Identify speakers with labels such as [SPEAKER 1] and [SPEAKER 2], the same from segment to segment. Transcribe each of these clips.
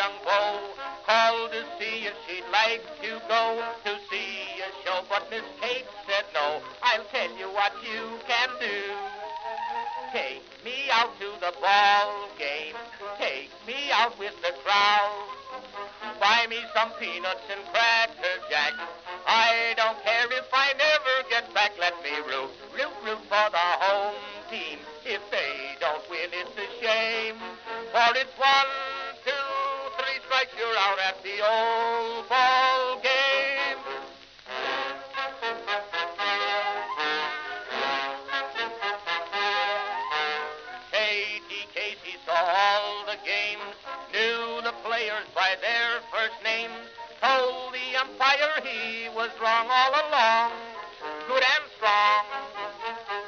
[SPEAKER 1] young beau called to see if she'd like to go to see a show, but Miss Kate said no. I'll tell you what you can do. Take me out to the ball game. Take me out with the crowd. Buy me some peanuts and cracker jack. I don't care if I never get back. Let me root for the home team. If they don't win, it's a shame. For it's 1, 2, 3 strikes, you're out at the old ball game. Katie Casey saw all the games, knew the players by their first names, told the umpire he was wrong all along, good and strong.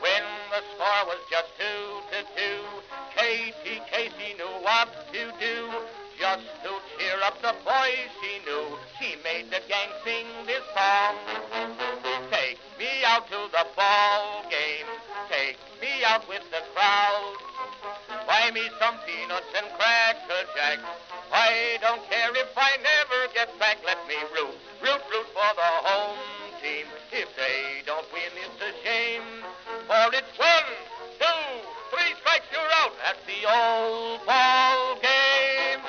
[SPEAKER 1] When the score was just 2-2, Katie Casey knew what to do. Just to cheer up the boys she knew, she made the gang sing this song. Take me out to the ball game, take me out with the crowd. Buy me some peanuts and cracker jack. I don't care if I never get back. Let me root for the home team. If they don't win, it's a shame. For it's 1, 2, 3 strikes, you're out at the old ball game.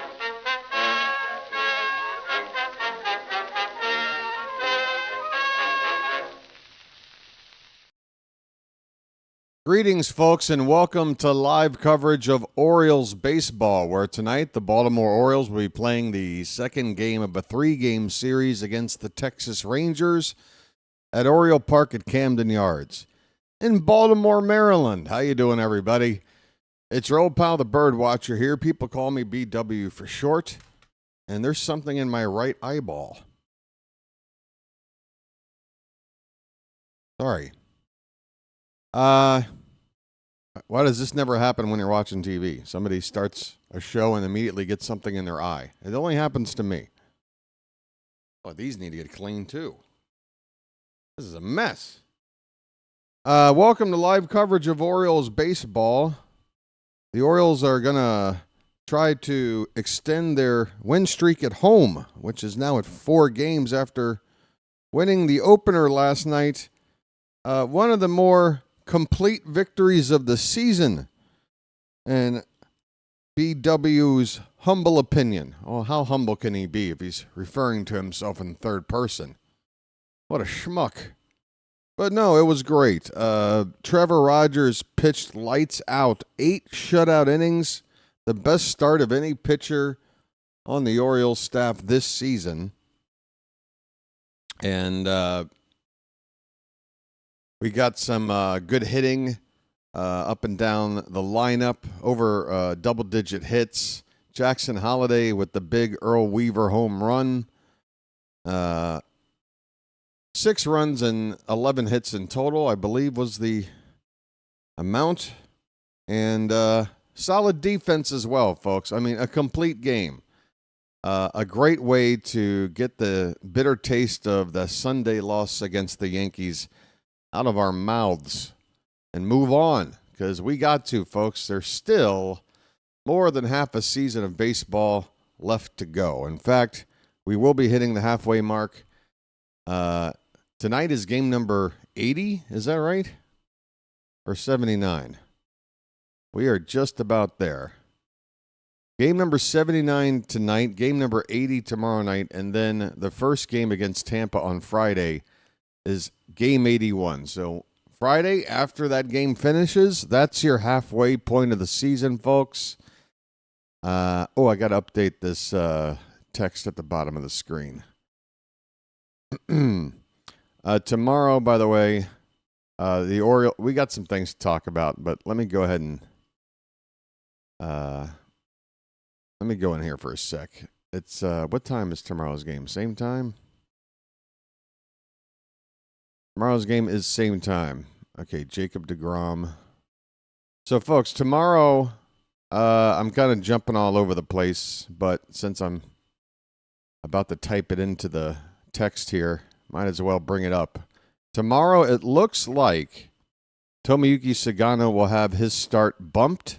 [SPEAKER 2] Greetings, folks, and welcome to live coverage of Orioles baseball, where tonight the Baltimore Orioles will be playing the second game of a 3-game series against the Texas Rangers at Oriole Park at Camden Yards in Baltimore, Maryland. How you doing, everybody? It's your old pal, the BirdWatcher here. People call me BW for short, and there's something in my right eyeball. Sorry. Why does this never happen when you're watching TV? Somebody starts a show and immediately gets something in their eye. It only happens to me. Oh, these need to get cleaned too. This is a mess. Welcome to live coverage of Orioles baseball. The Orioles are going to try to extend their win streak at home, which is now at 4 games after winning the opener last night. One of the more complete victories of the season, in BW's humble opinion. Oh, how humble can he be if he's referring to himself in third person? What a schmuck. But no, it was great. Trevor Rogers pitched lights out, 8 shutout innings, the best start of any pitcher on the Orioles staff this season. And we got some good hitting up and down the lineup, over double-digit hits. Jackson Holliday with the big Earl Weaver home run. 6 runs and 11 hits in total, I believe, was the amount. And solid defense as well, folks. I mean, a complete game. A great way to get the bitter taste of the Sunday loss against the Yankees out of our mouths and move on, because we got to, folks. There's still more than half a season of baseball left to go. In fact, we will be hitting the halfway mark. Tonight is game number 80, is that right? Or 79? We are just about there. Game number 79 tonight, game number 80 tomorrow night, and then the first game against Tampa on Friday is game 81. So Friday, after that game finishes, that's your halfway point of the season, folks. I got to update this text at the bottom of the screen. Tomorrow, by the way, the Orioles, we got some things to talk about, but let me go ahead and let me go in here for a sec. It's what time is tomorrow's game? Same time? Tomorrow's game is same time. Okay, Jacob deGrom. So, folks, tomorrow I'm kind of jumping all over the place, but since I'm about to type it into the text here, might as well bring it up. Tomorrow, it looks like Tomoyuki Sagano will have his start bumped,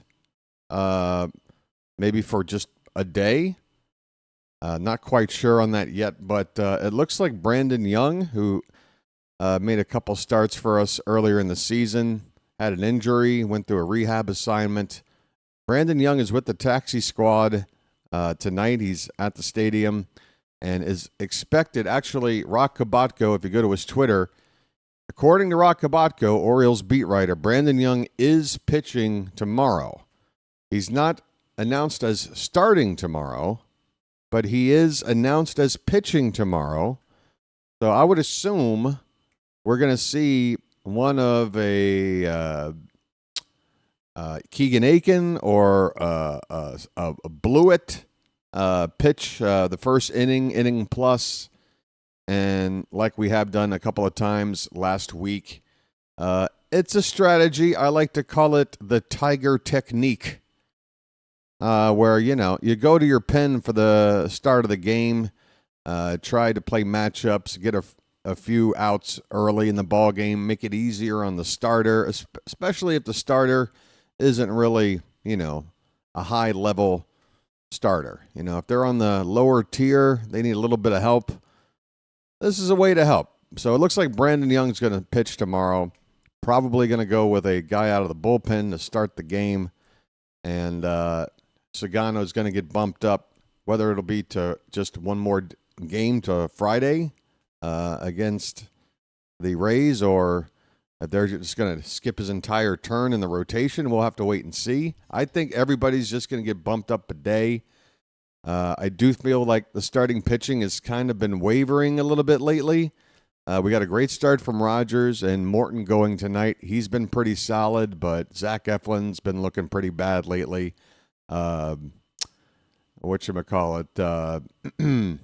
[SPEAKER 2] maybe for just a day. Not quite sure on that yet, but it looks like Brandon Young, who made a couple starts for us earlier in the season, had an injury, went through a rehab assignment. Brandon Young is with the taxi squad tonight. He's at the stadium and is expected. Actually, Rock Kabatko, if you go to his Twitter, according to Rock Kabatko, Orioles beat writer, Brandon Young is pitching tomorrow. He's not announced as starting tomorrow, but he is announced as pitching tomorrow. So I would assume we're going to see one of a Keegan Aiken or a Blewett pitch the first inning plus. And like we have done a couple of times last week, it's a strategy. I like to call it the Tiger technique. Where, you go to your pen for the start of the game, try to play matchups, get a few outs early in the ball game, make it easier on the starter, especially if the starter isn't really, a high-level starter. If they're on the lower tier, they need a little bit of help. This is a way to help. So it looks like Brandon Young's going to pitch tomorrow, probably going to go with a guy out of the bullpen to start the game, and Sagano is going to get bumped up, whether it'll be to just one more game to Friday against the Rays, or if they're just going to skip his entire turn in the rotation. We'll have to wait and see. I think everybody's just going to get bumped up a day. I do feel like the starting pitching has kind of been wavering a little bit lately. We got a great start from Rogers and Morton going tonight. He's been pretty solid, but Zach Eflin's been looking pretty bad lately. Whatchamacallit, who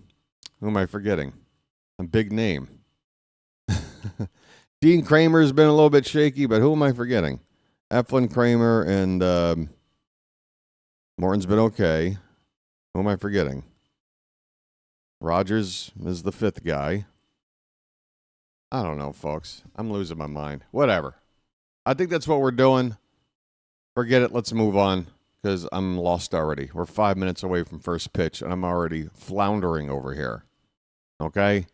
[SPEAKER 2] am I forgetting? A big name. Dean Kramer's been a little bit shaky, but who am I forgetting? Eflin, Kramer, and Morton's been okay. Who am I forgetting? Rogers is the fifth guy. I don't know, folks. I'm losing my mind. Whatever. I think that's what we're doing. Forget it. Let's move on, because I'm lost already. We're 5 minutes away from first pitch, and I'm already floundering over here. Okay?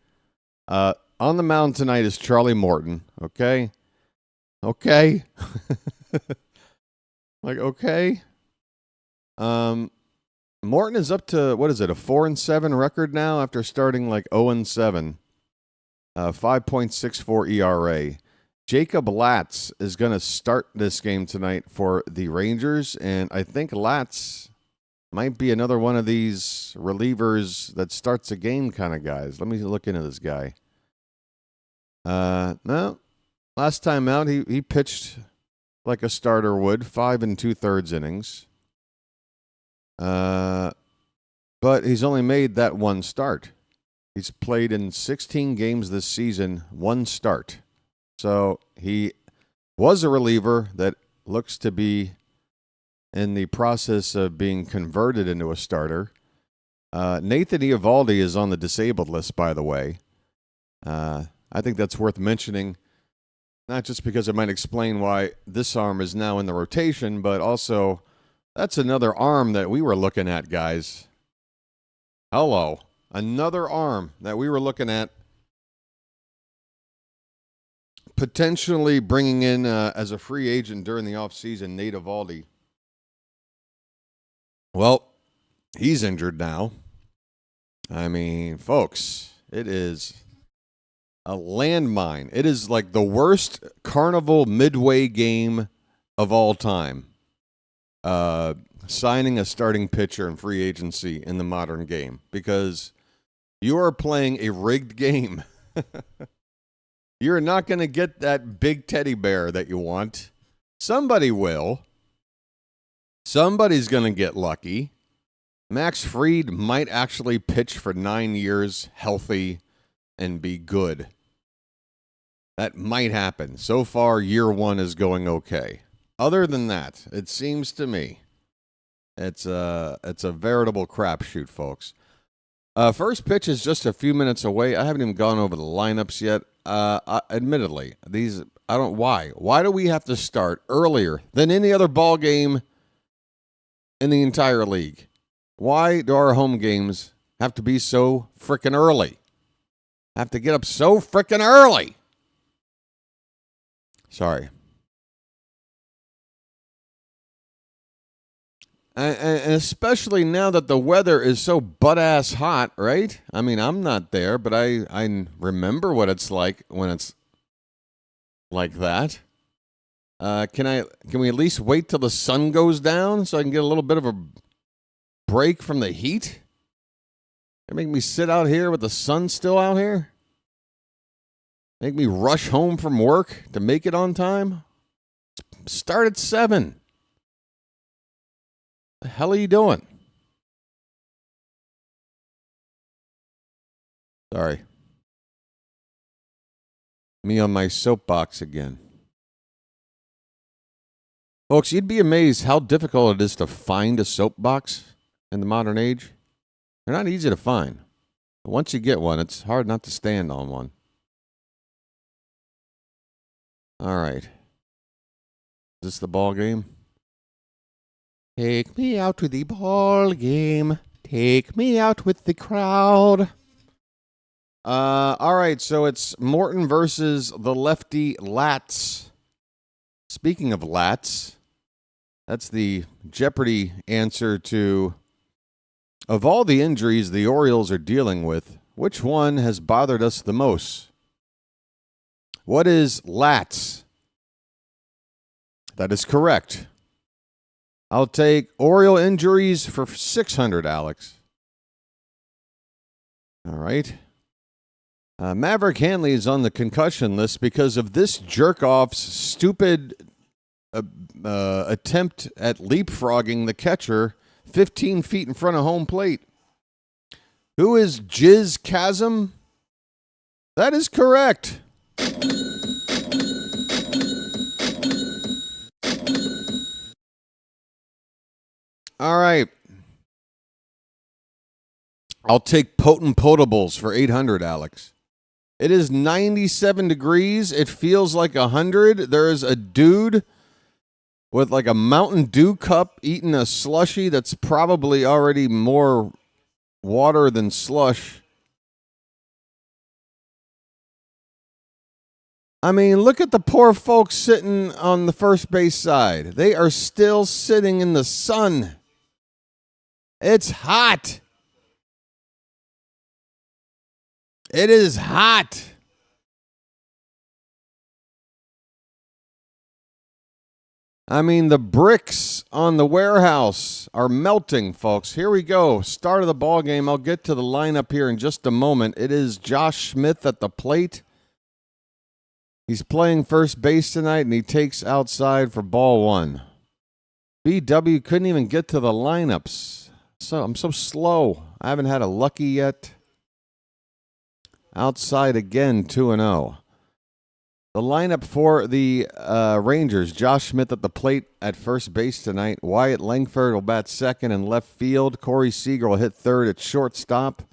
[SPEAKER 2] On the mound tonight is Charlie Morton. Okay? Okay? Okay? Morton is up to, what is it, a 4-7 record now after starting 0-7. 5.64 ERA. Jacob Latz is going to start this game tonight for the Rangers, and I think Latz might be another one of these relievers that starts a game kind of guys. Let me look into this guy. No. Last time out, he pitched like a starter would, 5 2/3 innings. But he's only made that one start. He's played in 16 games this season, one start. So he was a reliever that looks to be in the process of being converted into a starter. Nathan Eovaldi is on the disabled list, by the way. I think that's worth mentioning, not just because it might explain why this arm is now in the rotation, but also that's another arm that we were looking at, guys. Hello. Another arm that we were looking at potentially bringing in as a free agent during the offseason, Nate Eovaldi. Well, he's injured now. I mean, folks, it is a landmine. It is like the worst Carnival Midway game of all time. Signing a starting pitcher in free agency in the modern game, because you are playing a rigged game. You're not going to get that big teddy bear that you want. Somebody will. Somebody's going to get lucky. Max Fried might actually pitch for 9 years healthy and be good. That might happen. So far, year one is going okay. Other than that, it seems to me it's a veritable crapshoot, folks. First pitch is just a few minutes away. I haven't even gone over the lineups yet. Admittedly, I don't why. Why do we have to start earlier than any other ball game in the entire league? Why do our home games have to be so frickin' early? Have to get up so frickin' early? Sorry. And especially now that the weather is so butt-ass hot, right? I mean, I'm not there, but I remember what it's like when it's like that. Can we at least wait till the sun goes down so I can get a little bit of a break from the heat? They make me sit out here with the sun still out here? Make me rush home from work to make it on time? Start at 7. The hell are you doing? Sorry. Me on my soapbox again. Folks, you'd be amazed how difficult it is to find a soapbox in the modern age. They're not easy to find. But once you get one, it's hard not to stand on one. All right. Is this the ball game? Take me out to the ball game. Take me out with the crowd. All right, so it's Morton versus the lefty Latz. Speaking of Latz, that's the Jeopardy answer to, of all the injuries the Orioles are dealing with, which one has bothered us the most? What is Latz? That is correct. I'll take Oriole injuries for 600, Alex. All right. Maverick Hanley is on the concussion list because of this jerk-off's stupid attempt at leapfrogging the catcher 15 feet in front of home plate. Who is Jizz Chasm? That is correct. All right. I'll take potent potables for 800, Alex. It is 97 degrees. It feels like 100. There is a dude with like a Mountain Dew cup eating a slushie that's probably already more water than slush. I mean, look at the poor folks sitting on the first base side. They are still sitting in the sun. It's hot. It is hot. I mean, the bricks on the warehouse are melting, folks. Here we go. Start of the ball game. I'll get to the lineup here in just a moment. It is Josh Smith at the plate. He's playing first base tonight, and he takes outside for ball one. BW couldn't even get to the lineups. So I'm so slow. I haven't had a lucky yet. Outside again, 2-0. The lineup for the Rangers: Josh Smith at the plate at first base tonight. Wyatt Langford will bat second and left field. Corey Seager will hit third at shortstop.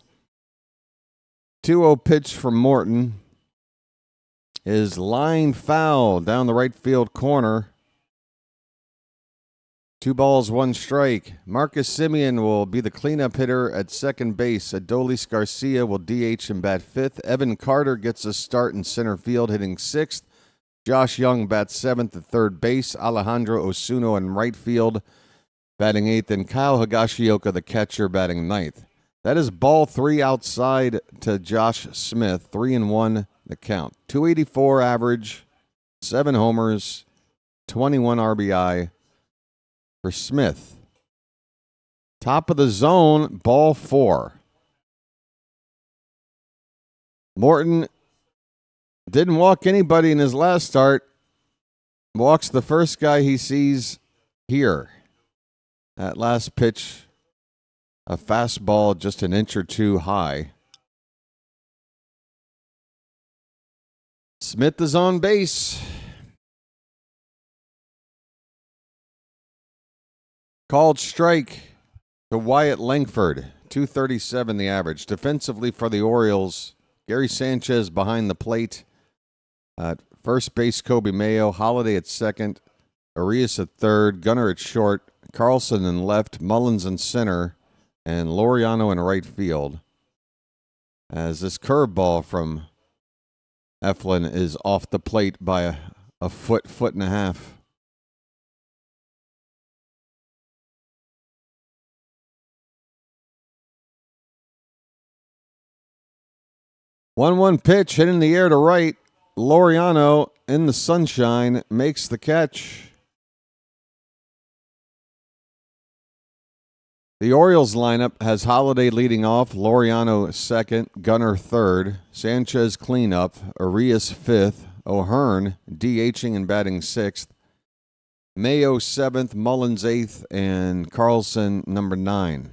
[SPEAKER 2] 2-0 pitch from Morton is line foul down the right field corner. 2 balls, 1 strike. Marcus Semien will be the cleanup hitter at second base. Adolis Garcia will DH and bat fifth. Evan Carter gets a start in center field, hitting sixth. Josh Young bats seventh at third base. Alejandro Osuno in right field, batting eighth. And Kyle Higashioka, the catcher, batting ninth. That is ball 3 outside to Josh Smith. 3-1 the count. 284 average, 7 homers, 21 RBI. For Smith. Top of the zone, ball 4. Morton didn't walk anybody in his last start. Walks the first guy he sees here. That last pitch, a fastball just an inch or two high. Smith is on base. Called strike to Wyatt Langford, 237 the average. Defensively for the Orioles, Gary Sanchez behind the plate. At first base, Kobe Mayo. Holiday at second. Arias at third. Gunnar at short. Carlson in left. Mullins in center. and Laureano in right field. As this curveball from Eflin is off the plate by a foot and a half. One pitch hit in the air to right. Laureano in the sunshine makes the catch. The Orioles lineup has Holiday leading off, Laureano second, Gunnar third, Sanchez cleanup, Arias fifth, O'Hearn DHing and batting sixth, Mayo seventh, Mullins eighth, and Carlson number 9.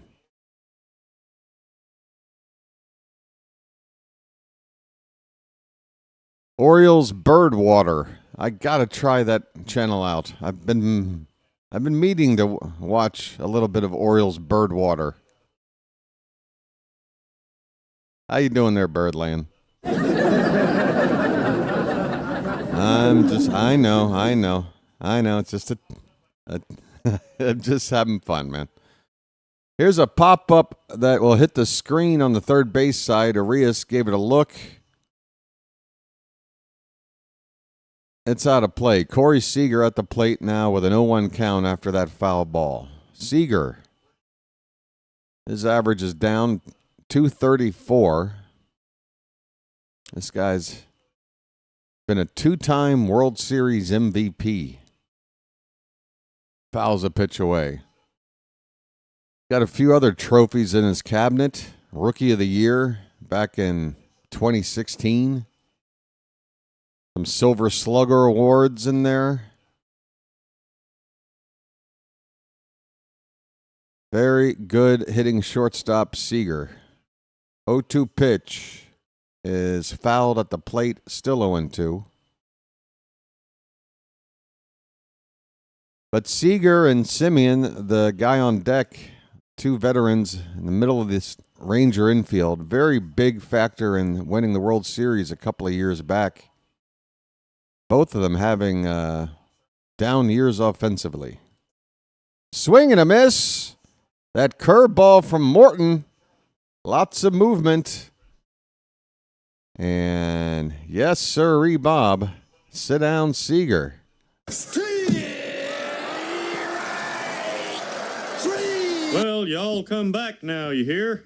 [SPEAKER 2] Orioles BirdWatcher. I gotta try that channel out. I've been meaning to watch a little bit of Orioles BirdWatcher. How you doing there, Birdland? I know. It's just I'm just having fun, man. Here's a pop-up that will hit the screen on the third base side. Arias gave it a look. It's out of play. Corey Seager at the plate now with an 0-1 count after that foul ball. Seager, his average is down 234. This guy's been a 2-time World Series MVP. Fouls a pitch away. Got a few other trophies in his cabinet. Rookie of the Year back in 2016. Some Silver Slugger awards in there. Very good hitting shortstop Seager. 0-2 pitch is fouled at the plate, still 0-2. But Seager and Simeon, the guy on deck, 2 veterans in the middle of this Ranger infield, very big factor in winning the World Series a couple of years back. Both of them having down years offensively. Swing and a miss. That curveball from Morton. Lots of movement. And yes, sirree, Bob. Sit down, Seager.
[SPEAKER 3] Well, y'all come back now, you hear?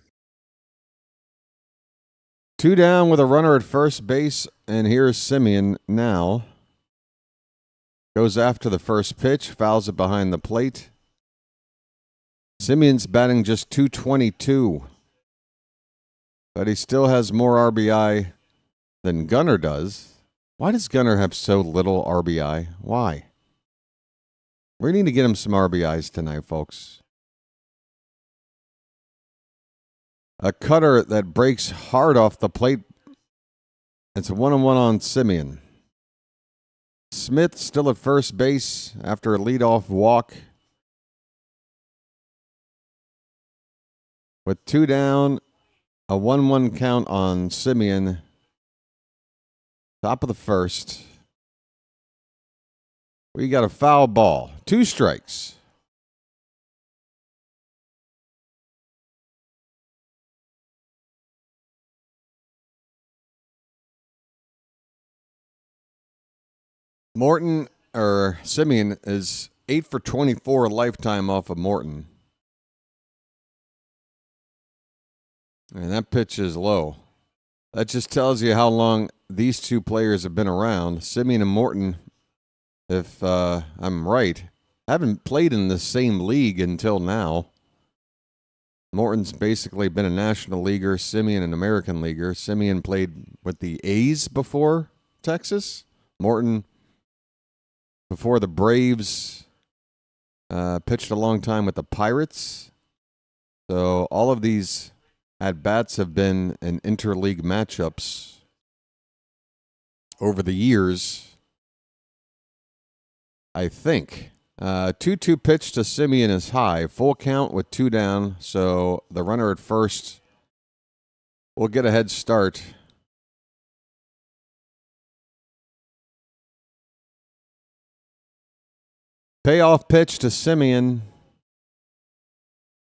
[SPEAKER 2] 2 down with a runner at first base. And here's Simeon now. Goes after the first pitch, fouls it behind the plate. Simeon's batting just .222. But he still has more RBI than Gunnar does. Why does Gunnar have so little RBI? Why? We need to get him some RBIs tonight, folks. A cutter that breaks hard off the plate. It's a 1-1 on Simeon. Smith still at first base after a leadoff walk. With 2 down, a 1-1 count on Simeon. Top of the first. We got a foul ball. 2 strikes. Simeon is 8 for 24 lifetime off of Morton. And that pitch is low. That just tells you how long these 2 players have been around. Simeon and Morton, if I'm right, haven't played in the same league until now. Morton's basically been a National Leaguer, Simeon an American Leaguer. Simeon played with the A's before Texas. Morton, before the Braves, pitched a long time with the Pirates. So all of these at-bats have been in interleague matchups over the years, I think. 2-2 pitch to Simeon is high. Full count with 2 down, so the runner at first will get a head start. Payoff pitch to Simeon.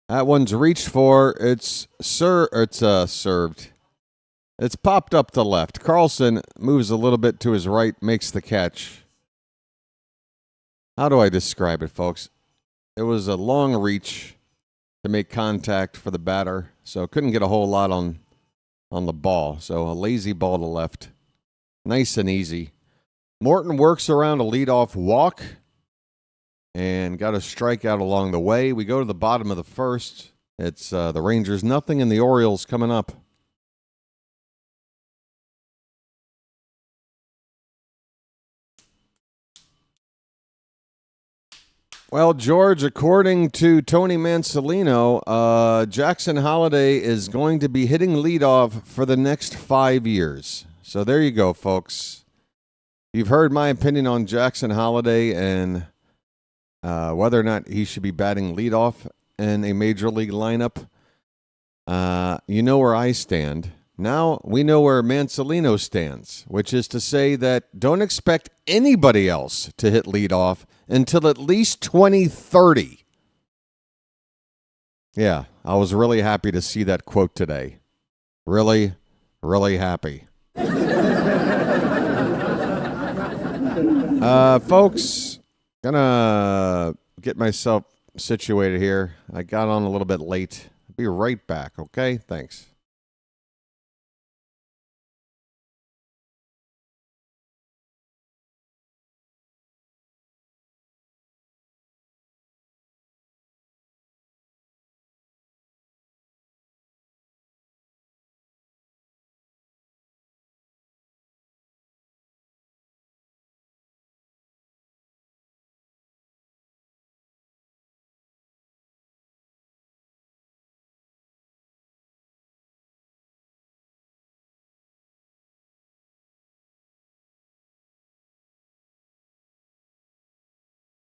[SPEAKER 2] That one's reached for. It's served. It's popped up to left. Carlson moves a little bit to his right, makes the catch. How do I describe it, folks? It was a long reach to make contact for the batter, so couldn't get a whole lot on the ball. So a lazy ball to left. Nice and easy. Morton works around a leadoff walk and got a strikeout along the way. We go to the bottom of the first. It's the Rangers nothing and the Orioles coming up. Well, George, according to Tony Mansolino, Jackson Holliday is going to be hitting leadoff for the next 5 years. So there you go, folks. You've heard my opinion on Jackson Holliday and whether or not he should be batting leadoff in a major league lineup. You know where I stand. Now we know where Mansolino stands, which is to say that don't expect anybody else to hit leadoff until at least 2030. Yeah, I was really happy to see that quote today. Really, really happy. Folks, gonna get myself situated here. I got on a little bit late. I'll be right back, okay? Thanks.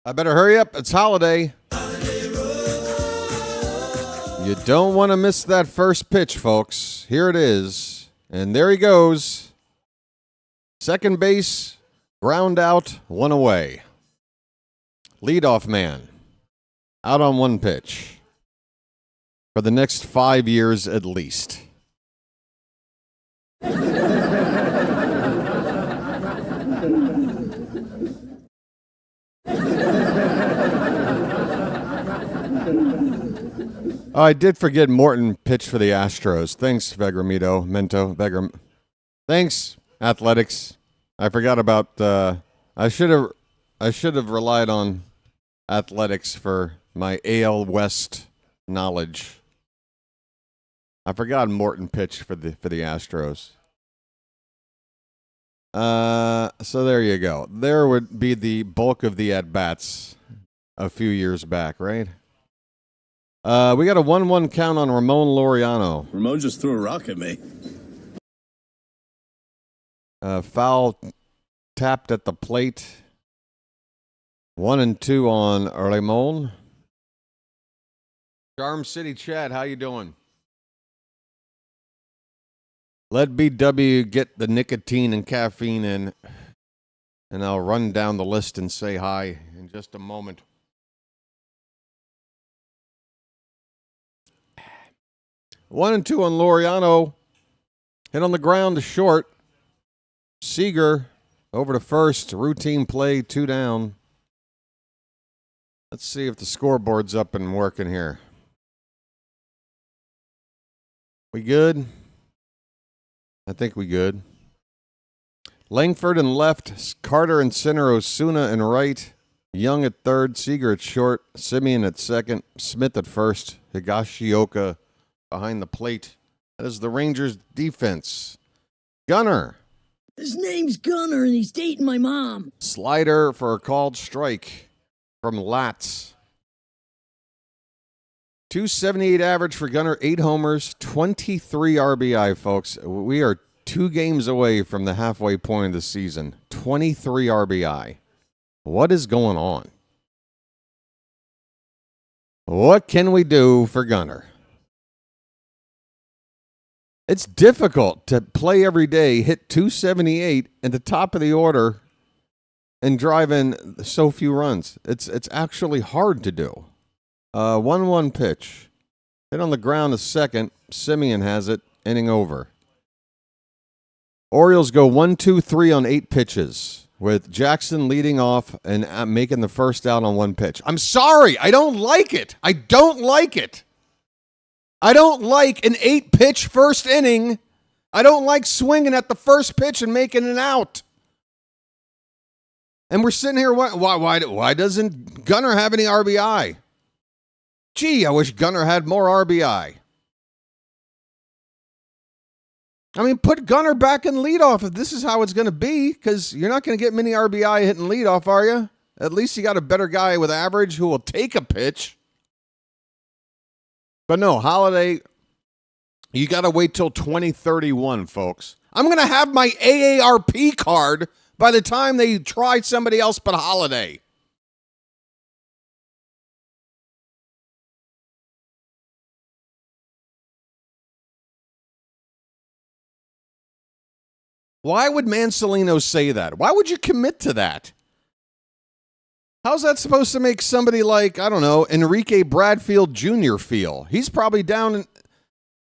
[SPEAKER 2] I better hurry up. It's holiday. You don't want to miss that first pitch, folks. Here it is. And there he goes. Second base, ground out, one away. Leadoff man. Out on one pitch. For the next 5 years at least. Oh, I did forget Morton pitched for the Astros. Thanks, Mento. Thanks, Athletics. I forgot about. I should have relied on Athletics for my AL West knowledge. I forgot Morton pitched for the Astros. So there you go. There would be the bulk of the at bats a few years back, right? We got a 1-1 count on Ramon Laureano.
[SPEAKER 4] Ramon just threw a rock at me.
[SPEAKER 2] Foul tapped at the plate. 1-2 on Ramon. Charm City Chad, how you doing? Let BW get the nicotine and caffeine in, and I'll run down the list and say hi in just a moment. 1-2 on Laureano. Hit on the ground to short. Seager over to first. Routine play, 2 down. Let's see if the scoreboard's up and working here. We good? I think we good. Langford in left. Carter in center. Osuna in right. Young at third. Seager at short. Simeon at second. Smith at first. Higashioka behind the plate. That is the Rangers' defense. Gunner.
[SPEAKER 5] His name's Gunner, and he's dating my mom.
[SPEAKER 2] Slider for a called strike from Latz. 278 average for Gunner, 8 homers, 23 RBI, folks. We are 2 games away from the halfway point of the season. 23 RBI. What is going on? What can we do for Gunner? It's difficult to play every day, hit 278 at the top of the order, and drive in so few runs. It's actually hard to do. 1-1 pitch. Hit on the ground a second. Simeon has it. Inning over. Orioles go 1-2-3 on 8 pitches, with Jackson leading off and making the first out on 1 pitch. I'm sorry. I don't like it. I don't like it. I don't like an 8-pitch first inning. I don't like swinging at the first pitch and making an out. And we're sitting here, why doesn't Gunnar have any RBI? Gee, I wish Gunnar had more RBI. I mean, put Gunnar back in leadoff if this is how it's going to be, because you're not going to get many RBI hitting leadoff, are you? At least you got a better guy with average who will take a pitch. But no, Holiday, you got to wait till 2031, folks. I'm going to have my AARP card by the time they try somebody else but Holiday. Why would Mansolino say that? Why would you commit to that? How's that supposed to make somebody like, I don't know, Enrique Bradfield Jr. feel? He's probably down,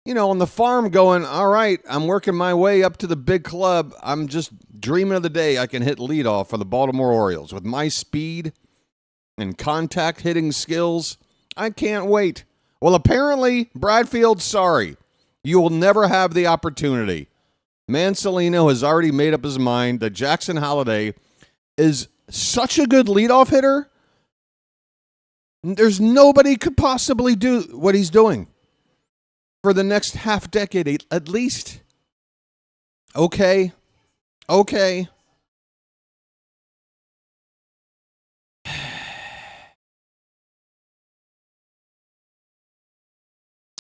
[SPEAKER 2] on the farm going, all right, I'm working my way up to the big club. I'm just dreaming of the day I can hit leadoff for the Baltimore Orioles. With my speed and contact hitting skills, I can't wait. Well, apparently, Bradfield, sorry. You will never have the opportunity. Mansolino has already made up his mind that Jackson Holiday is such a good leadoff hitter. There's nobody could possibly do what he's doing for the next half decade at least. Okay.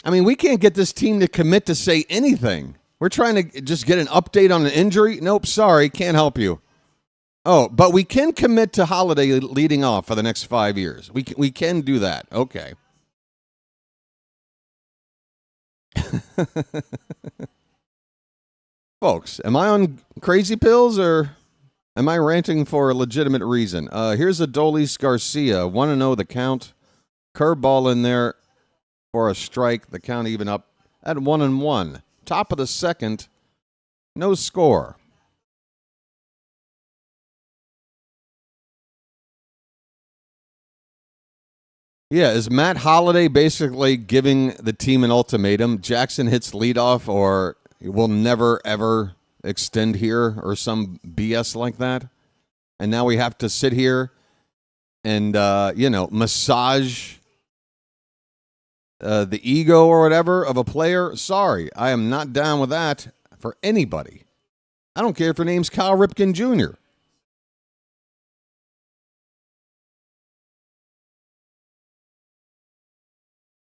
[SPEAKER 2] I mean, we can't get this team to commit to say anything. We're trying to just get an update on an injury. Nope, sorry, can't help you. Oh, but we can commit to Holiday leading off for the next 5 years. We can do that. Okay. Folks, am I on crazy pills or am I ranting for a legitimate reason? Here's Adolis Garcia. 1-0 the count. Curveball in there for a strike. The count even up at 1-1. Top of the second. No score. Yeah, is Matt Holliday basically giving the team an ultimatum? Jackson hits leadoff or will never, ever extend here or some BS like that? And now we have to sit here and, massage the ego or whatever of a player? Sorry, I am not down with that for anybody. I don't care if your name's Kyle Ripken Jr.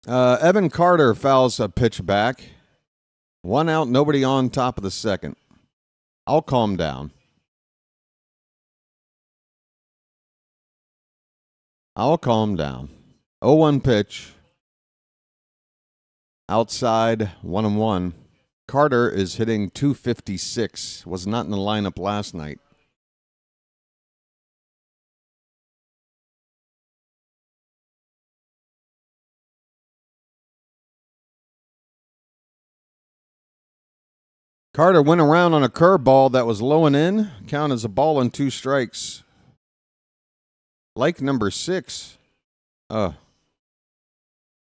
[SPEAKER 2] Evan Carter fouls a pitch back. 1 out, nobody on, top of the second. I'll calm down. I'll calm down. 0-1 pitch. Outside, 1-1. Carter is hitting .256. Was not in the lineup last night. Carter went around on a curveball that was low and in. Count as a ball and 2 strikes. Like number 6. We're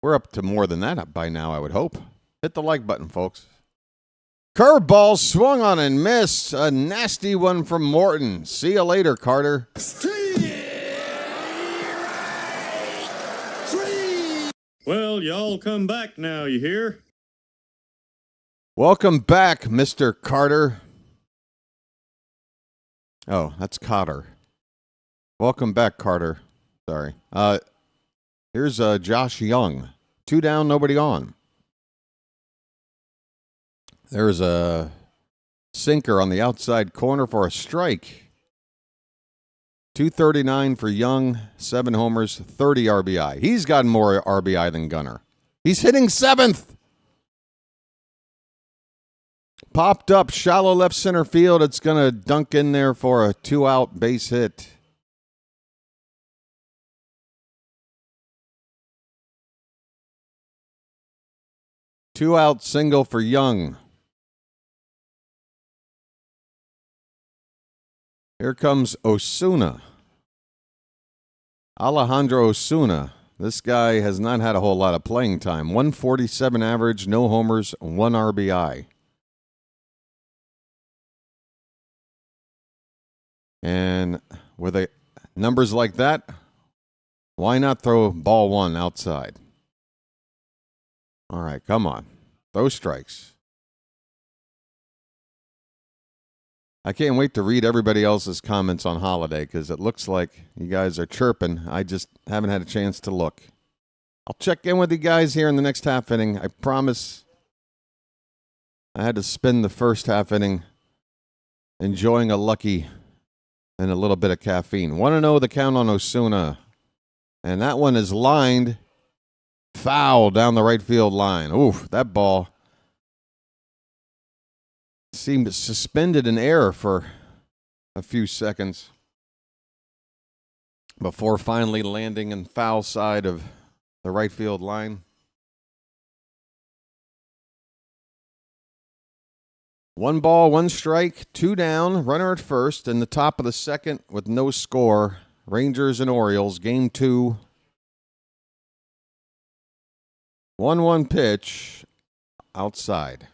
[SPEAKER 2] up to more than that by now, I would hope. Hit the like button, folks. Curveball swung on and missed. A nasty one from Morton. See you later, Carter.
[SPEAKER 3] Well, y'all come back now, you hear?
[SPEAKER 2] Welcome back, Mr. Carter. Oh, that's Cotter. Welcome back, Carter. Sorry. Here's Josh Young. 2 down, nobody on. There's a sinker on the outside corner for a strike. 239 for Young, 7 homers, 30 RBI. He's gotten more RBI than Gunnar. He's hitting 7th. Popped up, shallow left center field. It's going to dunk in there for a 2-out base hit. 2-out single for Young. Here comes Osuna. Alejandro Osuna. This guy has not had a whole lot of playing time. 147 average, no homers, 1 RBI. And with numbers like that, why not throw ball 1 outside? All right, come on. Throw strikes. I can't wait to read everybody else's comments on Holiday because it looks like you guys are chirping. I just haven't had a chance to look. I'll check in with you guys here in the next half inning. I promise. I had to spend the first half inning enjoying a lucky and a little bit of caffeine. 1-0 the count on Osuna. And that one is lined foul down the right field line. Oof, that ball seemed suspended in air for a few seconds before finally landing in foul side of the right field line. 1 ball, 1 strike, 2 down, runner at first, in the top of the second with no score. Rangers and Orioles, game 2. 1-1 pitch outside.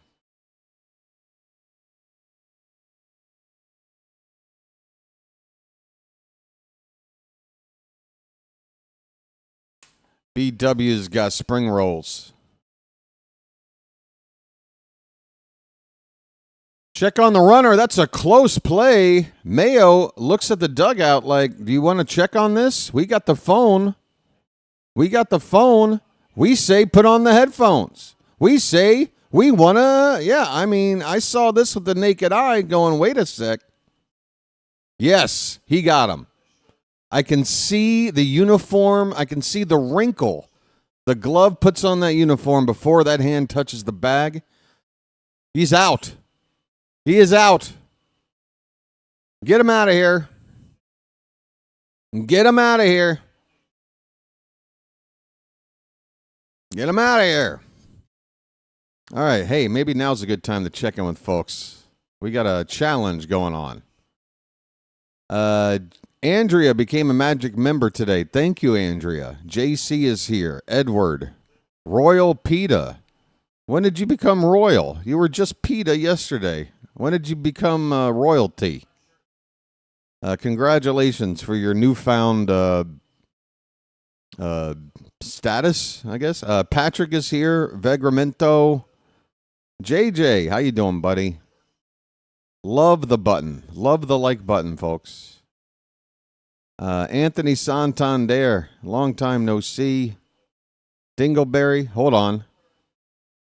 [SPEAKER 2] BW's got spring rolls. Check on the runner. That's a close play. Mayo looks at the dugout like, do you want to check on this? We got the phone. We got the phone. We say put on the headphones. We say we want to, I saw this with the naked eye going, wait a sec. Yes, he got him. I can see the uniform. I can see the wrinkle. The glove puts on that uniform before that hand touches the bag. He's out. He is out. Get him out of here. Get him out of here. Get him out of here. All right. Hey, maybe now's a good time to check in with folks. We got a challenge going on. Andrea became a Magic member today. Thank you, Andrea. JC is here. Edward. Royal PETA. When did you become royal? You were just PETA yesterday. When did you become royalty? Congratulations for your newfound status, I guess. Patrick is here. Vegramento. JJ, how you doing, buddy? Love the button. Love the like button, folks. Anthony Santander, long time no see. Dingleberry, hold on.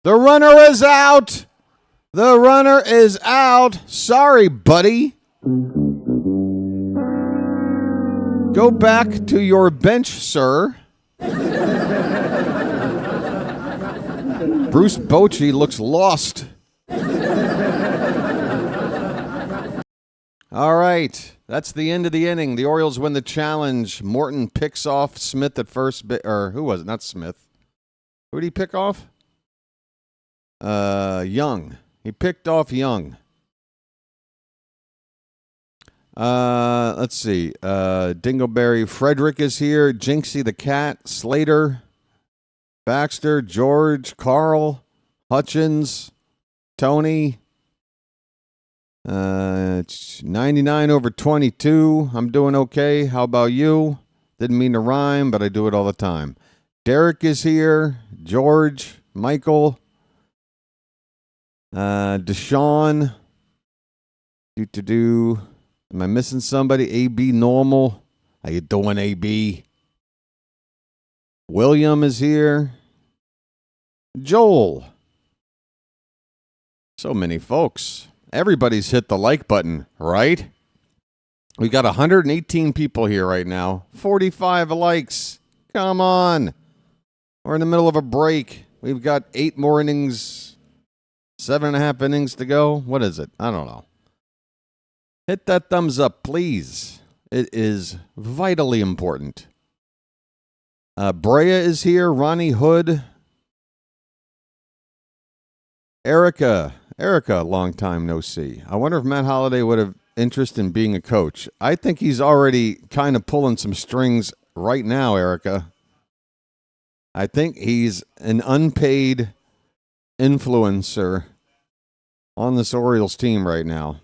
[SPEAKER 2] The runner is out. The runner is out. Sorry, buddy. Go back to your bench, sir. Bruce Bochy looks lost. All right. That's the end of the inning. The Orioles win the challenge. Morton picks off Smith at first. Or who was it? Not Smith. Who did he pick off? Young. He picked off Young. Let's see. Dingleberry. Frederick is here. Jinxie the cat. Slater. Baxter. George. Carl. Hutchins. Tony. 99 over 22. I'm doing okay. How about you? Didn't mean to rhyme, but I do it all the time. Derek is here. George. Michael. Deshaun. Am I missing somebody? AB Normal. How you doing, AB? William is here. Joel. So many folks. Everybody's hit the like button, right? We got 118 people here right now. 45 likes. Come on. We're in the middle of a break. We've got 8 more innings, 7.5 innings to go. What is it? I don't know. Hit that thumbs up, please. It is vitally important. Brea is here. Ronnie Hood. Erica, long time no see. I wonder if Matt Holliday would have interest in being a coach. I think he's already kind of pulling some strings right now, Erica. I think he's an unpaid influencer on this Orioles team right now.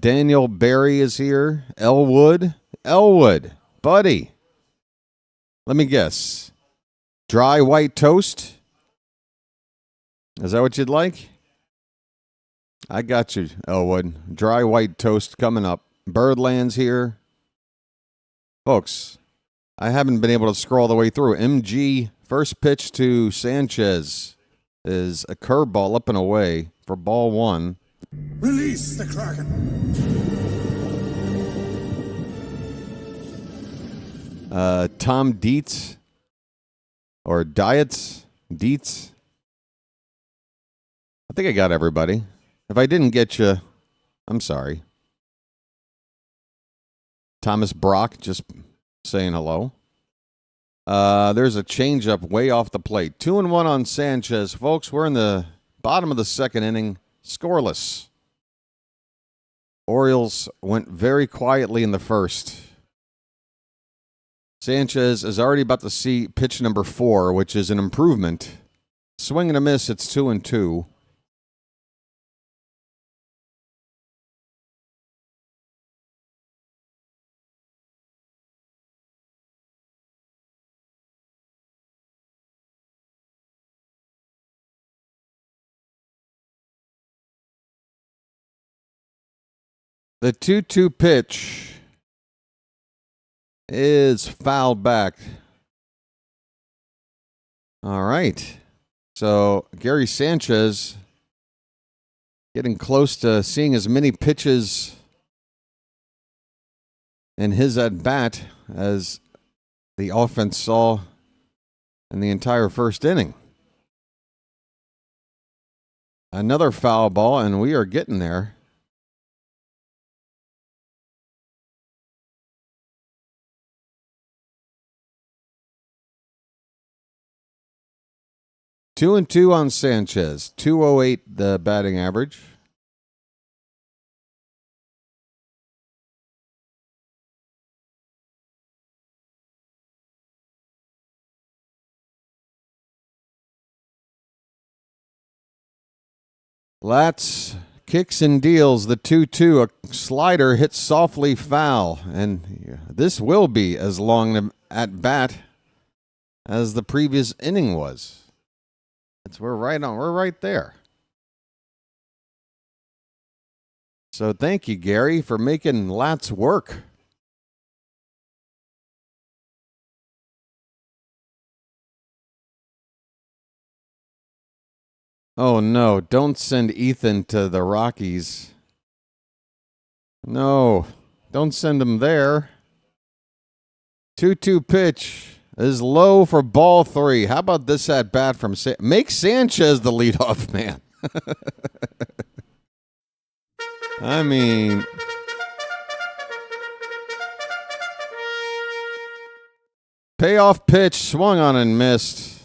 [SPEAKER 2] Daniel Barry is here. Elwood, buddy. Let me guess. Dry white toast? Is that what you'd like? I got you, Elwood. Dry white toast coming up. Birdland's here. Folks, I haven't been able to scroll the way through. MG, first pitch to Sanchez is a curveball up and away for ball one.
[SPEAKER 4] Release the Kraken.
[SPEAKER 2] Tom Dietz or Dietz. I think I got everybody. If I didn't get you, I'm sorry. Thomas Brock, just saying hello. There's a changeup way off the plate. 2-1 on Sanchez. Folks, we're in the bottom of the second inning. Scoreless. Orioles went very quietly in the first. Sanchez is already about to see pitch number 4, which is an improvement. Swing and a miss, it's 2-2. The 2-2 pitch is fouled back. All right. So Gary Sanchez getting close to seeing as many pitches in his at-bat as the offense saw in the entire first inning. Another foul ball, and we are getting there. Two and two on Sanchez. 208 the batting average. Latz kicks and deals the 2-2. A slider hits softly foul. And this will be as long at bat as the previous inning was. We're right there. So thank you, Gary, for making Latz work. Oh no, don't send Ethan to the Rockies. No, don't send him there. 2-2 pitch is low for ball 3. How about this at bat from make Sanchez the leadoff man? I mean, payoff pitch swung on and missed.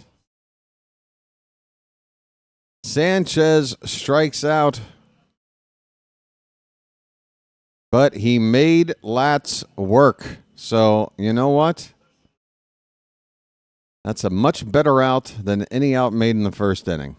[SPEAKER 2] Sanchez strikes out, but he made Latz work. So, you know what? That's a much better out than any out made in the first inning.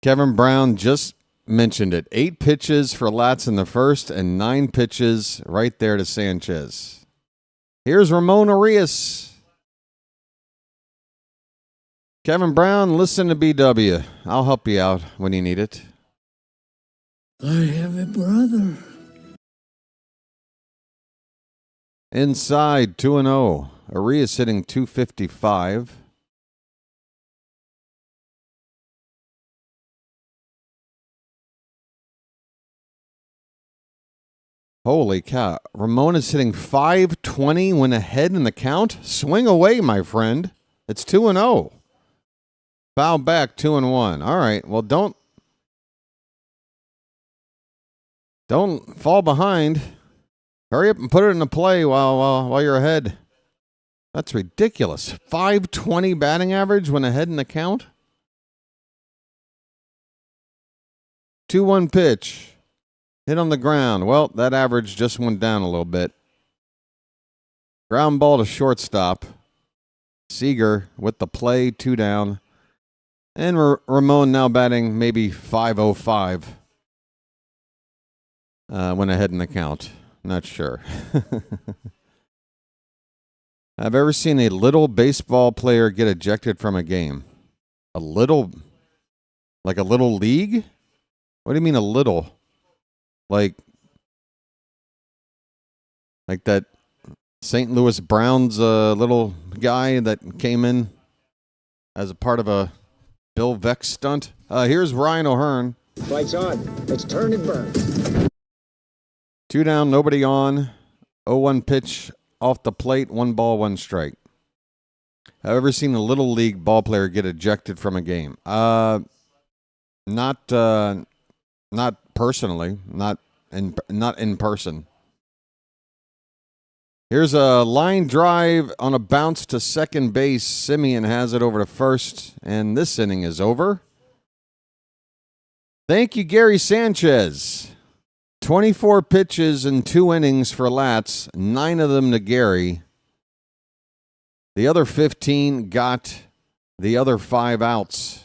[SPEAKER 2] Kevin Brown just mentioned it. 8 pitches for Latz in the first and 9 pitches right there to Sanchez. Here's Ramon Arias. Kevin Brown, listen to BW. I'll help you out when you need it.
[SPEAKER 5] I have a brother.
[SPEAKER 2] Inside, 2-0. Arias hitting .255. Holy cow. Ramon is hitting .520 when ahead in the count. Swing away, my friend. It's 2-0. Foul back, 2-1. All right, well, don't fall behind. Hurry up and put it in the play while you're ahead. That's ridiculous. 520 batting average when ahead in the count? 2-1 pitch. Hit on the ground. Well, that average just went down a little bit. Ground ball to shortstop. Seager with the play, 2 down. And Ramon now batting maybe 505 when ahead in the count. Not sure. I've ever seen a little baseball player get ejected from a game. A little? Like a little league? What do you mean a little? Like that St. Louis Browns little guy that came in as a part of a Bill Vex stunt. Here's Ryan O'Hearn.
[SPEAKER 6] Lights on. Let's turn and burn.
[SPEAKER 2] 2 down, nobody on. 0-1 pitch off the plate, 1 ball, 1 strike. Have ever seen a little league ball player get ejected from a game? Not personally, not in person. Here's a line drive on a bounce to second base. Simeon has it over to first, and this inning is over. Thank you, Gary Sanchez. 24 pitches and 2 innings for Latz, 9 of them to Gary. The other 15 got the other 5 outs.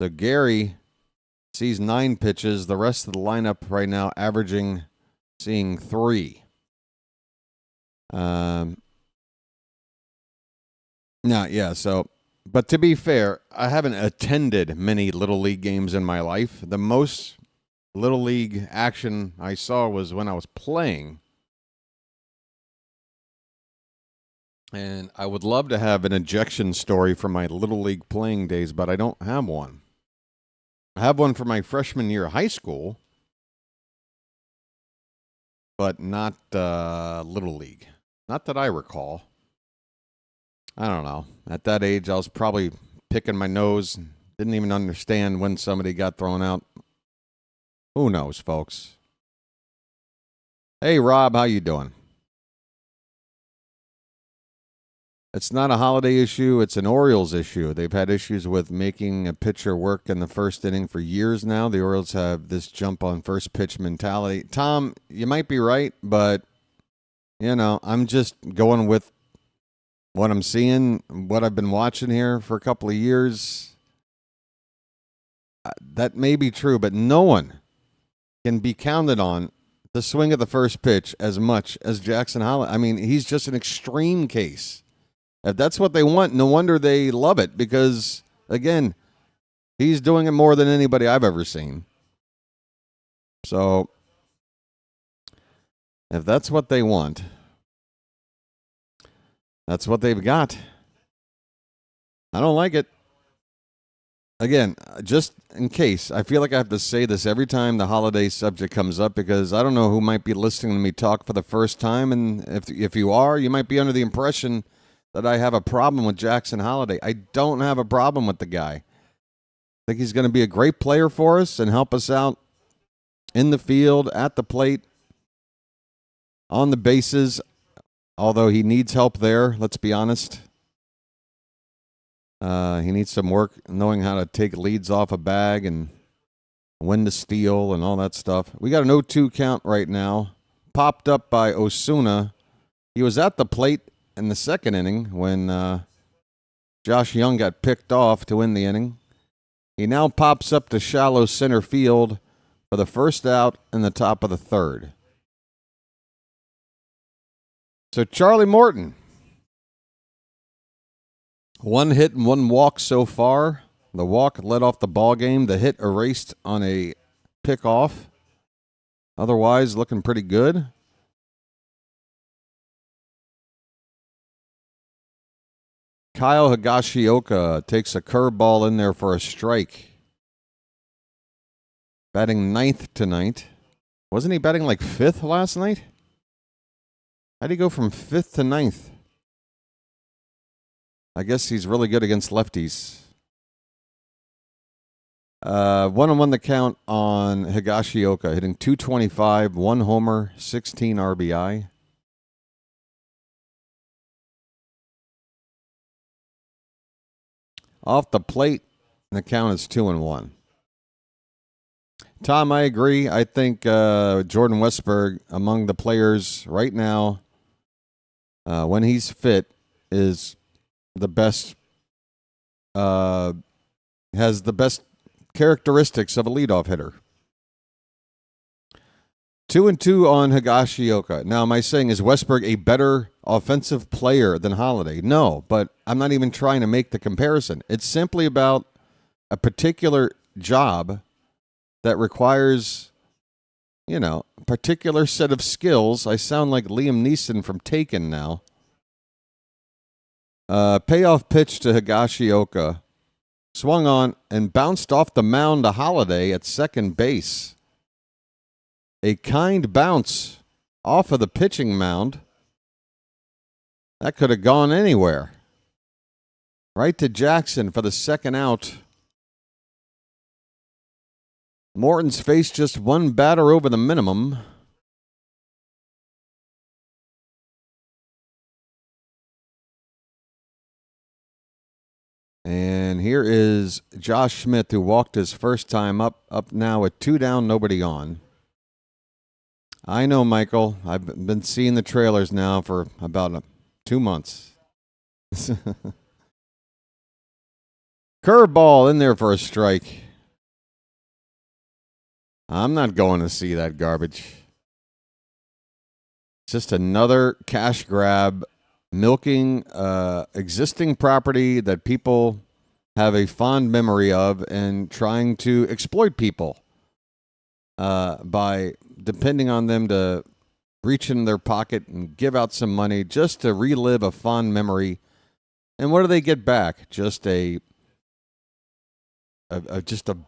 [SPEAKER 2] So Gary sees 9 pitches. The rest of the lineup right now seeing 3. But to be fair, I haven't attended many Little League games in my life. The most Little League action I saw was when I was playing. And I would love to have an ejection story from my Little League playing days, but I don't have one. I have one for my freshman year of high school, but not Little League. Not that I recall. I don't know. At that age, I was probably picking my nose. Didn't even understand when somebody got thrown out. Who knows, folks? Hey, Rob, how you doing? It's not a Holiday issue. It's an Orioles issue. They've had issues with making a pitcher work in the first inning for years now. The Orioles have this jump on first pitch mentality. Tom, you might be right, but, I'm just going with what I'm seeing, what I've been watching here for a couple of years. That may be true, but no one can be counted on the swing of the first pitch as much as Jackson Holliday. I mean, he's just an extreme case. If that's what they want, no wonder they love it because, again, he's doing it more than anybody I've ever seen. So, if that's what they want, that's what they've got. I don't like it. Again, just in case, I feel like I have to say this every time the holiday subject comes up because I don't know who might be listening to me talk for the first time. And if you are, you might be under the impression that I have a problem with Jackson Holliday. I don't have a problem with the guy. I think he's going to be a great player for us and help us out in the field, at the plate, on the bases, although he needs help there, let's be honest. He needs some work knowing how to take leads off a bag and when to steal and all that stuff. We got an 0-2 count right now. Popped up by Osuna. He was at the plate in the second inning when Josh Young got picked off to win the inning. He now pops up to shallow center field for the first out in the top of the third. So Charlie Morton, 1 hit and 1 walk so far. The walk led off the ball game. The hit erased on a pickoff. Otherwise, looking pretty good. Kyle Higashioka takes a curveball in there for a strike. Batting 9th tonight. Wasn't he batting like 5th last night? How'd he go from 5th to 9th? I guess he's really good against lefties. 1-1 the count on Higashioka, hitting .225, 1 homer, 16 RBI. Off the plate, the count is 2-1. Tom, I agree. I think Jordan Westburg, among the players right now, when he's fit, is the best, has the best characteristics of a leadoff hitter. 2-2 on Higashioka. Now, am I saying, is Westburg a better offensive player than Holiday? No, but I'm not even trying to make the comparison. It's simply about a particular job that requires, a particular set of skills. I sound like Liam Neeson from Taken now. Payoff pitch to Higashioka. Swung on and bounced off the mound to Holiday at second base. A kind bounce off of the pitching mound. That could have gone anywhere. Right to Jackson for the second out. Morton's faced just one batter over the minimum. And here is Josh Smith, who walked his first time up now with 2 down, nobody on. I know, Michael. I've been seeing the trailers now for about 2 months. Curveball in there for a strike. I'm not going to see that garbage. It's just another cash grab, milking existing property that people have a fond memory of and trying to exploit people by depending on them to reach in their pocket and give out some money just to relive a fond memory. And what do they get back? Just a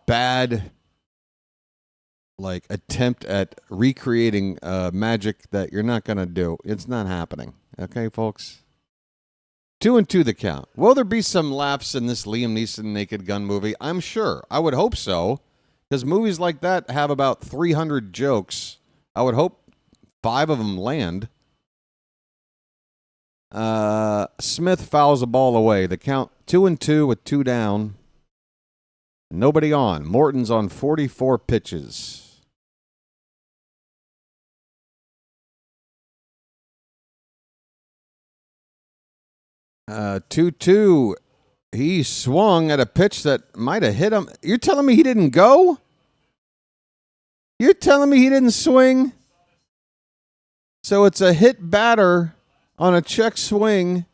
[SPEAKER 2] bad attempt at recreating magic that you're not going to do. It's not happening. Okay, folks? 2-2 the count. Will there be some laughs in this Liam Neeson Naked Gun movie? I'm sure. I would hope so. Because movies like that have about 300 jokes. I would hope 5 of them land. Smith fouls a ball away. The count 2-2 with 2 down. Nobody on. Morton's on 44 pitches. 2-2. He swung at a pitch that might have hit him. You're telling me he didn't go? You're telling me he didn't swing? So it's a hit batter on a check swing.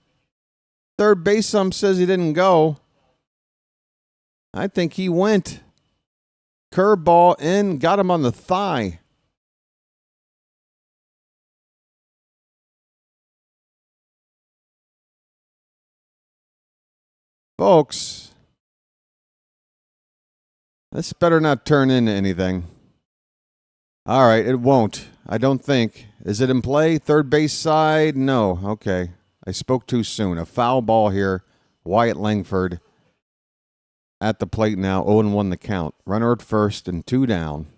[SPEAKER 2] Third base ump says he didn't go. I think he went. Curveball in, got him on the thigh. Folks, this better not turn into anything. All right, it won't. I don't think. Is it in play? Third base side? No. Okay. I spoke too soon. A foul ball here. Wyatt Langford at the plate now. 0-1 the count. Runner at first and 2 down.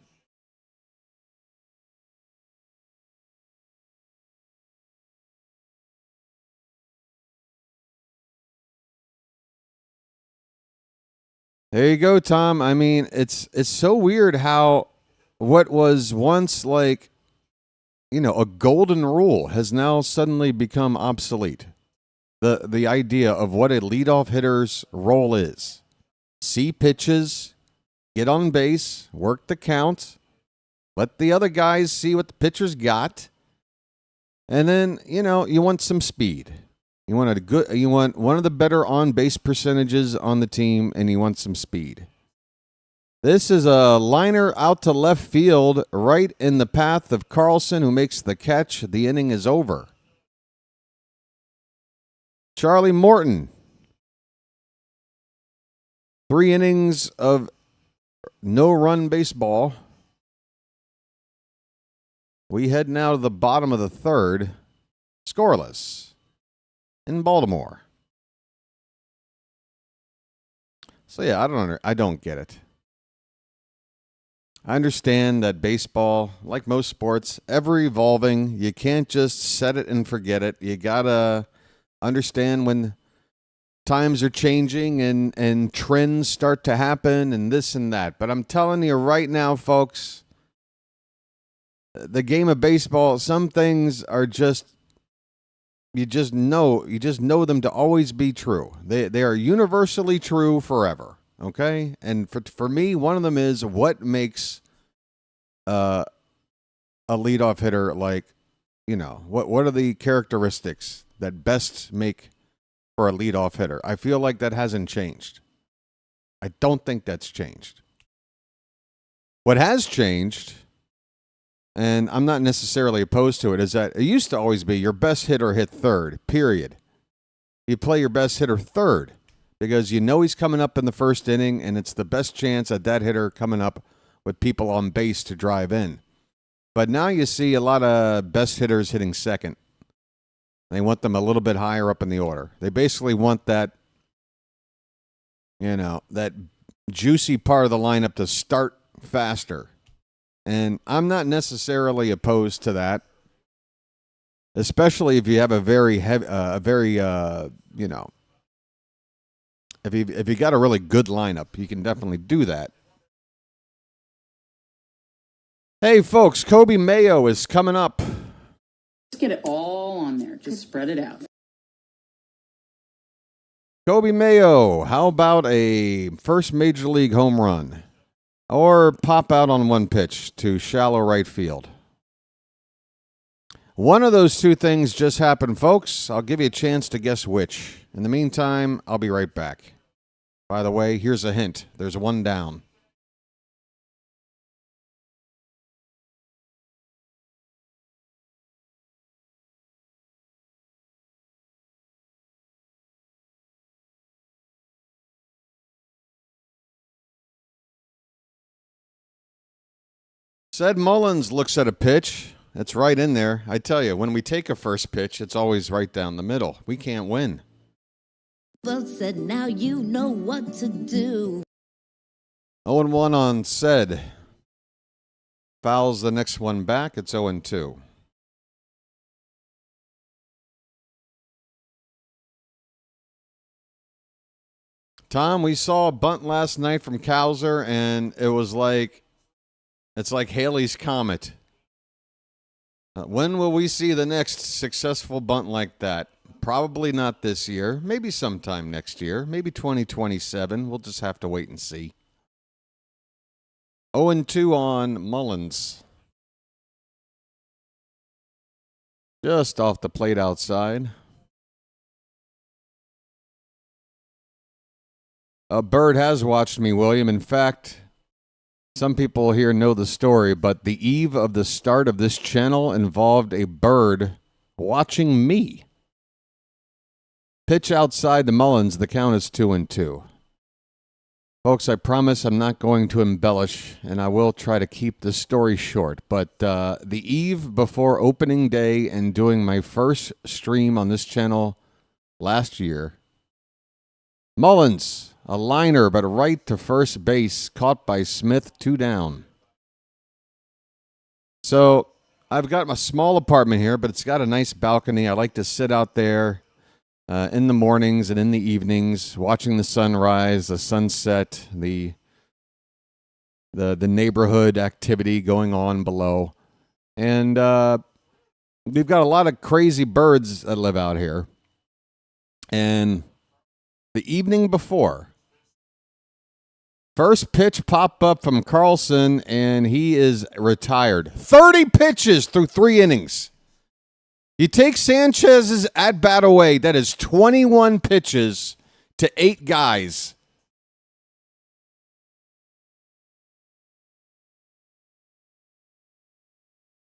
[SPEAKER 2] There you go, Tom. I mean, it's so weird how what was once like, a golden rule has now suddenly become obsolete. The idea of what a leadoff hitter's role is. See pitches, get on base, work the count, let the other guys see what the pitcher's got, and then, you want some speed. You want one of the better on-base percentages on the team, and you want some speed. This is a liner out to left field, right in the path of Carlson, who makes the catch. The inning is over. Charlie Morton. 3 innings of no-run baseball. We head now to the bottom of the third. Scoreless. In Baltimore. So yeah, I don't get it. I understand that baseball, like most sports, ever evolving. You can't just set it and forget it. You gotta understand when times are changing and trends start to happen and this and that. But I'm telling you right now, folks, the game of baseball, some things are just, you just know them to always be true. They are universally true forever. Okay? And for me, one of them is what makes a leadoff hitter like, what are the characteristics that best make for a leadoff hitter? I feel like that hasn't changed. I don't think that's changed. What has changed, and I'm not necessarily opposed to it, is that it used to always be your best hitter hit third, period. You play your best hitter third because he's coming up in the first inning, and it's the best chance at that hitter coming up with people on base to drive in. But now you see a lot of best hitters hitting second. They want them a little bit higher up in the order. They basically want that, that juicy part of the lineup to start faster. And I'm not necessarily opposed to that, especially if you have a very heavy, if you got a really good lineup, you can definitely do that. Hey, folks, Kobe Mayo is coming up.
[SPEAKER 7] Just get it all on there. Just spread it out.
[SPEAKER 2] Kobe Mayo, how about a first major league home run? Or pop out on one pitch to shallow right field? One of those two things just happened, folks. I'll give you a chance to guess which. In the meantime, I'll be right back. By the way, here's a hint. There's one down. Said Mullins looks at a pitch. It's right in there. I tell you, when we take a first pitch, it's always right down the middle. We can't win.
[SPEAKER 5] Folks said, now you know what to do.
[SPEAKER 2] 0-1 on Said. Fouls the next one back. It's 0-2. Tom, we saw a bunt last night from Cowser, and it was like, it's like Halley's Comet. When will we see the next successful bunt like that? Probably not this year. Maybe sometime next year. Maybe 2027. We'll just have to wait and see. 0-2 on Mullins. Just off the plate outside. Bird has watched me, William. In fact, some people here know the story, but the eve of the start of this channel involved a bird watching me. Pitch outside the Mullins. The count is 2-2. Folks, I promise I'm not going to embellish, and I will try to keep the story short. But the eve before opening day and doing my first stream on this channel last year, Mullins, a liner, but right to first base, caught by Smith, 2 down. So I've got my small apartment here, but it's got a nice balcony. I like to sit out there in the mornings and in the evenings, watching the sunrise, the sunset, the neighborhood activity going on below. And we've got a lot of crazy birds that live out here. And the evening before, first pitch pop up from Carlson, and he is retired. 30 pitches through 3 innings. You take Sanchez's at-bat away, that is 21 pitches to 8 guys.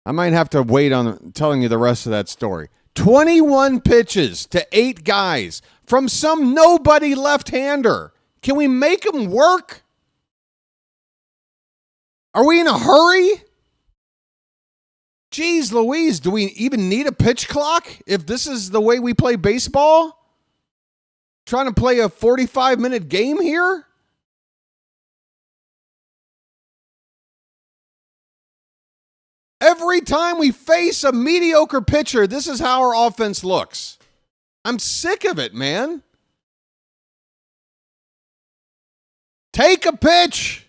[SPEAKER 2] I might have to wait on telling you the rest of that story. 21 pitches to 8 guys from some nobody left-hander. Can we make him work? Are we in a hurry? Jeez Louise, do we even need a pitch clock if this is the way we play baseball? Trying to play a 45-minute game here? Every time we face a mediocre pitcher, this is how our offense looks. I'm sick of it, man. Take a pitch.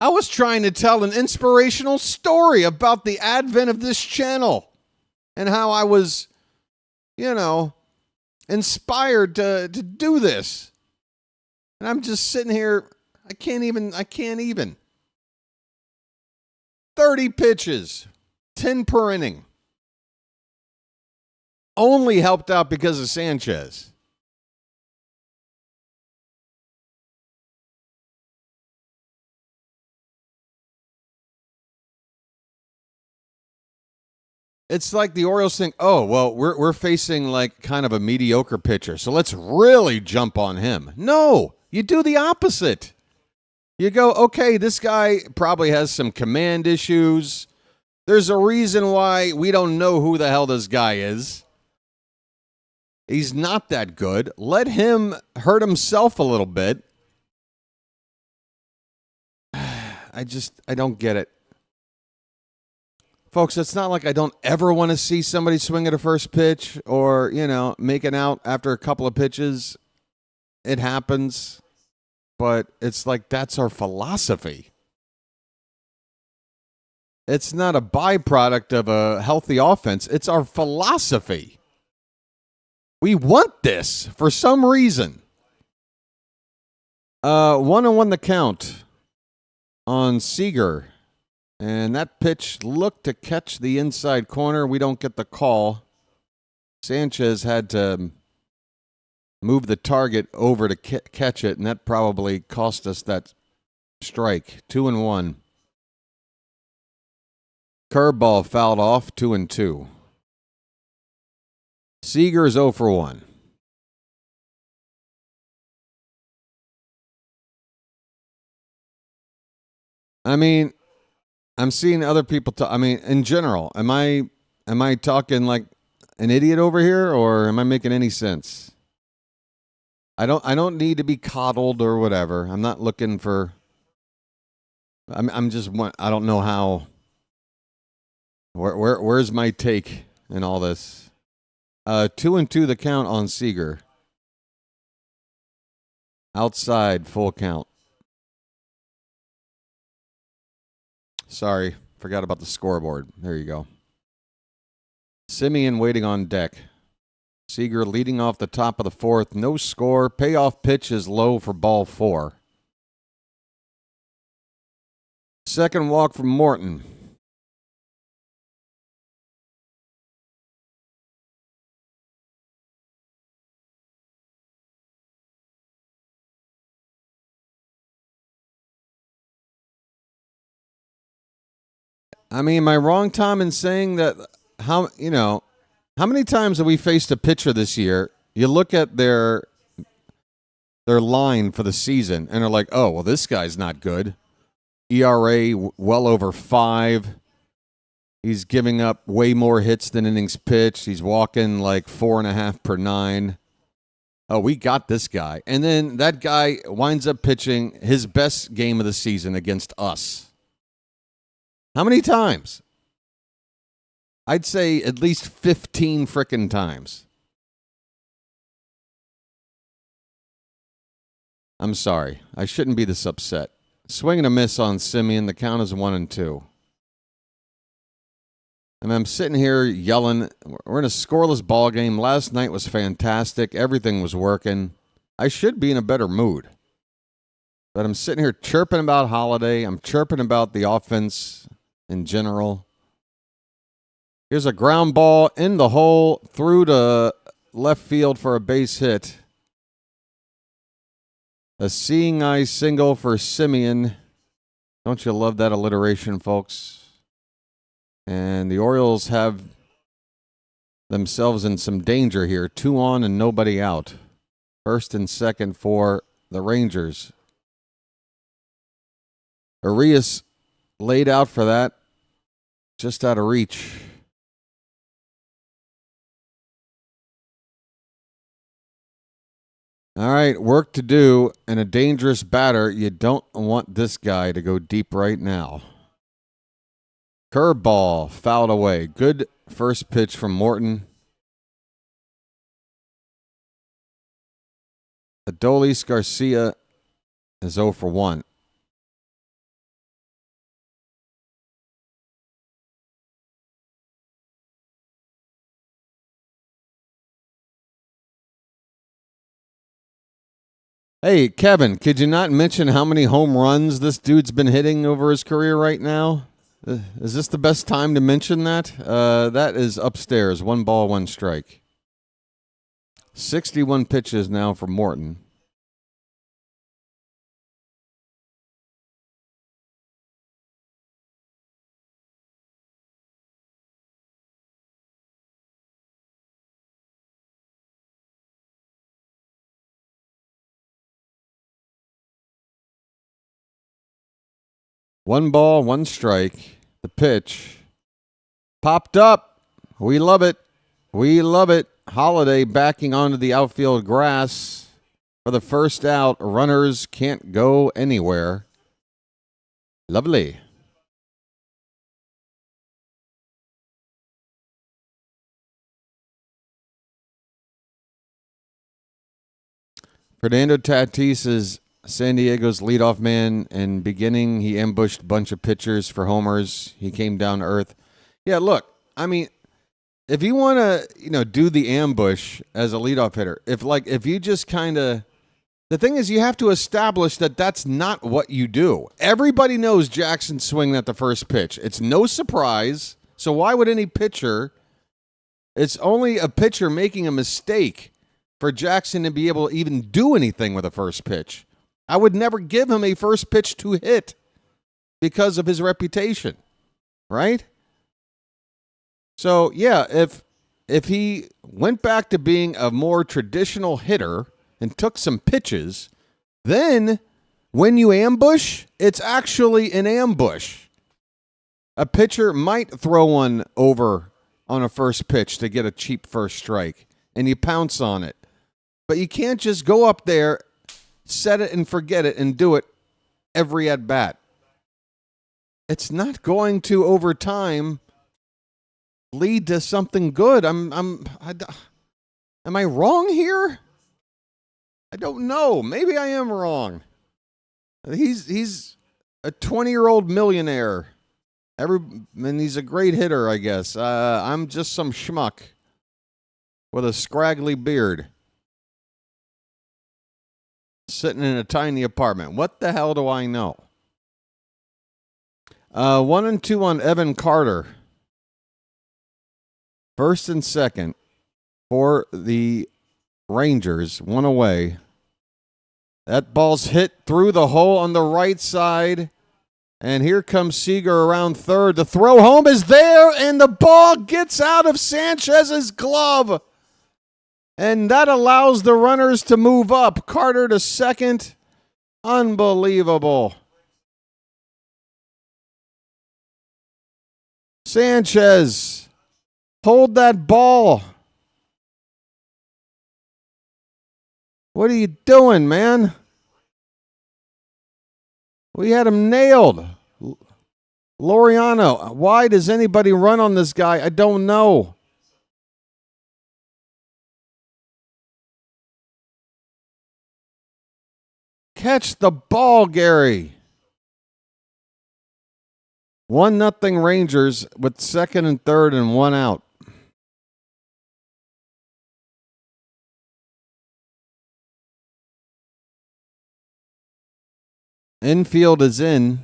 [SPEAKER 2] I was trying to tell an inspirational story about the advent of this channel and how I was, inspired to do this. And I'm just sitting here. I can't even. 30 pitches, 10 per inning. Only helped out because of Sanchez. It's like the Orioles think, oh, well, we're facing like kind of a mediocre pitcher, so let's really jump on him. No, you do the opposite. You go, okay, this guy probably has some command issues. There's a reason why we don't know who the hell this guy is. He's not that good. Let him hurt himself a little bit. I don't get it. Folks, it's not like I don't ever want to see somebody swing at a first pitch or, make an out after a couple of pitches. It happens. But it's like that's our philosophy. It's not a byproduct of a healthy offense. It's our philosophy. We want this for some reason. 1-1 the count on Seager. And that pitch looked to catch the inside corner. We don't get the call. Sanchez had to move the target over to catch it, and that probably cost us that strike. 2-1. Curveball fouled off, 2-2. Seager's 0 for 1. I mean, I'm seeing other people talk. I mean, in general, am I talking like an idiot over here, or am I making any sense? I don't need to be coddled or whatever. I'm not looking for. I'm just. I don't know how. Where's my take in all this? 2-2 the count on Seager. Outside, full count. Sorry, forgot about the scoreboard. There you go. Semien waiting on deck. Seager leading off the top of the fourth. No score. Payoff pitch is low for ball 4. Second walk from Morton. I mean, am I wrong, Tom, in saying that how many times have we faced a pitcher this year? You look at their line for the season and are like, oh, well, this guy's not good. ERA well over 5. He's giving up way more hits than innings pitched. He's walking like 4.5 per 9. Oh, we got this guy. And then that guy winds up pitching his best game of the season against us. How many times? I'd say at least 15 frickin' times. I'm sorry. I shouldn't be this upset. Swing and a miss on Semien. The count is 1-2. And I'm sitting here yelling. We're in a scoreless ball game. Last night was fantastic. Everything was working. I should be in a better mood. But I'm sitting here chirping about Holiday. I'm chirping about the offense in general. Here's a ground ball in the hole through to left field for a base hit. A seeing eye single for Semien. Don't you love that alliteration, folks? And the Orioles have themselves in some danger here. 2 on and nobody out. First and second for the Rangers. Arias laid out for that. Just out of reach. All right, work to do and a dangerous batter. You don't want this guy to go deep right now. Curveball fouled away. Good First pitch from Morton. Adolis Garcia is 0 for 1. Hey, Kevin, could you not mention how many home runs this dude's been hitting over his career right now? Is this the best time to mention that? That is upstairs. 1 ball, 1 strike. 61 pitches now for Morton. One ball, 1 strike. The pitch popped up. We love it. We love it. Holiday backing onto the outfield grass for the first out. Runners can't go anywhere. Lovely. Fernando Tatis is San Diego's leadoff man. In beginning, he ambushed a bunch of pitchers for homers. He came down to earth. Yeah, look, I mean, if you want to, do the ambush as a leadoff hitter, if you just kind of, the thing is, you have to establish that that's not what you do. Everybody knows Jackson swinging at the first pitch. It's no surprise. So why would any pitcher? It's only a pitcher making a mistake for Jackson to be able to even do anything with a first pitch. I would never give him a first pitch to hit because of his reputation, right? So, yeah, if he went back to being a more traditional hitter and took some pitches, then when you ambush, it's actually an ambush. A pitcher might throw one over on a first pitch to get a cheap first strike, and you pounce on it. But you can't just go up there, set it and forget it, and do it every at-bat. It's not going to, over time, lead to something good. Am I wrong here? I don't know. Maybe I am wrong. He's a 20-year-old millionaire. And he's a great hitter, I guess. I'm just some schmuck with a scraggly beard sitting in a tiny apartment. What the hell do I know? 1-2 on Evan Carter. First and second for the Rangers. 1 away. That ball's hit through the hole on the right side. And here comes Seager around third. The throw home is there, and the ball gets out of Sanchez's glove. And that allows the runners to move up. Carter to second. Unbelievable. Sanchez, hold that ball. What are you doing, man? We had him nailed. Laureano, why does anybody run on this guy? I don't know. Catch the ball, Gary. 1-0 Rangers with second and third and 1 out. Infield is in.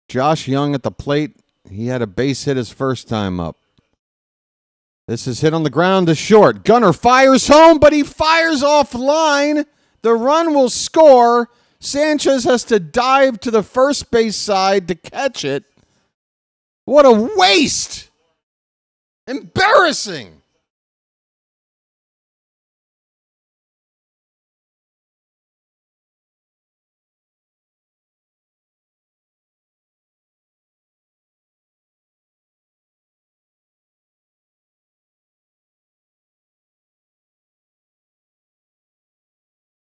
[SPEAKER 2] Josh Young at the plate. He had a base hit his first time up. This is hit on the ground to short. Gunner fires home, but he fires offline. The run will score. Sanchez has to dive to the first base side to catch it. What a waste! Embarrassing!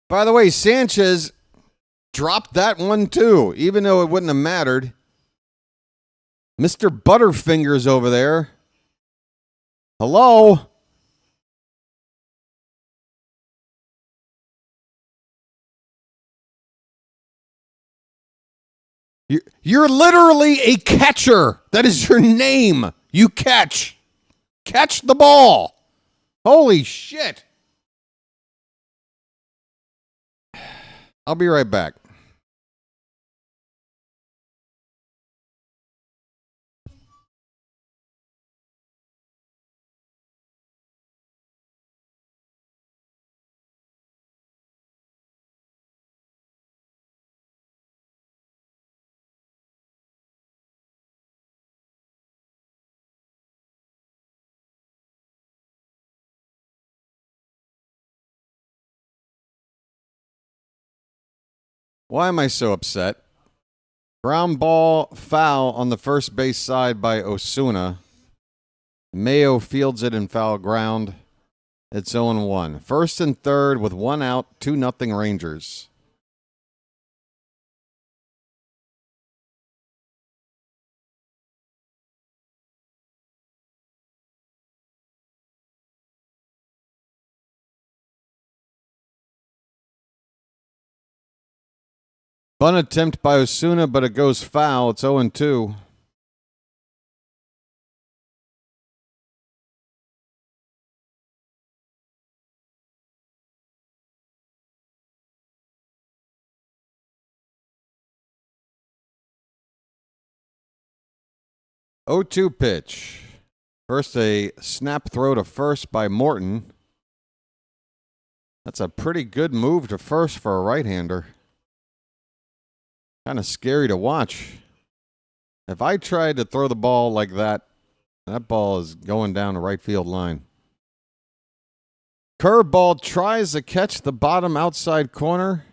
[SPEAKER 2] By the way, Sanchez dropped that one too, even though it wouldn't have mattered. Mr. Butterfingers over there Hello? You're literally a catcher. That is your name. You catch. Catch the ball. Holy shit. I'll be right back. Why am I so upset? Ground ball foul on the first base side by Osuna. Mayo fields it in foul ground. It's 0-1. First and third with 1 out, 2-0 Rangers. Bunt attempt by Osuna, but it goes foul. It's 0-2. Oh-2 pitch. First, a snap throw to first by Morton. That's a pretty good move to first for a right-hander. Kind of scary to watch. If I tried to throw the ball like that, that ball is going down the right field line. Curveball tries to catch the bottom outside corner,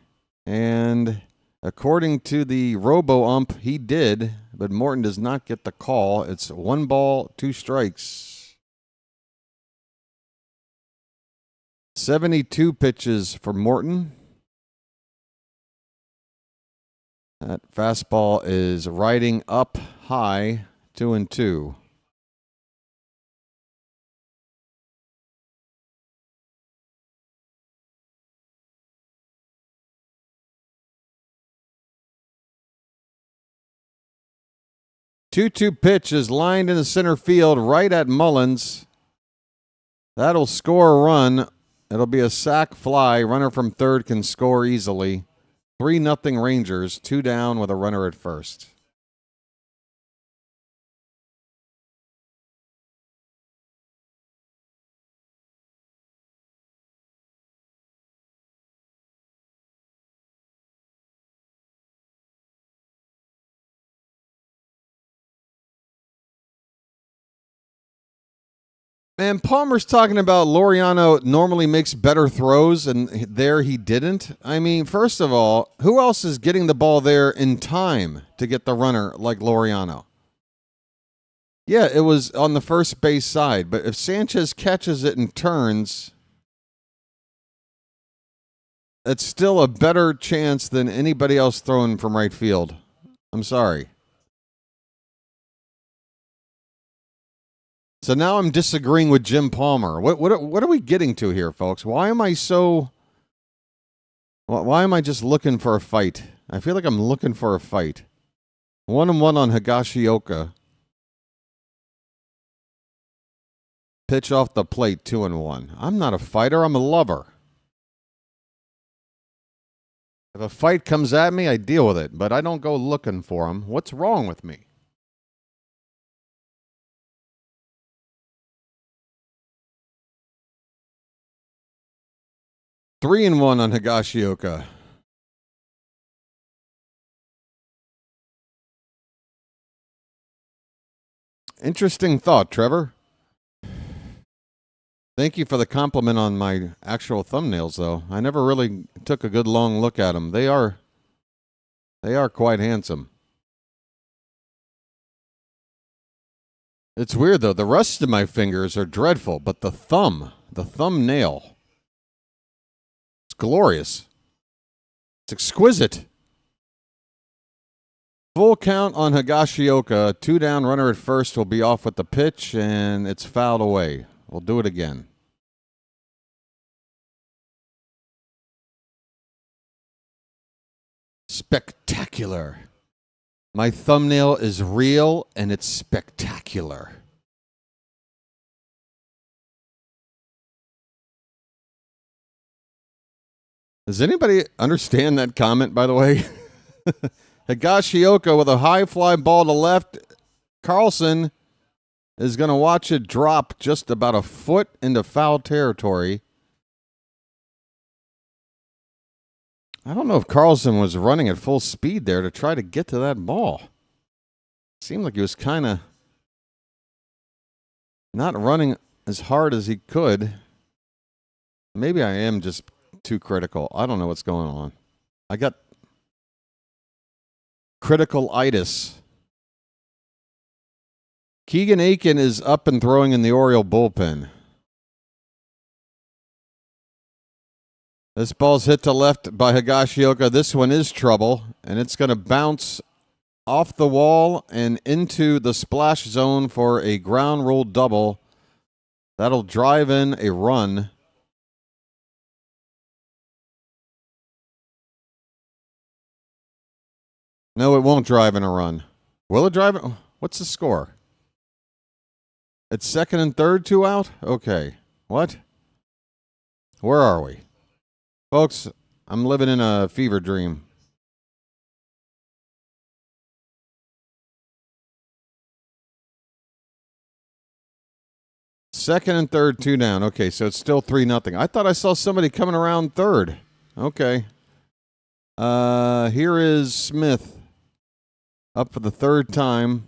[SPEAKER 2] and according to the robo-ump, he did, but Morton does not get the call. It's 1 ball, 2 strikes. 72 pitches for Morton. That fastball is riding up high, 2-2. Two pitch is lined in the center field right at Mullins. That'll score a run. It'll be a sac fly. Runner from third can score easily. 3-0 Rangers, 2 down with a runner at first. Man, Palmer's talking about Laureano normally makes better throws, and there he didn't. I mean, first of all, who else is getting the ball there in time to get the runner like Laureano? Yeah, it was on the first base side, but if Sanchez catches it and turns, it's still a better chance than anybody else throwing from right field. I'm sorry. So now I'm disagreeing with Jim Palmer. What are we getting to here, folks? Why am I just looking for a fight? I feel like I'm looking for a fight. 1-1 on Higashioka. Pitch off the plate, 2-1. I'm not a fighter, I'm a lover. If a fight comes at me, I deal with it, but I don't go looking for them. What's wrong with me? Three and 1 on Higashioka. Interesting thought, Trevor. Thank you for the compliment on my actual thumbnails, though. I never really took a good long look at them. They are quite handsome. It's weird, though. The rest of my fingers are dreadful, but the thumbnail, it's glorious. It's exquisite. Full count on Higashioka. 2 down, runner at first will be off with the pitch, and it's fouled away. We'll do it again. Spectacular. My thumbnail is real and it's spectacular. Does anybody understand that comment, by the way? Higashioka with a high fly ball to left. Carlson is going to watch it drop just about a foot into foul territory. I don't know if Carlson was running at full speed there to try to get to that ball. Seemed like he was kind of not running as hard as he could. Maybe I am just too critical. I don't know what's going on. I got critical-itis. Keegan Aiken is up and throwing in the Oriole bullpen. This ball's hit to left by Higashioka. This one is trouble, and it's going to bounce off the wall and into the splash zone for a ground rule double. That'll drive in a run. No, it won't drive in a run. Will it drive in? What's the score? It's second and third, 2 out? Okay. What? Where are we? Folks, I'm living in a fever dream. Second and third, 2 down. Okay, so it's still 3-0. I thought I saw somebody coming around third. Okay. Here is Smith up for the third time.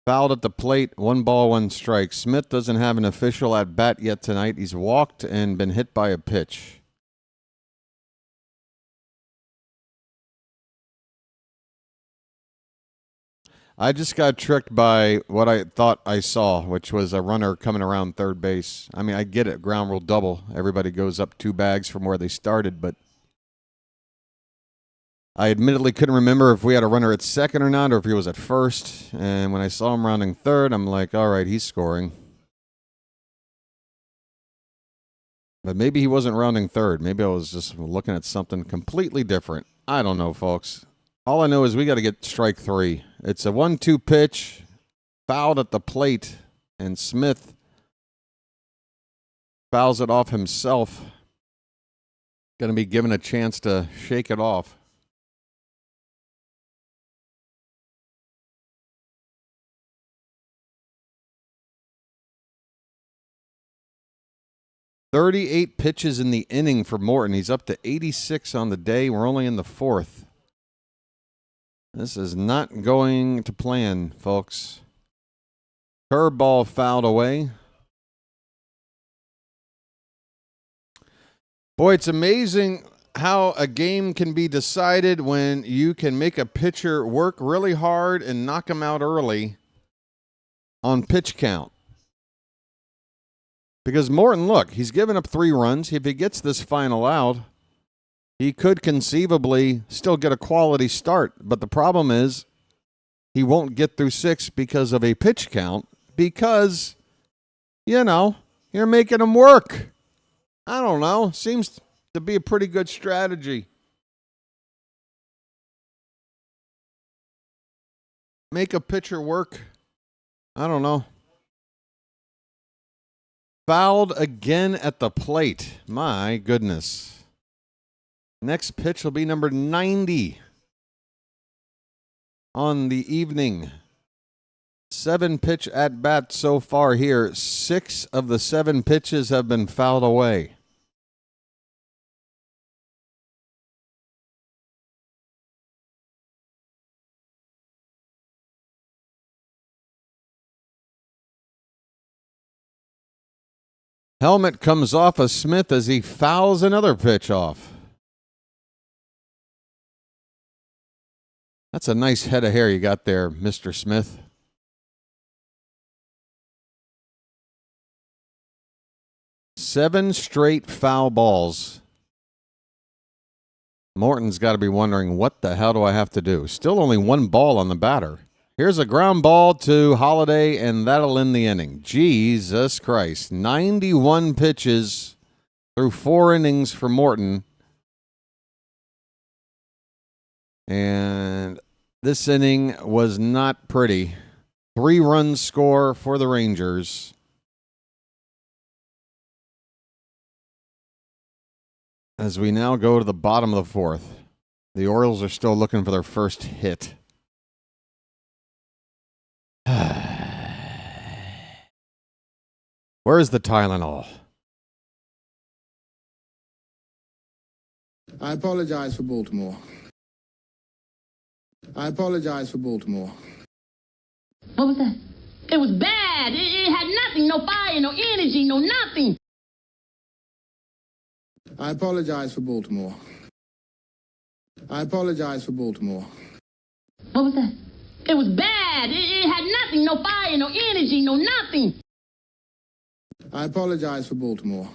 [SPEAKER 2] Fouled at the plate, 1 ball, 1 strike. Smith doesn't have an official at bat yet tonight. He's walked and been hit by a pitch. I just got tricked by what I thought I saw, which was a runner coming around third base. I mean, I get it, ground rule double. Everybody goes up 2 bags from where they started, but I admittedly couldn't remember if we had a runner at second or not, or if he was at first. And when I saw him rounding third, I'm like, all right, he's scoring. But maybe he wasn't rounding third. Maybe I was just looking at something completely different. I don't know, folks. All I know is we got to get strike 3. It's a 1-2 pitch, fouled at the plate, and Smith fouls it off himself. Going to be given a chance to shake it off. "38 pitches in the inning for Morton. He's up to 86 on the day. We're only in the 4th. This is not going to plan, folks. Curveball fouled away. Boy, it's amazing how a game can be decided when you can make a pitcher work really hard and knock him out early on pitch count. Because Morton, look, he's given up 3 runs. If he gets this final out, he could conceivably still get a quality start. But the problem is he won't get through 6 because of a pitch count. Because, you know, you're making him work. I don't know. Seems to be a pretty good strategy. Make a pitcher work. I don't know. Fouled again at the plate. My goodness. Next pitch will be number 90 on the evening. 7 pitch at bat so far here. 6 of the 7 pitches have been fouled away. Helmet comes off of Smith as he fouls another pitch off. That's a nice head of hair you got there, Mr. Smith. Seven straight foul balls. Morton's got to be wondering, what the hell do I have to do? Still only one ball on the batter. Here's a ground ball to Holiday, and that'll end the inning. Jesus Christ. 91 pitches through 4 innings for Morton. And this inning was not pretty. 3-run score for the Rangers. As we now go to the bottom of the 4th, the Orioles are still looking for their first hit. Where's the Tylenol?
[SPEAKER 4] I apologize for Baltimore. I apologize for Baltimore.
[SPEAKER 8] What was that? It was bad. It had nothing, no fire, no energy, no nothing.
[SPEAKER 4] I apologize for Baltimore. I apologize for Baltimore.
[SPEAKER 8] What was that? It was bad. It had nothing, no fire, no energy, no nothing.
[SPEAKER 4] I apologize for Baltimore.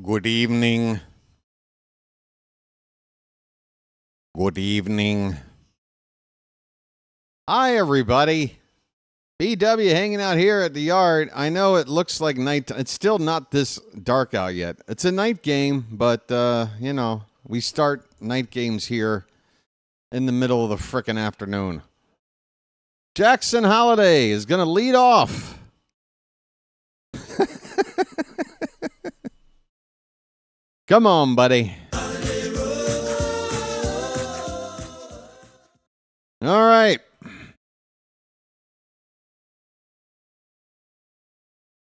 [SPEAKER 2] Good evening. Good evening. Hi, everybody. BW hanging out here at the yard. I know it looks like night. It's still not this dark out yet. It's a night game, but, you know, we start night games here in the middle of the frickin' afternoon. Jackson Holiday is going to lead off. Come on, buddy. All right.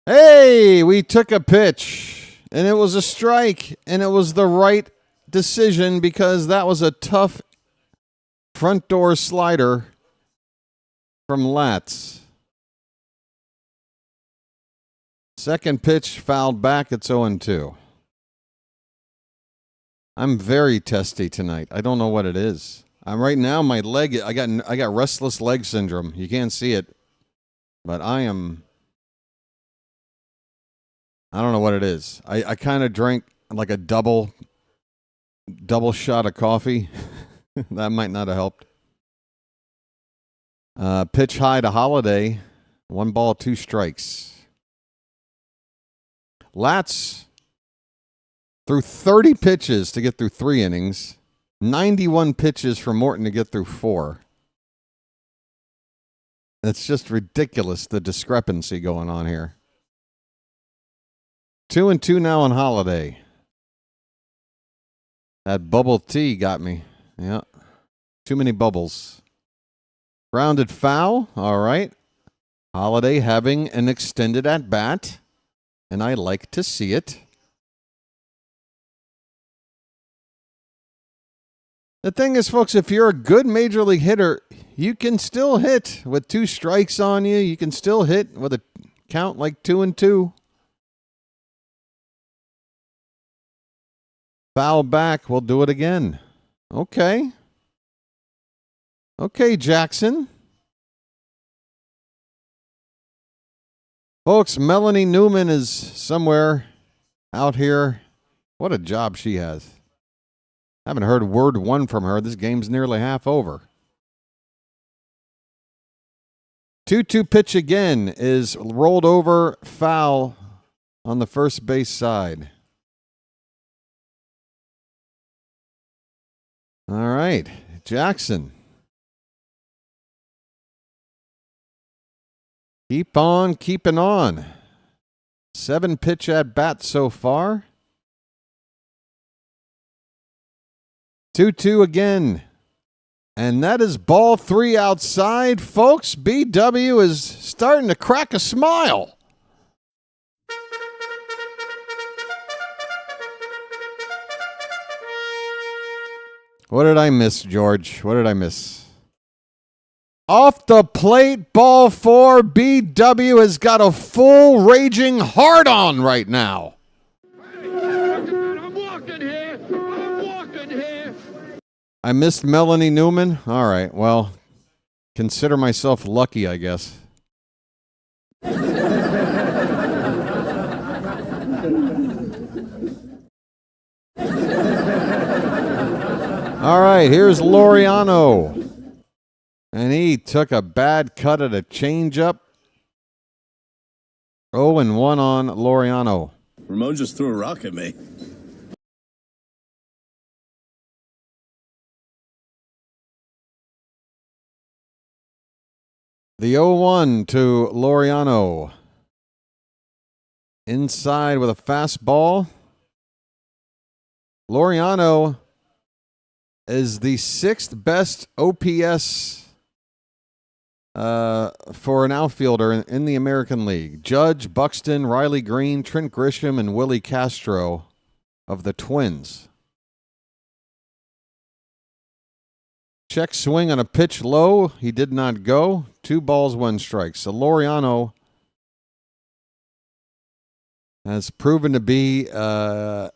[SPEAKER 2] Hey, we took a pitch, and it was a strike, and it was the right decision because that was a tough front door slider from Latz. Second pitch fouled back. It's 0-2. I'm very testy tonight. I don't know what it is. I'm right now. My leg. I got restless leg syndrome. You can't see it, but I am. I don't know what it is. I kind of drank like a double shot of coffee. That might not have helped. Pitch high to Holiday. 1 ball, 2 strikes. Latz threw 30 pitches to get through 3 innings. 91 pitches for Morton to get through 4. It's just ridiculous, the discrepancy going on here. 2-2 now on Holiday. That bubble tea got me. Yeah. Too many bubbles. Grounded foul. All right. Holiday having an extended at-bat. And I like to see it. The thing is, folks, if you're a good major league hitter, you can still hit with 2 strikes on you. You can still hit with a count like 2-2. Foul back. We'll do it again. Okay. Okay, Jackson. Folks, Melanie Newman is somewhere out here. What a job she has. Haven't heard word one from her. This game's nearly half over. 2-2 pitch again is rolled over, foul on the first base side. All right, Jackson. Keep on keeping on. 7 pitch at bat so far. 2-2 again. And that is ball 3 outside. Folks, BW is starting to crack a smile. What did I miss, George? What did I miss? Off the plate, ball 4. BW has got a full raging hard-on right now.
[SPEAKER 6] I'm walking here. I'm walking here.
[SPEAKER 2] I missed Melanie Newman. All right, well, consider myself lucky, I guess. All right, here's Laureano. And he took a bad cut at a changeup. 0-1 on Laureano.
[SPEAKER 9] Ramon just threw a rock at me.
[SPEAKER 2] The 0-1 to Laureano. Inside with a fastball. Laureano is the 6th best OPS for an outfielder in the American League. Judge, Buxton, Riley Green, Trent Grisham, and Willie Castro of the Twins. Check swing on a pitch low. He did not go. 2 balls, 1 strike. So Laureano has proven to be a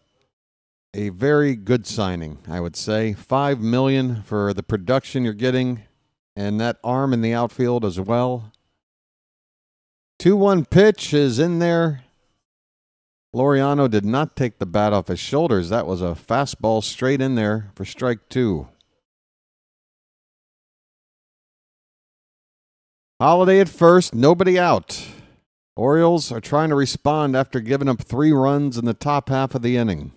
[SPEAKER 2] very good signing, I would say. $5 million for the production you're getting, and that arm in the outfield as well. 2-1 pitch is in there. Laureano did not take the bat off his shoulders. That was a fastball straight in there for strike 2. Holiday at first, nobody out. Orioles are trying to respond after giving up 3 runs in the top half of the inning.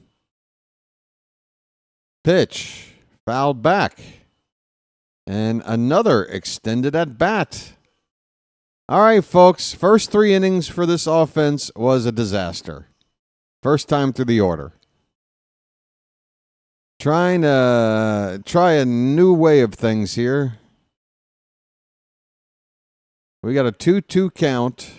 [SPEAKER 2] Pitch, fouled back. And another extended at bat. All right, folks, first 3 innings for this offense was a disaster. First time through the order. Trying to try a new way of things here. We got a 2-2 count.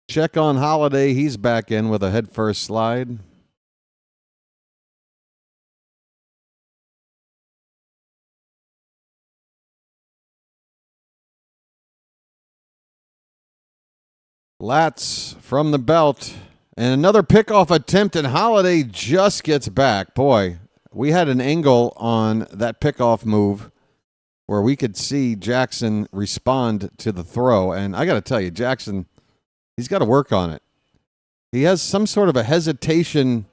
[SPEAKER 2] Check on Holiday. He's back in with a headfirst slide. Latz from the belt. And another pickoff attempt, and Holiday just gets back. Boy, we had an angle on that pickoff move where we could see Jackson respond to the throw. And I got to tell you, Jackson, he's got to work on it. He has some sort of a hesitation.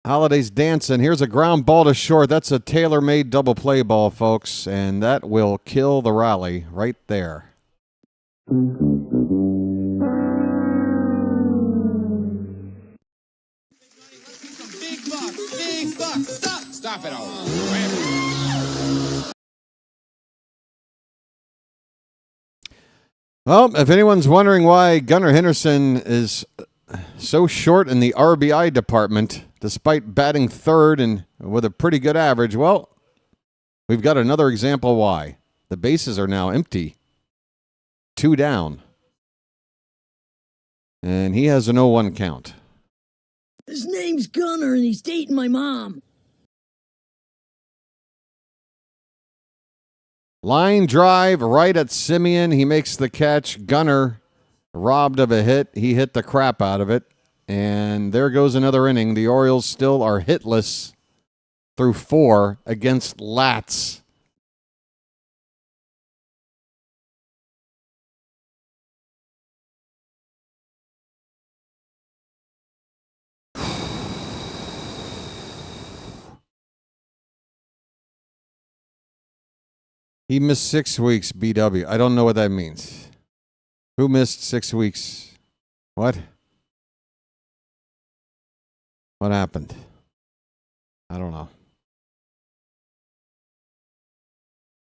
[SPEAKER 2] Holiday's dancing. Here's a ground ball to short. That's a tailor-made double play ball, folks, and that will kill the rally right there.
[SPEAKER 6] Big buck. Stop it all.
[SPEAKER 2] Well, if anyone's wondering why Gunnar Henderson is so short in the RBI department, despite batting 3rd and with a pretty good average, well, we've got another example why. The bases are now empty. 2 down. And he has an 0-1 count.
[SPEAKER 8] His name's Gunnar, and he's dating my mom.
[SPEAKER 2] Line drive right at Simeon. He makes the catch. Gunnar robbed of a hit. He hit the crap out of it. And there goes another inning. The Orioles still are hitless through 4 against Latz. He missed 6 weeks, BW. I don't know what that means. Who missed 6 weeks? What? What happened? I don't know.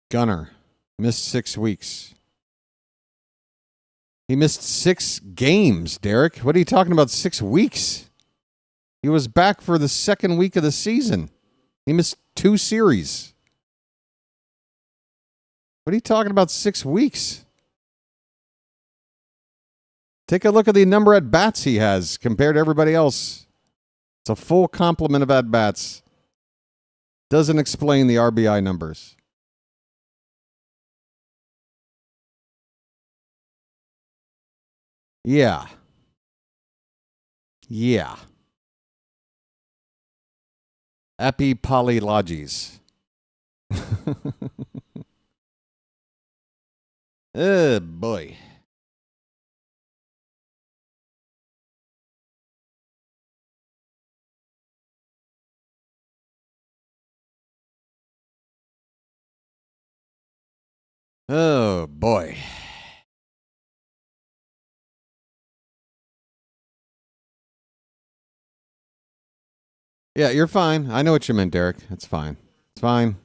[SPEAKER 2] Gunner missed 6 weeks. He missed 6 games, Derek. What are you talking about 6 weeks? He was back for the second week of the season. He missed 2 series. What are you talking about 6 weeks? Take a look at the number at bats he has compared to everybody else. It's a full complement of at bats. Doesn't explain the RBI numbers. Yeah. Epipolylogies. Oh, boy. Oh, boy. Yeah, you're fine. I know what you meant, Derek. It's fine. It's fine.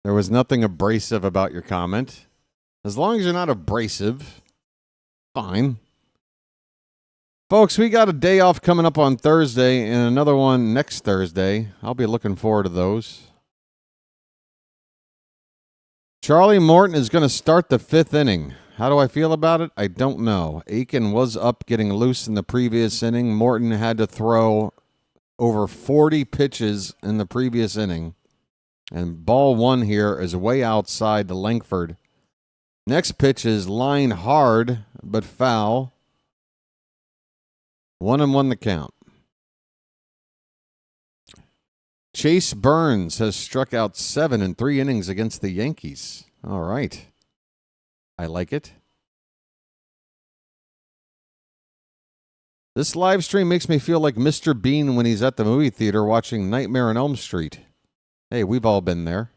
[SPEAKER 2] There was nothing abrasive about your comment. As long as you're not abrasive, fine. Folks, we got a day off coming up on Thursday and another one next Thursday. I'll be looking forward to those. Charlie Morton is going to start the 5th inning. How do I feel about it? I don't know. Aiken was up getting loose in the previous inning. Morton had to throw over 40 pitches in the previous inning. And ball 1 here is way outside to Langford. Next pitch is line hard, but foul. 1-1 the count. Chase Burns has struck out 7 in 3 innings against the Yankees. All right. I like it. This live stream makes me feel like Mr. Bean when he's at the movie theater watching Nightmare on Elm Street. Hey, we've all been there.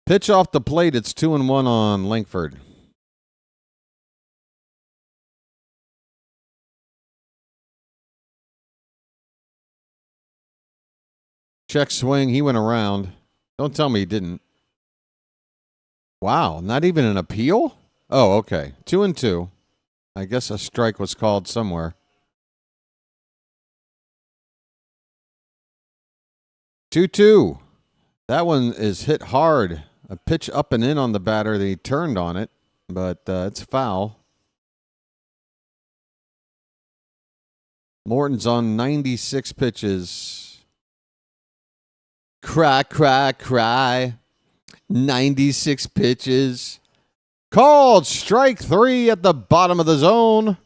[SPEAKER 2] Pitch off the plate. It's 2-1 on Langford. Check swing. He went around. Don't tell me he didn't. Wow, not even an appeal? Oh, okay. 2-2. I guess a strike was called somewhere. 2-2. That one is hit hard. A pitch up and in on the batter. They turned on it, but it's foul. Morton's on 96 pitches. Cry, cry, cry. 96 pitches. Called strike 3 at the bottom of the zone.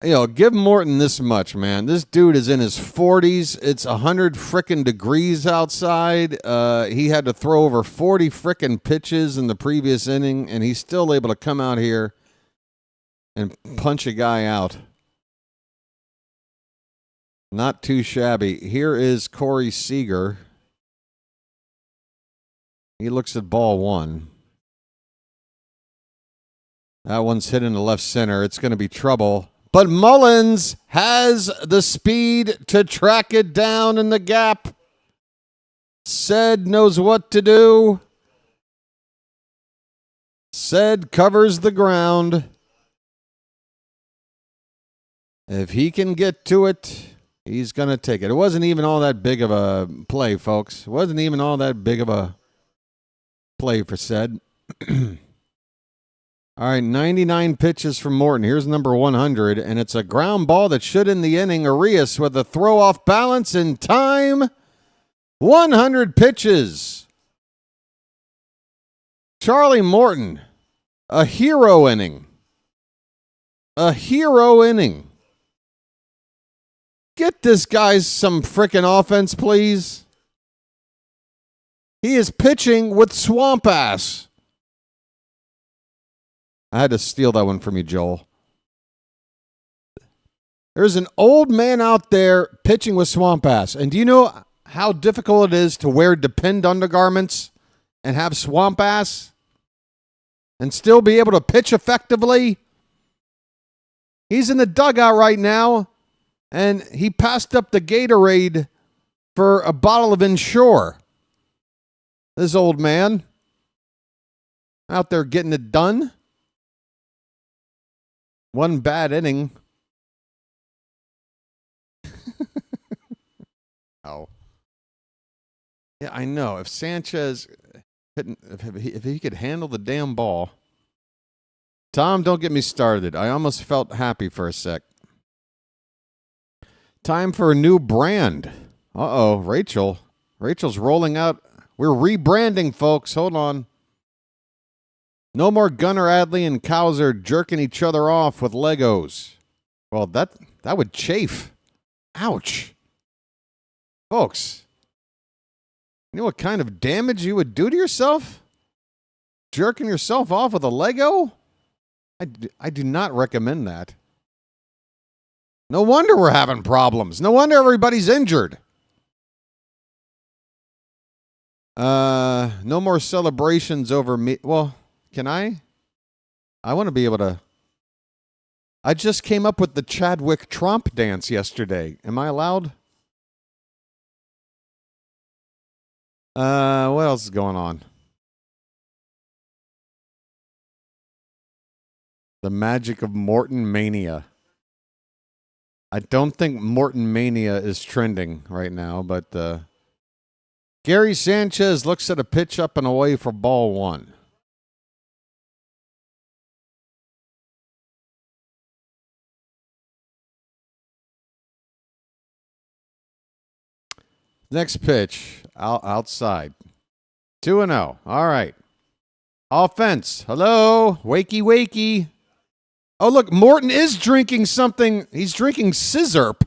[SPEAKER 2] You know, give Morton this much, man. This dude is in his 40s. It's 100 frickin' degrees outside. He had to throw over 40 frickin' pitches in the previous inning, and he's still able to come out here and punch a guy out. Not too shabby. Here is Corey Seager. He looks at ball 1. That one's hit in the left center. It's going to be trouble. But Mullins has the speed to track it down in the gap. Said knows what to do. Said covers the ground. If he can get to it, he's going to take it. It wasn't even all that big of a play, folks. It wasn't even all that big of a play for Said. All right, 99 pitches from Morton. Here's number 100, and it's a ground ball that should end the inning. Arias with a throw off balance in time. 100 pitches. Charlie Morton, a hero inning. A hero inning. Get this guy some frickin' offense, please. He is pitching with swamp ass. I had to steal that one from you, Joel. There's an old man out there pitching with swamp ass. And do you know how difficult it is to wear Depend undergarments and have swamp ass and still be able to pitch effectively? He's in the dugout right now. And he passed up the Gatorade for a bottle of Ensure. This old man out there getting it done. One bad inning. Oh. Yeah, I know. If Sanchez, if he could handle the damn ball. Tom, don't get me started. I almost felt happy for a sec. Time for a new brand. Uh-oh, Rachel. Rachel's rolling out. We're rebranding, folks. Hold on. No more Gunnar Adley and Cowser jerking each other off with Legos. Well, that would chafe. Ouch. Folks, you know what kind of damage you would do to yourself? Jerking yourself off with a Lego? I do not recommend that. No wonder we're having problems. No wonder everybody's injured. No more celebrations over me. Well, can I? I want to be able to. I just came up with the Chadwick Tromp dance yesterday. Am I allowed? What else is going on? The magic of Morton Mania. I don't think Morton Mania is trending right now, but Gary Sanchez looks at a pitch up and away for ball one. Next pitch, outside. 2-0. All right. Offense. Hello. Wakey, wakey. Oh, look, Morton is drinking something. He's drinking Scissorp.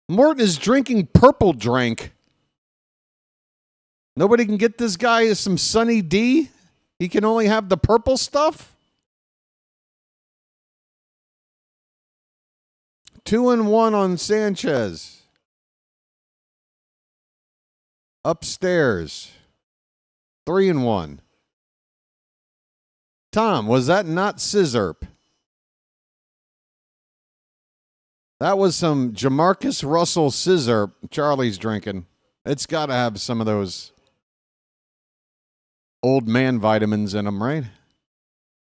[SPEAKER 2] Morton is drinking purple drink. Nobody can get this guy some Sunny D? He can only have the purple stuff? 2-1 on Sanchez. Upstairs. 3-1. Tom, was that not Scissorp? That was some Jamarcus Russell Scissorp Charlie's drinking. It's got to have some of those old man vitamins in them, right?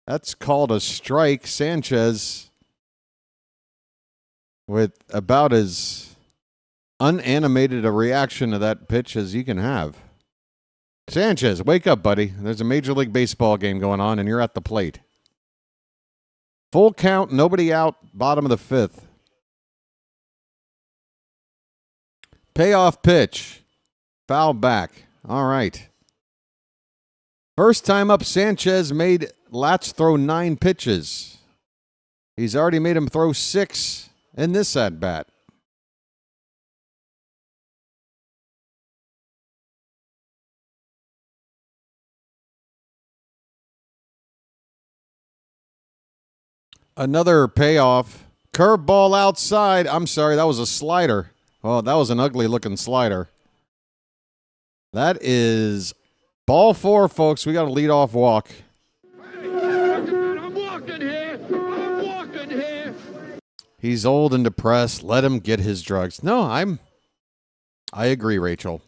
[SPEAKER 2] That's called a strike. Sanchez with about as unanimated a reaction to that pitch as you can have. Sanchez, wake up, buddy. There's a Major League Baseball game going on, and you're at the plate. Full count, nobody out, bottom of the fifth. Payoff pitch. Foul back. All right. First time up, Sanchez made Latz throw 9 pitches. He's already made him throw 6 in this at-bat. Another payoff. Curveball outside. I'm sorry, that was a slider. Oh, that was an ugly-looking slider. That is ball 4, folks. We got a leadoff walk.
[SPEAKER 6] I'm walking here. I'm walking here.
[SPEAKER 2] He's old and depressed. Let him get his drugs. No, I agree, Rachel.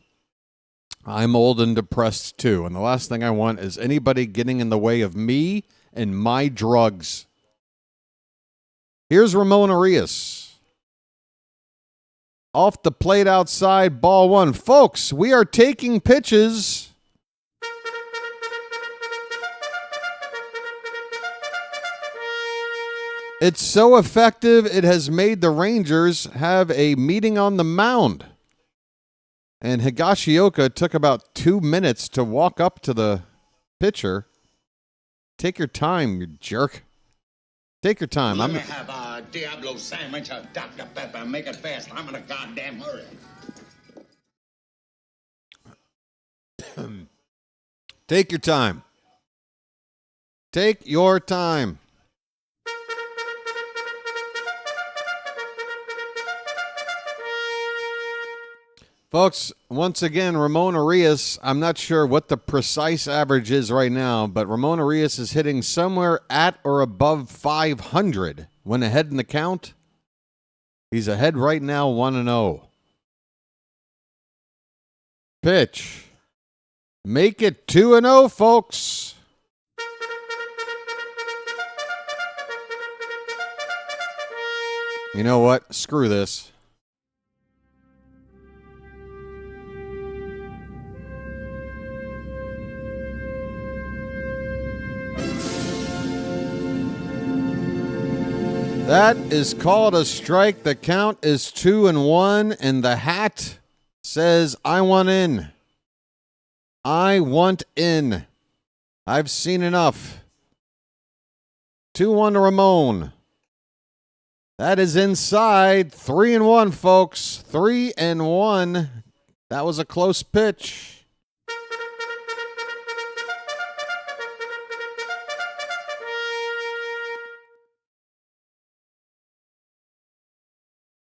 [SPEAKER 2] I'm old and depressed, too. And the last thing I want is anybody getting in the way of me and my drugs. Here's Ramon Arias. Off the plate outside, ball 1. Folks, we are taking pitches. It's so effective, it has made the Rangers have a meeting on the mound. And Higashioka took about 2 minutes to walk up to the pitcher. Take your time, you jerk. Take your time.
[SPEAKER 10] Let me have a Diablo sandwich, a Dr. Pepper. Make it fast. I'm in a goddamn hurry.
[SPEAKER 2] Take your time. Take your time. Folks, once again, Ramon Arias, I'm not sure what the precise average is right now, but Ramon Arias is hitting somewhere at or above 500 when ahead in the count. He's ahead right now, 1-0. Pitch. Make it 2-0, folks. You know what? Screw this. That is called a strike. The count is 2-1, and the hat says, I want in. I want in. I've seen enough. 2-1 to Ramon. That is inside. 3-1, folks. 3-1. That was a close pitch.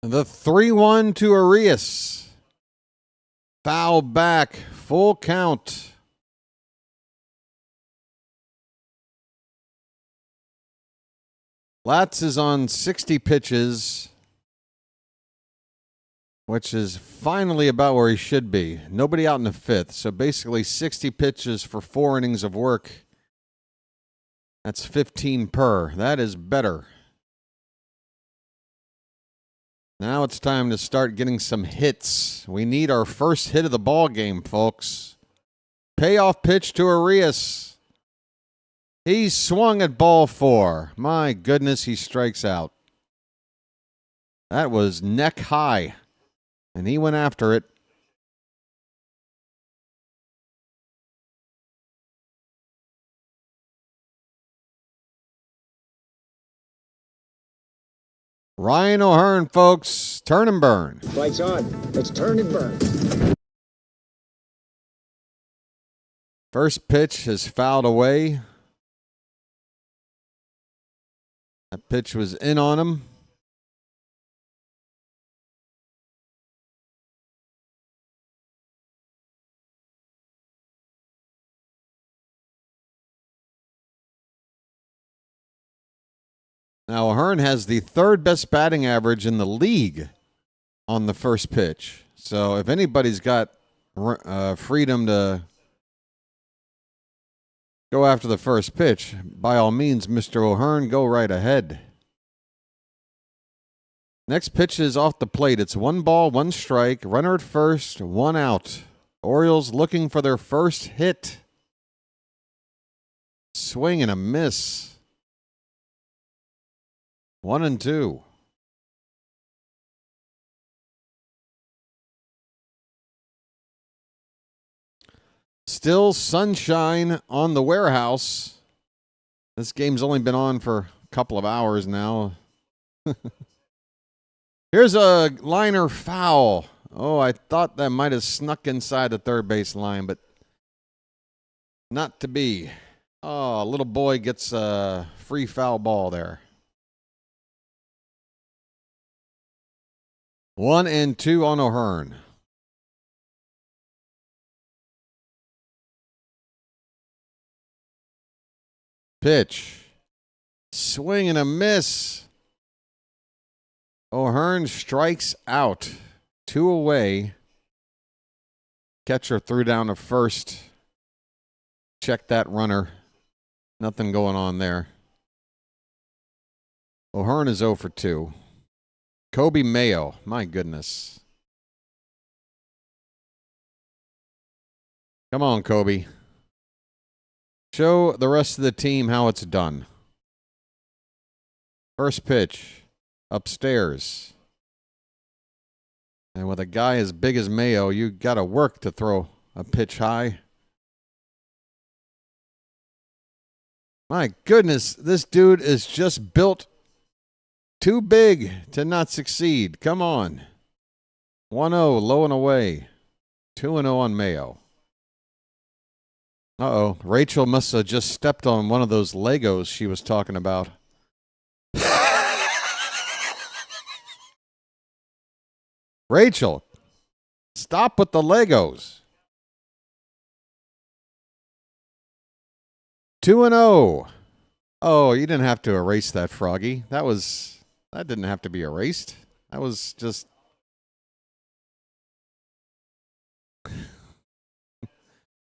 [SPEAKER 2] The 3-1 to Arias. Foul back. Full count. Latz is on 60 pitches, which is finally about where he should be. Nobody out in the fifth. So basically 60 pitches for 4 innings of work. That's 15 per. That is better. Now it's time to start getting some hits. We need our first hit of the ball game, folks. Payoff pitch to Arias. He swung at ball 4. My goodness, he strikes out. That was neck high, and he went after it. Ryan O'Hearn, folks. Turn and burn.
[SPEAKER 11] Lights on. Let's turn and burn.
[SPEAKER 2] First pitch is fouled away. That pitch was in on him. Now, O'Hearn has the 3rd best batting average in the league on the first pitch. So if anybody's got freedom to go after the first pitch, by all means, Mr. O'Hearn, go right ahead. Next pitch is off the plate. It's 1 ball, 1 strike, runner at first, 1 out. Orioles looking for their first hit. Swing and a miss. 1-2. Still sunshine on the warehouse. This game's only been on for a couple of hours now. Here's a liner foul. Oh, I thought that might have snuck inside the third base line, but not to be. Oh, little boy gets a free foul ball there. 1-2 on O'Hearn. Pitch. Swing and a miss. O'Hearn strikes out. 2 away. Catcher threw down to first. Check that runner. Nothing going on there. O'Hearn is 0 for 2. Kobe Mayo, my goodness. Come on, Kobe. Show the rest of the team how it's done. First pitch, upstairs. And with a guy as big as Mayo, you got to work to throw a pitch high. My goodness, this dude is just built too big to not succeed. Come on. 1-0, low and away. 2-0 on Mayo. Uh-oh. Rachel must have just stepped on one of those Legos she was talking about. Rachel, stop with the Legos. 2-0. Oh, you didn't have to erase that, Froggy. That didn't have to be erased. I was just...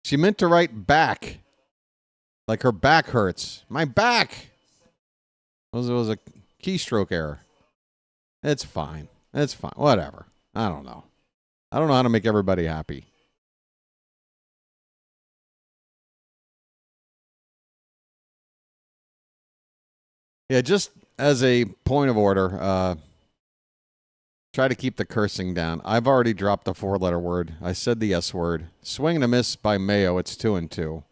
[SPEAKER 2] She meant to write back. Like her back hurts. My back! It was a keystroke error. It's fine. It's fine. Whatever. I don't know. I don't know how to make everybody happy. Yeah, just as a point of order, try to keep the cursing down. I've already dropped the 4-letter word. I said the S word. Swing and a miss by Mayo. It's 2-2.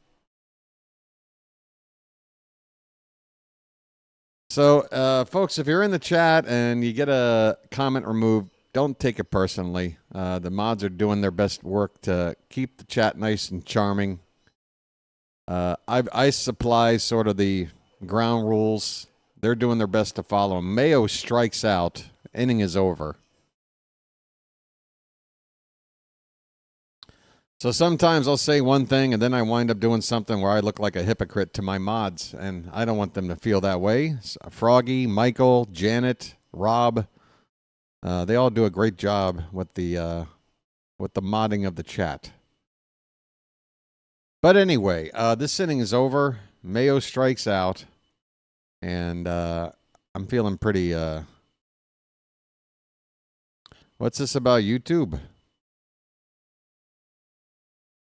[SPEAKER 2] So, folks, if you're in the chat and you get a comment removed, don't take it personally. The mods are doing their best work to keep the chat nice and charming. I supply sort of the ground rules. They're doing their best to follow them. Mayo strikes out. Inning is over. So sometimes I'll say one thing and then I wind up doing something where I look like a hypocrite to my mods, and I don't want them to feel that way. Froggy, Michael, Janet, Rob, they all do a great job with the modding of the chat. But anyway, this inning is over. Mayo strikes out, and I'm feeling pretty... What's this about YouTube?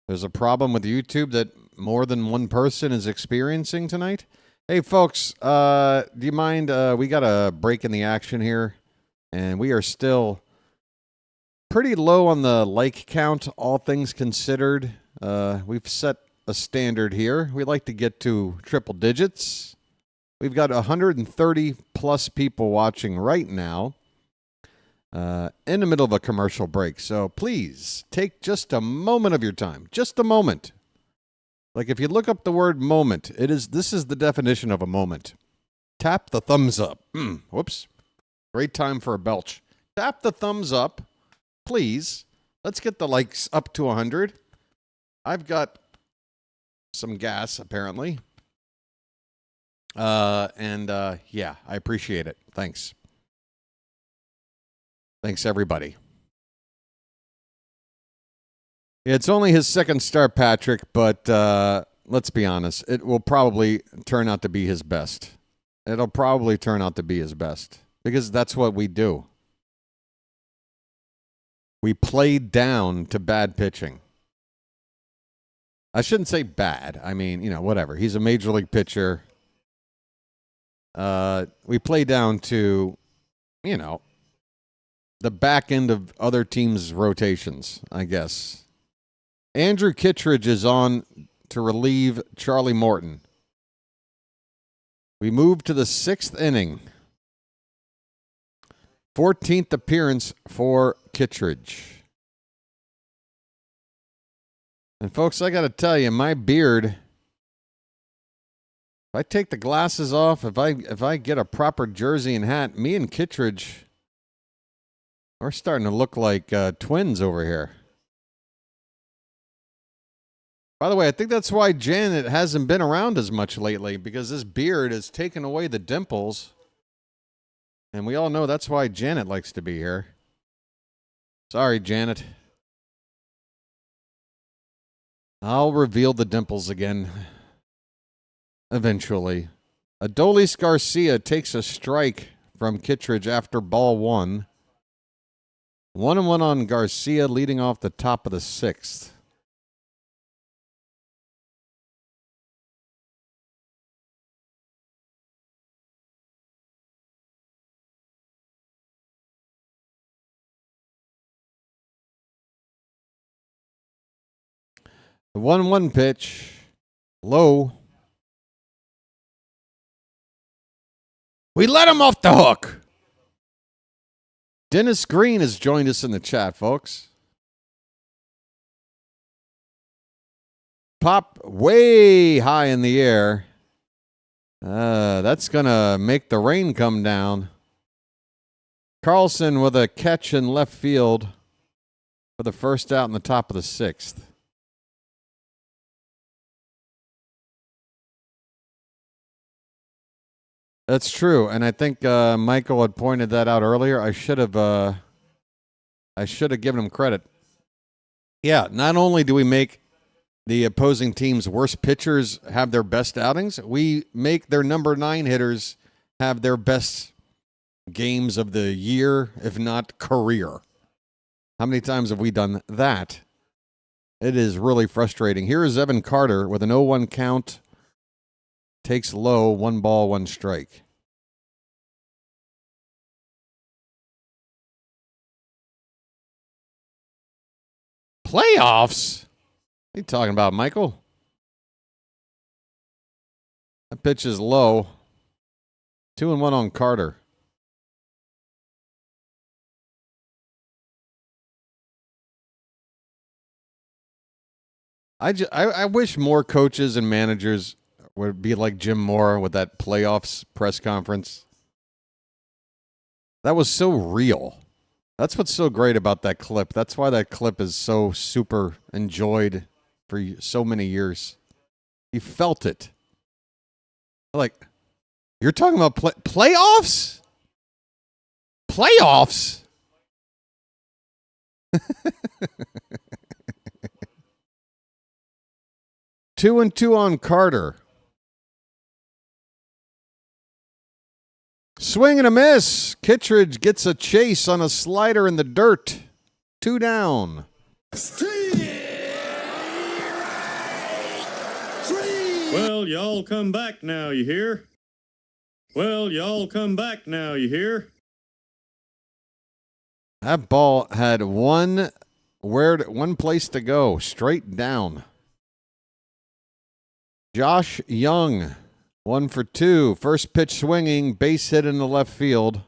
[SPEAKER 2] There's a problem with YouTube that more than one person is experiencing tonight. Hey, folks, do you mind? We got a break in the action here, and we are still pretty low on the like count, all things considered. We've set a standard here. We like to get to triple digits. We've got 130-plus people watching right now. In the middle of a commercial break. So please take just a moment of your time. Just a moment. Like if you look up the word moment, this is the definition of a moment. Tap the thumbs up. Whoops. Great time for a belch. Tap the thumbs up, please. Let's get the likes up to 100. I've got some gas, apparently. Yeah, I appreciate it. Thanks. Thanks, everybody. It's only his second start, Patrick, but let's be honest. It will probably turn out to be his best. It'll probably turn out to be his best because that's what we do. We played down to bad pitching. I shouldn't say bad. I mean, whatever. He's a major league pitcher. We play down to, the back end of other teams' rotations, I guess. Andrew Kittredge is on to relieve Charlie Morton. We move to the 6th inning. 14th appearance for Kittredge. And folks, I got to tell you, my beard, if I take the glasses off, if I get a proper jersey and hat, me and Kittredge, we're starting to look like twins over here. By the way, I think that's why Janet hasn't been around as much lately, because this beard has taken away the dimples. And we all know that's why Janet likes to be here. Sorry, Janet. I'll reveal the dimples again. Eventually. Adolis Garcia takes a strike from Kittredge after ball 1. 1-1 on Garcia, leading off the top of the 6th. The 1-1 pitch, low. We let him off the hook. Dennis Green has joined us in the chat, folks. Pop way high in the air. That's going to make the rain come down. Carlson with a catch in left field for the first out in the top of the 6th. That's true, and I think Michael had pointed that out earlier. I should have given him credit. Yeah, not only do we make the opposing team's worst pitchers have their best outings, we make their number 9 hitters have their best games of the year, if not career. How many times have we done that? It is really frustrating. Here is Evan Carter with an 0-1 count. Takes low, 1 ball, 1 strike. Playoffs? What are you talking about, Michael? That pitch is low. 2-1 on Carter. I wish more coaches and managers would be like Jim Moore with that playoffs press conference. That was so real. That's what's so great about that clip. That's why that clip is so super enjoyed for so many years. You felt it. Like, you're talking about playoffs? Playoffs? 2-2 on Carter. Swing and a miss. Kittredge gets a chase on a slider in the dirt. 2 down.
[SPEAKER 3] Well, y'all come back now, you hear? Well, y'all come back now, you hear?
[SPEAKER 2] That ball had one place to go, straight down. Josh Young, 1 for 2. First pitch swinging, base hit in the left field.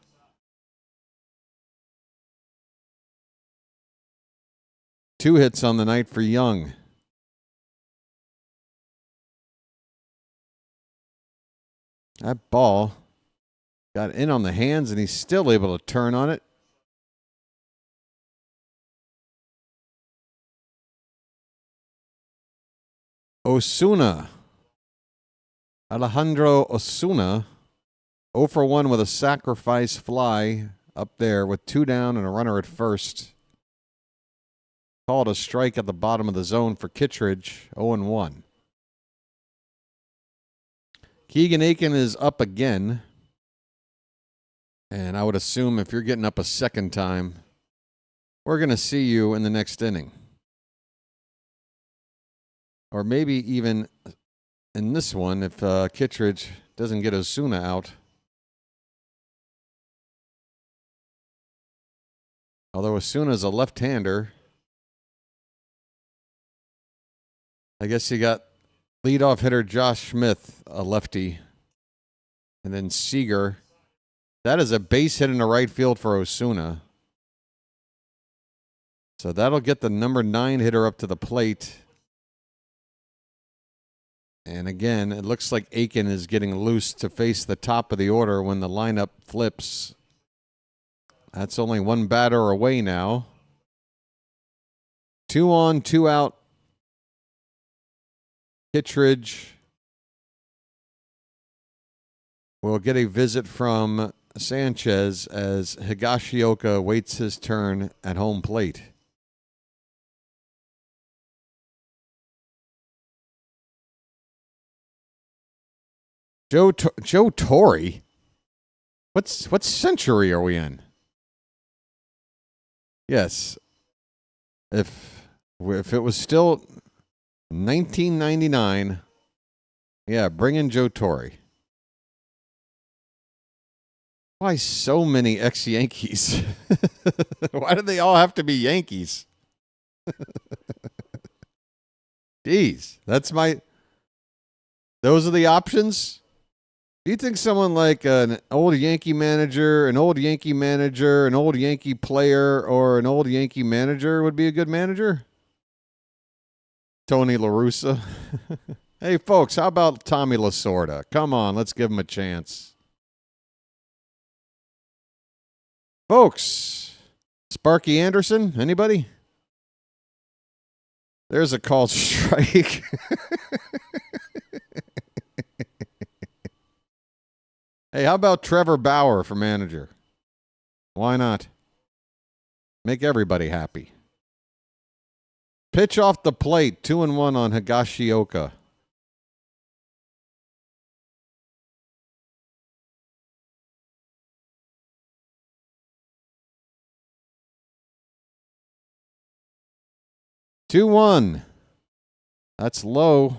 [SPEAKER 2] Two hits on the night for Young. That ball got in on the hands, and he's still able to turn on it. Osuna. Alejandro Osuna, 0 for 1 with a sacrifice fly up there with 2 down and a runner at first. Called a strike at the bottom of the zone for Kittredge, 0-1. Keegan Aiken is up again. And I would assume if you're getting up a second time, we're going to see you in the next inning. Or maybe even in this one, if Kittredge doesn't get Osuna out. Although Osuna's a left-hander. I guess you got leadoff hitter Josh Smith, a lefty. And then Seager. That is a base hit in the right field for Osuna. So that'll get the number 9 hitter up to the plate. And again, it looks like Aiken is getting loose to face the top of the order when the lineup flips. That's only 1 batter away now. 2 on, 2 out. Kittredge will get a visit from Sanchez as Higashioka waits his turn at home plate. Joe Torre? What century are we in? Yes. If it was still 1999, yeah, bring in Joe Torre. Why so many ex-Yankees? Why do they all have to be Yankees? Jeez, those are the options? Do you think someone like an old Yankee manager, an old Yankee manager, an old Yankee player, or an old Yankee manager would be a good manager? Tony La Russa. Hey, folks, how about Tommy Lasorda? Come on, let's give him a chance. Folks, Sparky Anderson, anybody? There's a called strike. Hey, how about Trevor Bauer for manager? Why not? Make everybody happy. Pitch off the plate, 2-1 on Higashioka. Two-1. That's low.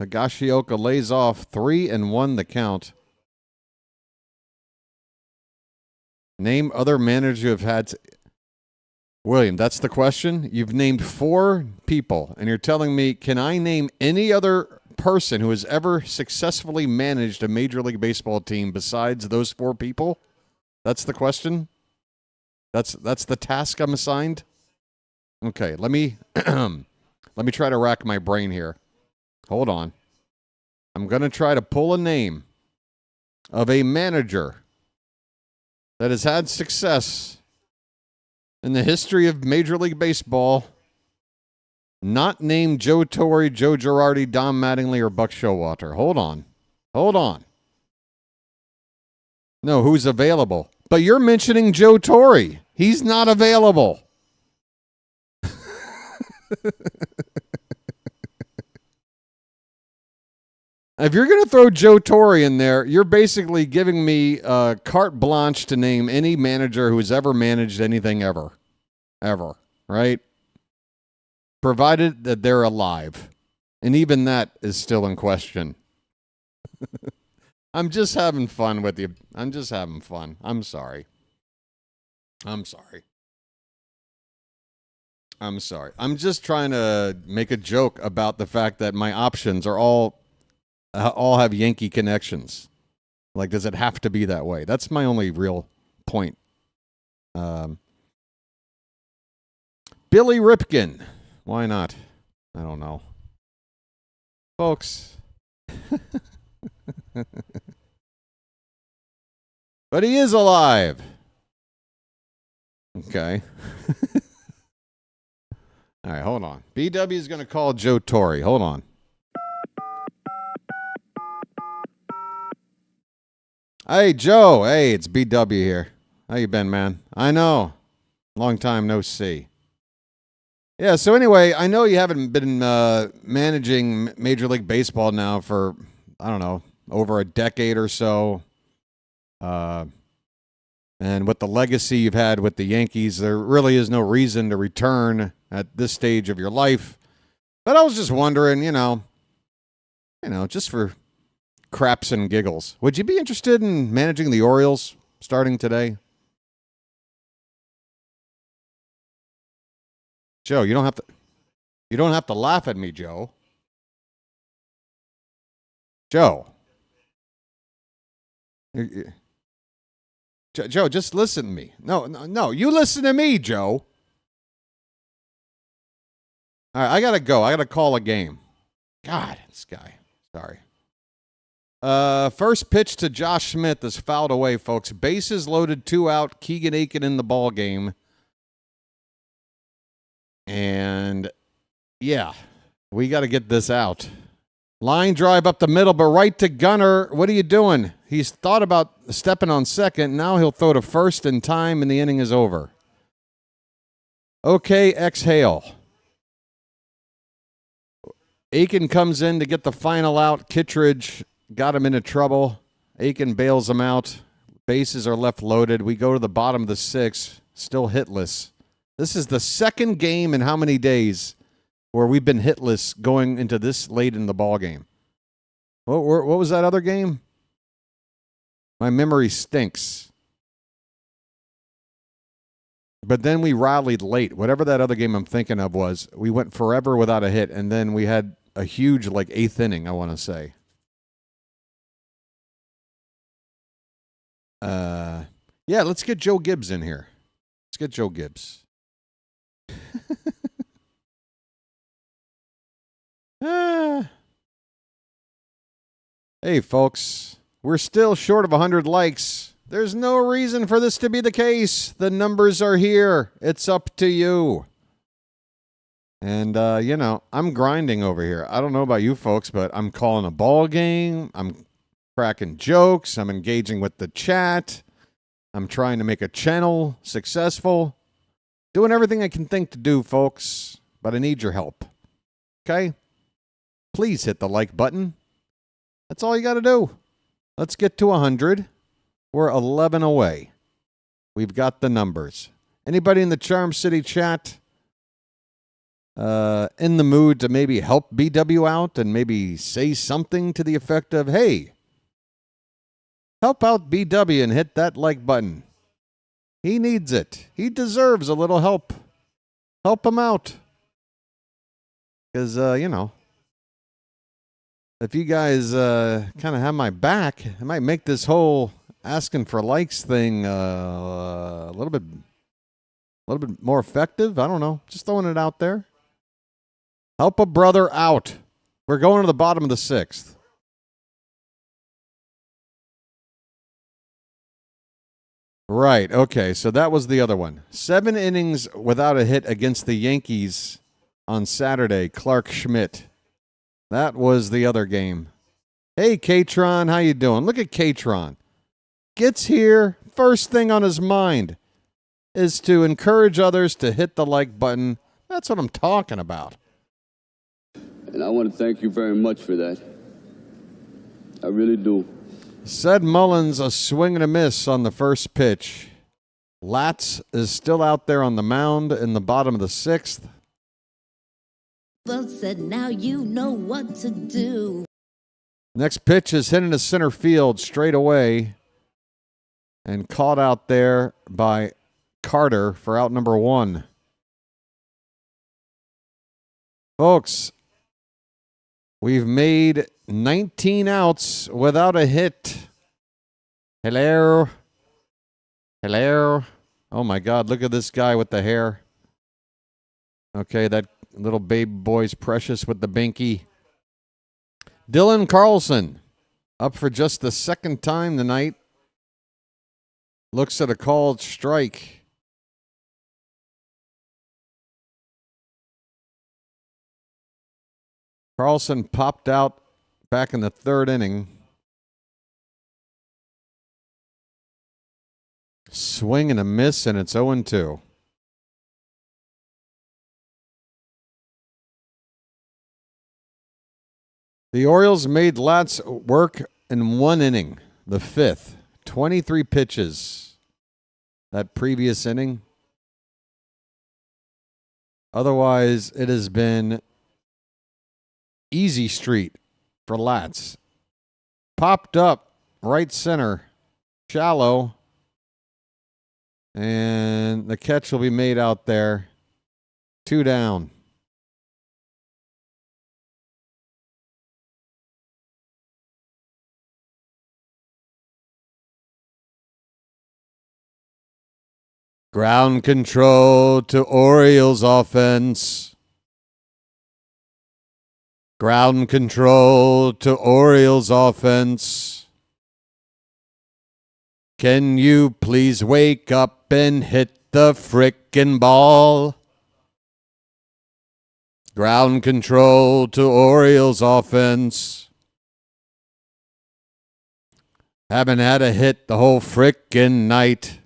[SPEAKER 2] Higashioka lays off 3-1 the count. Name other managers who have had... William, that's the question? You've named 4 people, and you're telling me, can I name any other person who has ever successfully managed a Major League Baseball team besides those 4 people? That's the question? That's the task I'm assigned? Okay, let me let me try to rack my brain here. Hold on. I'm going to try to pull a name of a manager that has had success in the history of Major League Baseball, not named Joe Torre, Joe Girardi, Don Mattingly, or Buck Showalter. Hold on. Hold on. No, who's available? But you're mentioning Joe Torre. He's not available. If you're going to throw Joe Torre in there, you're basically giving me carte blanche to name any manager who's ever managed anything ever. Ever. Right? Provided that they're alive. And even that is still in question. I'm just having fun with you. I'm just having fun. I'm sorry. I'm sorry. I'm sorry. I'm just trying to make a joke about the fact that my options are all have Yankee connections. Like, does it have to be that way? That's my only real point. Billy Ripken. Why not? I don't know. Folks. But he is alive. Okay. All right, hold on. BW is going to call Joe Torre. Hold on. Hey, Joe. Hey, it's BW here. How you been, man? I know. Long time no see. Yeah, so anyway, I know you haven't been managing Major League Baseball now for, I don't know, over a decade or so. And with the legacy you've had with the Yankees, there really is no reason to return at this stage of your life. But I was just wondering, you know, just for craps and giggles, would you be interested in managing the Orioles starting today? Joe, you don't have to laugh at me, Joe. Joe. Joe, just listen to me. No, you listen to me, Joe. All right, I got to go. I got to call a game. God, this guy. Sorry. First pitch to Josh Smith is fouled away, folks. Bases loaded, 2 out. Keegan Aiken in the ball game. And, yeah, we got to get this out. Line drive up the middle, but right to Gunnar. What are you doing? He's thought about stepping on second. Now he'll throw to first in time, and the inning is over. Okay, exhale. Aiken comes in to get the final out. Kittredge got him into trouble. Aiken bails him out. Bases are left loaded. We go to the bottom of the 6th, still hitless. This is the second game in how many days where we've been hitless going into this late in the ball game. What was that other game? My memory stinks. But then we rallied late. Whatever that other game I'm thinking of was, we went forever without a hit, and then we had a huge, 8th inning, I want to say. Yeah, let's get Joe Gibbs in here. Let's get Joe Gibbs. Hey, folks, we're still short of 100 likes. There's no reason for this to be the case. The numbers are here. It's up to you. And, I'm grinding over here. I don't know about you folks, but I'm calling a ball game. I'm cracking jokes. I'm engaging with the chat. I'm trying to make a channel successful. Doing everything I can think to do, folks. But I need your help. Okay? Please hit the like button. That's all you got to do. Let's get to 100. We're 11 away. We've got the numbers. Anybody in the Charm City chat in the mood to maybe help BW out and maybe say something to the effect of, hey, help out BW and hit that like button. He needs it. He deserves a little help. Help him out. Because, you know, if you guys kind of have my back, I might make this whole asking for likes thing a little bit more effective. I don't know. Just throwing it out there. Help a brother out. We're going to the bottom of the 6th. Right. Okay. So that was the other one. 7 innings without a hit against the Yankees on Saturday. Clark Schmidt. That was the other game. Hey, Katron, how you doing? Look at Katron. Gets here, first thing on his mind is to encourage others to hit the like button. That's what I'm talking about.
[SPEAKER 12] And I want to thank you very much for that. I really do.
[SPEAKER 2] Said Mullins, a swing and a miss on the first pitch. Latz is still out there on the mound in the bottom of the 6th.
[SPEAKER 5] Vote said now you know what to do.
[SPEAKER 2] Next pitch is hit into center field straight away and caught out there by Carter for out number 1. Folks, we've made 19 outs without a hit. Hello. Hello. Oh, my God. Look at this guy with the hair. Okay, that little baby boy's precious with the binky. Dylan Carlson up for just the second time tonight. Looks at a called strike. Carlson popped out back in the 3rd inning. Swing and a miss, and it's 0-2. The Orioles made Latz work in 1 inning, the 5th. 23 pitches that previous inning. Otherwise, it has been easy street for Latz. Popped up right center, shallow, and the catch will be made out there. 2 down. Ground control to Orioles offense. Ground control to Orioles offense. Can you please wake up and hit the frickin' ball? Ground control to Orioles offense. Haven't had a hit the whole frickin' night.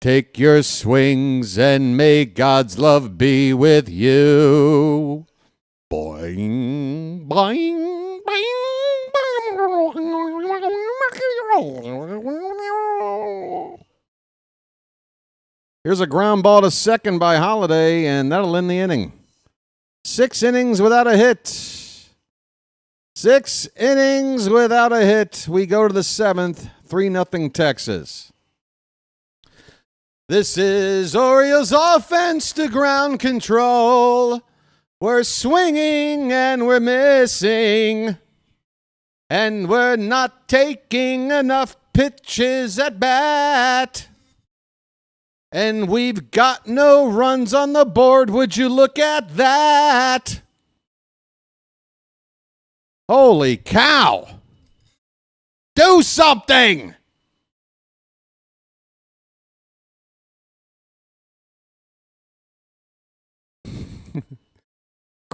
[SPEAKER 2] Take your swings and may God's love be with you. Boing, boing, boing. Here's a ground ball to second by Holiday, and that'll end the inning. 6 innings without a hit. 6 innings without a hit. We go to the 7th, 3-0 Texas. This is Orioles offense to ground control. We're swinging and we're missing. And we're not taking enough pitches at bat. And we've got no runs on the board. Would you look at that? Holy cow. Do something.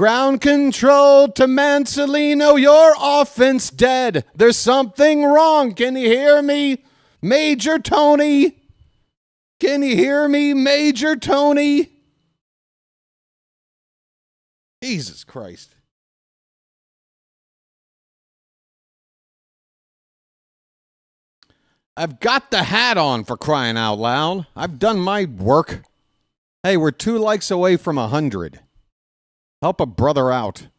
[SPEAKER 2] Ground control to Mansolino. Your offense dead. There's something wrong. Can you hear me, Major Tony? Can you hear me, Major Tony? Jesus Christ. I've got the hat on, for crying out loud. I've done my work. Hey, we're 2 likes away from 100. Help a brother out.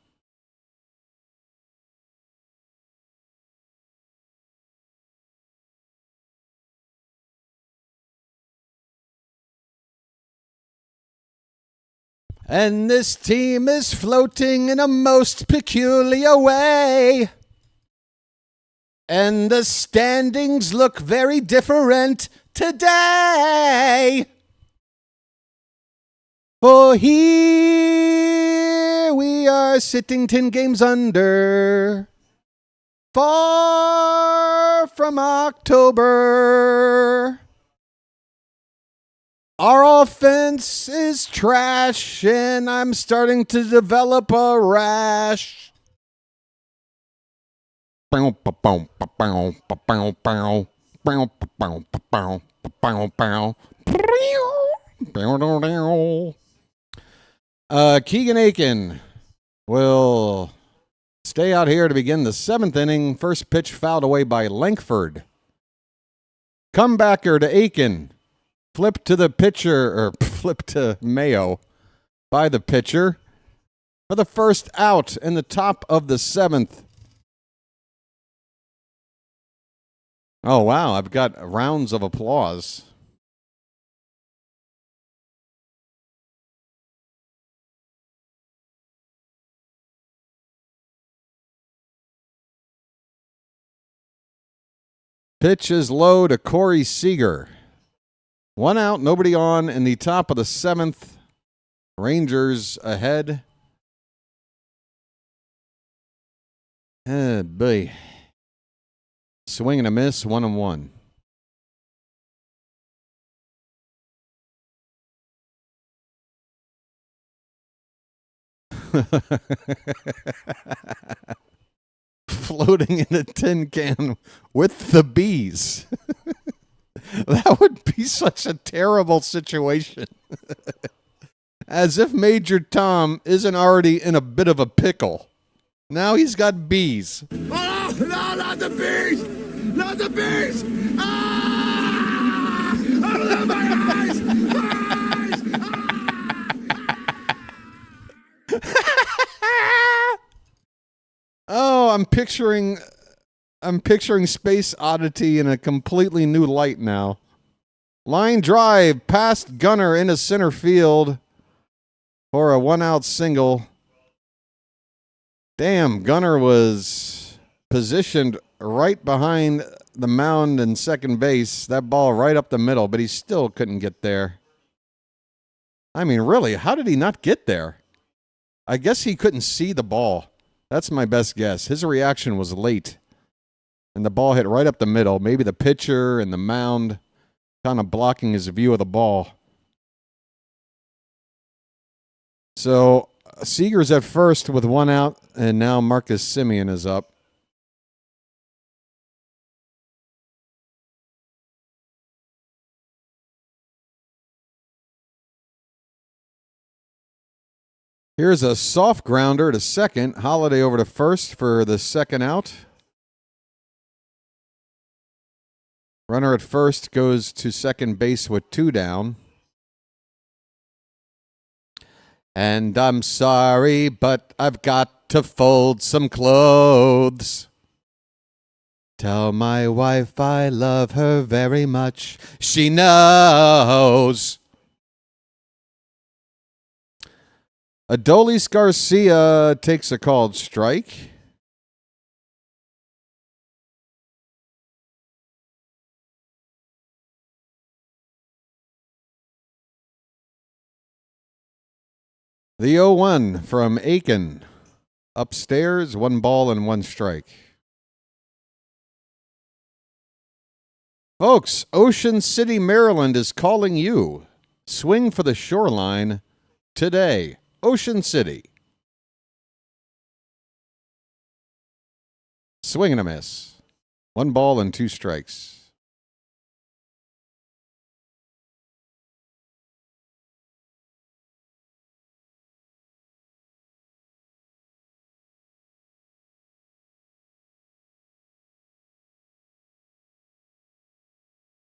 [SPEAKER 2] And this team is floating in a most peculiar way. And the standings look very different today. For here we are sitting 10 games under, far from October. Our offense is trash, and I'm starting to develop a rash. Keegan Aiken will stay out here to begin the 7th inning. First pitch fouled away by Lankford. Comebacker to Aiken. Flip to the pitcher, or flip to Mayo by the pitcher for the first out in the top of the 7th. Oh, wow. I've got rounds of applause. Pitch is low to Corey Seager. 1 out, nobody on in the top of the 7th. Rangers ahead. Boy. Swing and a miss, 1-1. Floating in a tin can with the bees. That would be such a terrible situation. As if Major Tom isn't already in a bit of a pickle. Now he's got bees.
[SPEAKER 6] Oh, no, not the bees! Not the bees! Ah! Oh, my eyes!
[SPEAKER 2] Oh, I'm picturing Space Oddity in a completely new light now. Line drive past Gunner into center field for a 1-out single. Damn, Gunner was positioned right behind the mound in second base. That ball right up the middle, but he still couldn't get there. I mean, really, how did he not get there? I guess he couldn't see the ball. That's my best guess. His reaction was late. And the ball hit right up the middle. Maybe the pitcher and the mound kind of blocking his view of the ball. So Seager's at first with 1 out, and now Marcus Semien is up. Here's a soft grounder to second. Holiday over to first for the 2nd out. Runner at first goes to second base with 2 down. And I'm sorry, but I've got to fold some clothes. Tell my wife I love her very much. She knows. Adolis Garcia takes a called strike. The 0-1 from Aiken. Upstairs, 1 ball and 1 strike. Folks, Ocean City, Maryland is calling you. Swing for the shoreline today. Ocean City. Swing and a miss. 1 ball and 2 strikes.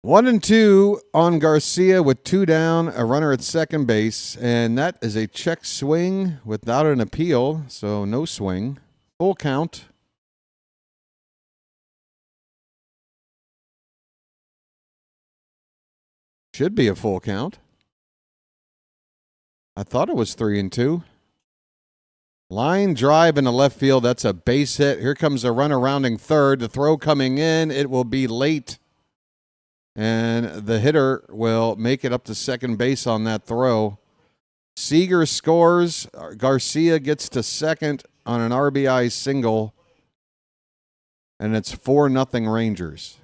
[SPEAKER 2] One and 2 on Garcia with 2 down, a runner at second base, and that is a check swing without an appeal, so no swing. Full count. Should be a full count. I thought it was 3 and 2. Line drive into left field. That's a base hit. Here comes a runner rounding third. The throw coming in. It will be late. And the hitter will make it up to second base on that throw. Seager scores. Garcia gets to second on an RBI single. And it's 4-0 Rangers.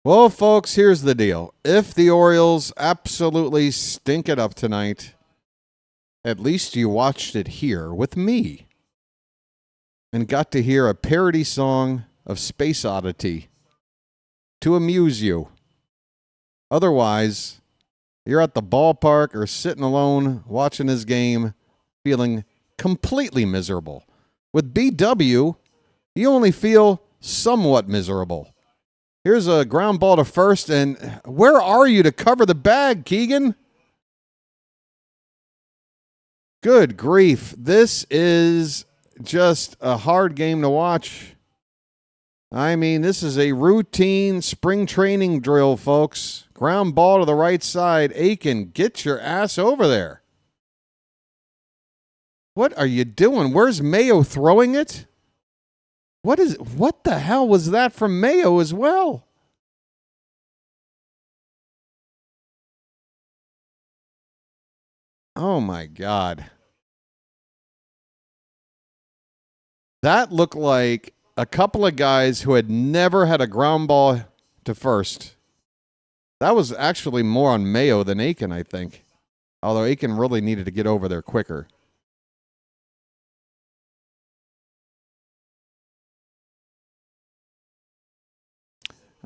[SPEAKER 2] Well, folks, here's the deal. If the Orioles absolutely stink it up tonight, at least you watched it here with me and got to hear a parody song of Space Oddity to amuse you. Otherwise, you're at the ballpark or sitting alone watching this game feeling completely miserable. With BW, you only feel somewhat miserable. Here's a ground ball to first, and where are you to cover the bag, Keegan? Good grief. This is just a hard game to watch. I mean, this is a routine spring training drill, folks. Ground ball to the right side. Aiken, get your ass over there. What are you doing? Where's Mayo throwing it? What the hell was that from Mayo as well? Oh my God. That looked like a couple of guys who had never had a ground ball to first. That was actually more on Mayo than Aiken, I think. Although Aiken really needed to get over there quicker.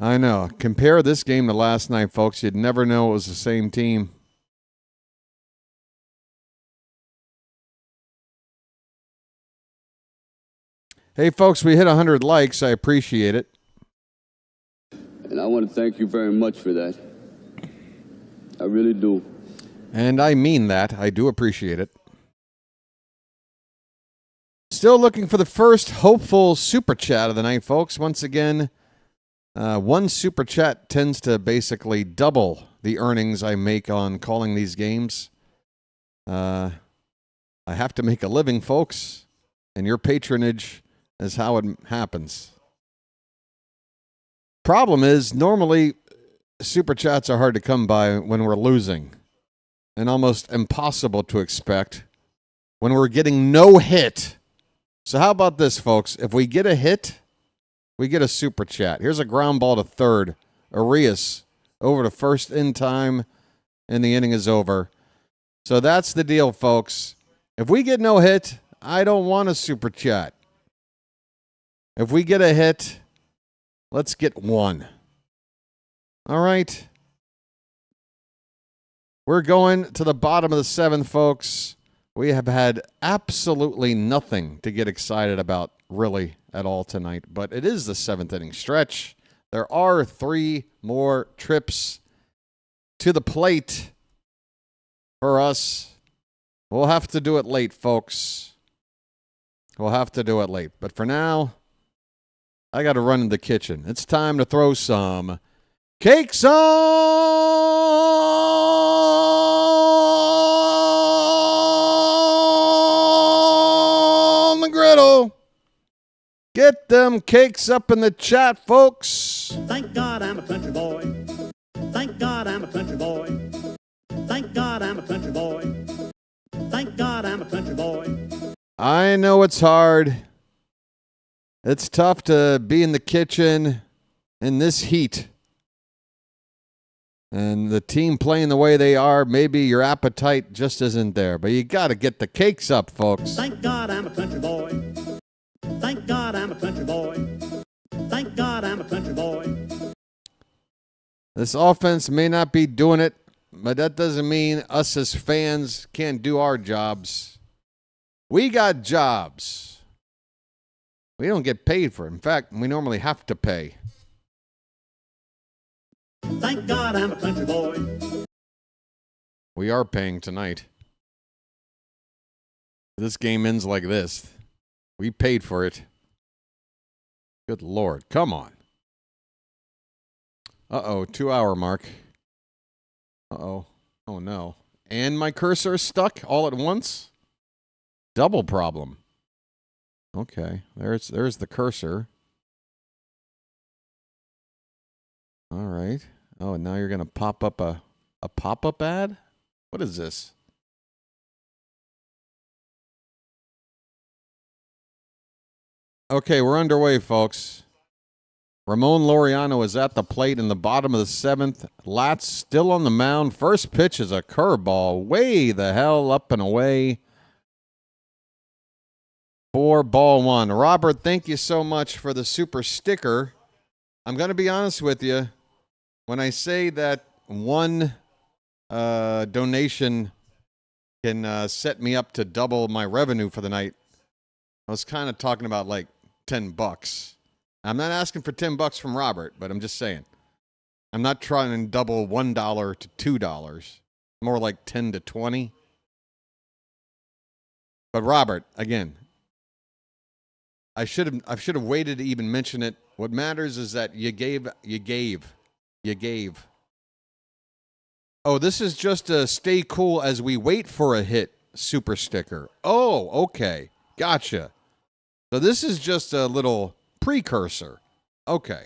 [SPEAKER 2] I know. Compare this game to last night, folks. You'd never know it was the same team. Hey, folks, we hit 100 likes. I appreciate it.
[SPEAKER 12] And I want to thank you very much for that. I really do.
[SPEAKER 2] And I mean that. I do appreciate it. Still looking for the first hopeful super chat of the night, folks. Once again, one super chat tends to basically double the earnings I make on calling these games. I have to make a living, folks, and your patronage is how it happens. Problem is, normally super chats are hard to come by when we're losing, and almost impossible to expect when we're getting no hit. So how about this, folks? If we get a hit, we get a super chat. Here's a ground ball to third. Arias over to first in time, and the inning is over. So that's the deal, folks. If we get no hit, I don't want a super chat. If we get a hit, let's get one. All right. We're going to the bottom of the seventh, folks. We have had absolutely nothing to get excited about, really, at all tonight. But it is the seventh inning stretch. There are 3 more trips to the plate for us. We'll have to do it late, folks. We'll have to do it late. But for now, I got to run in the kitchen. It's time to throw some cakes on the griddle. Get them cakes up in the chat, folks.
[SPEAKER 13] Thank God I'm a country boy. Thank God I'm a country boy. Thank God I'm a country boy. Thank God I'm a country boy.
[SPEAKER 2] I know it's hard. It's tough to be in the kitchen in this heat. And the team playing the way they are, maybe your appetite just isn't there. But you got to get the cakes up, folks.
[SPEAKER 13] Thank God I'm a country boy. Thank God I'm a country boy. Thank God I'm a country boy.
[SPEAKER 2] This offense may not be doing it, but that doesn't mean us as fans can't do our jobs. We got jobs. We don't get paid for it. In fact, we normally have to pay.
[SPEAKER 13] Thank God I'm a country boy.
[SPEAKER 2] We are paying tonight. This game ends like this. We paid for it. Good Lord. Come on. Uh-oh, 2-hour mark. Uh-oh. Oh, no. And my cursor is stuck all at once? Double problem. Okay, there's the cursor. All right. Oh, and now you're going to pop up a pop-up ad? What is this? Okay, we're underway, folks. Ramon Laureano is at the plate in the bottom of the 7th. Latz still on the mound. First pitch is a curveball. Way the hell up and away. 4-1. Robert, thank you so much for the super sticker. I'm going to be honest with you. When I say that one donation can set me up to double my revenue for the night, I was kind of talking about like $10. I'm not asking for $10 from Robert, but I'm just saying. I'm not trying to double $1 to $2. More like 10 to 20. But Robert, again, I should have waited to even mention it. What matters is that you gave. Oh, this is just a stay cool as we wait for a hit super sticker. Oh, okay. Gotcha. So this is just a little precursor. Okay.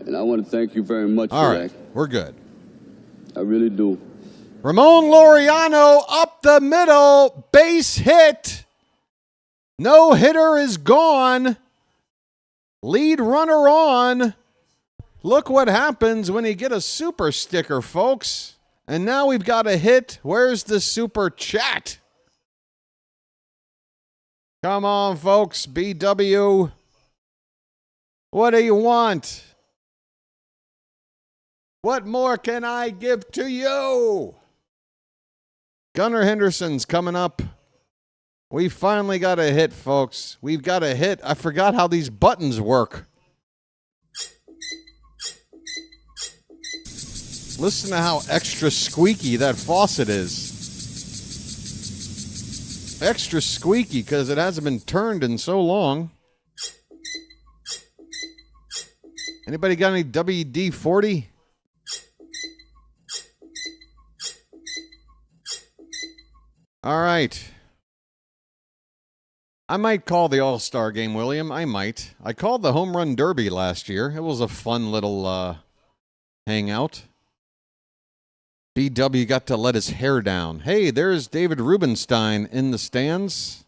[SPEAKER 12] And I want to thank you very much
[SPEAKER 2] All
[SPEAKER 12] for
[SPEAKER 2] right,
[SPEAKER 12] that.
[SPEAKER 2] we're good.
[SPEAKER 12] I really do.
[SPEAKER 2] Ramon Laureano up the middle, base hit. No hitter is gone. Lead runner on. Look what happens when you get a super sticker, folks. And now we've got a hit. Where's the super chat? Come on, folks. BW. What do you want? What more can I give to you? Gunnar Henderson's coming up. We finally got a hit, folks. We've got a hit. I forgot how these buttons work. Listen to how extra squeaky that faucet is. Extra squeaky because it hasn't been turned in so long. Anybody got any WD-40? All right. I might call the All-Star game, William. I might. I called the Home Run Derby last year. It was a fun little hangout. BW got to let his hair down. Hey, there's David Rubenstein in the stands,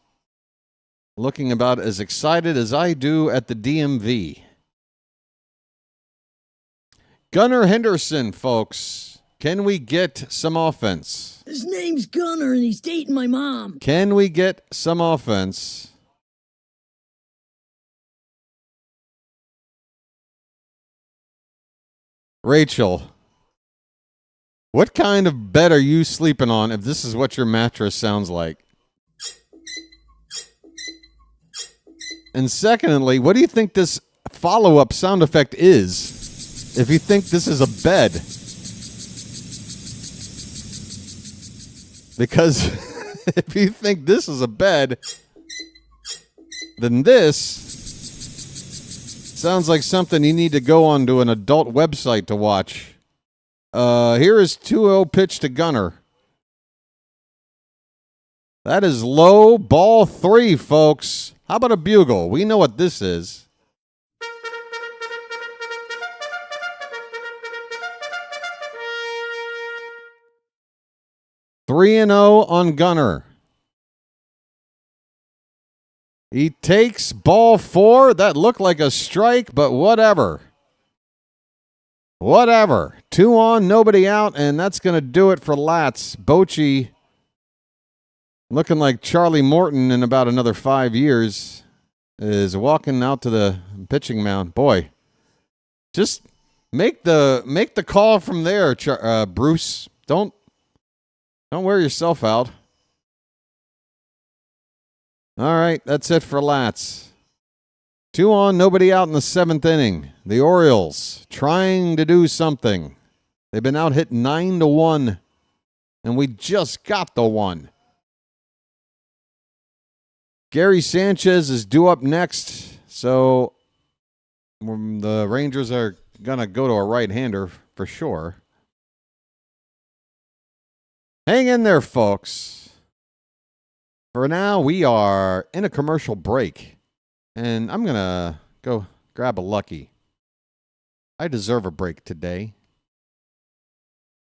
[SPEAKER 2] looking about as excited as I do at the DMV. Gunnar Henderson, folks. Can we get some offense?
[SPEAKER 14] His name's Gunnar and he's dating my mom.
[SPEAKER 2] Can we get some offense? Rachel, what kind of bed are you sleeping on if this is what your mattress sounds like? And secondly, what do you think this follow-up sound effect is if you think this is a bed? Because if you think this is a bed, then this sounds like something you need to go onto an adult website to watch. Here is 2-0 pitch to Gunnar. That is low, ball 3, folks. How about a bugle? We know what this is. Three and 0 on Gunnar. He takes ball 4. That looked like a strike, but whatever. Whatever. 2 on, nobody out, and that's going to do it for Latz. Bochy looking like Charlie Morton in about another 5 years is walking out to the pitching mound. Boy, just make the call from there, Bruce. Don't wear yourself out. All right, that's it for Latz. 2 on, nobody out in the 7th inning. The Orioles trying to do something. They've been out hit 9-1, and we just got the one. Gary Sanchez is due up next, so the Rangers are going to go to a right-hander for sure. Hang in there, folks. For now, we are in a commercial break. And I'm going to go grab a Lucky. I deserve a break today.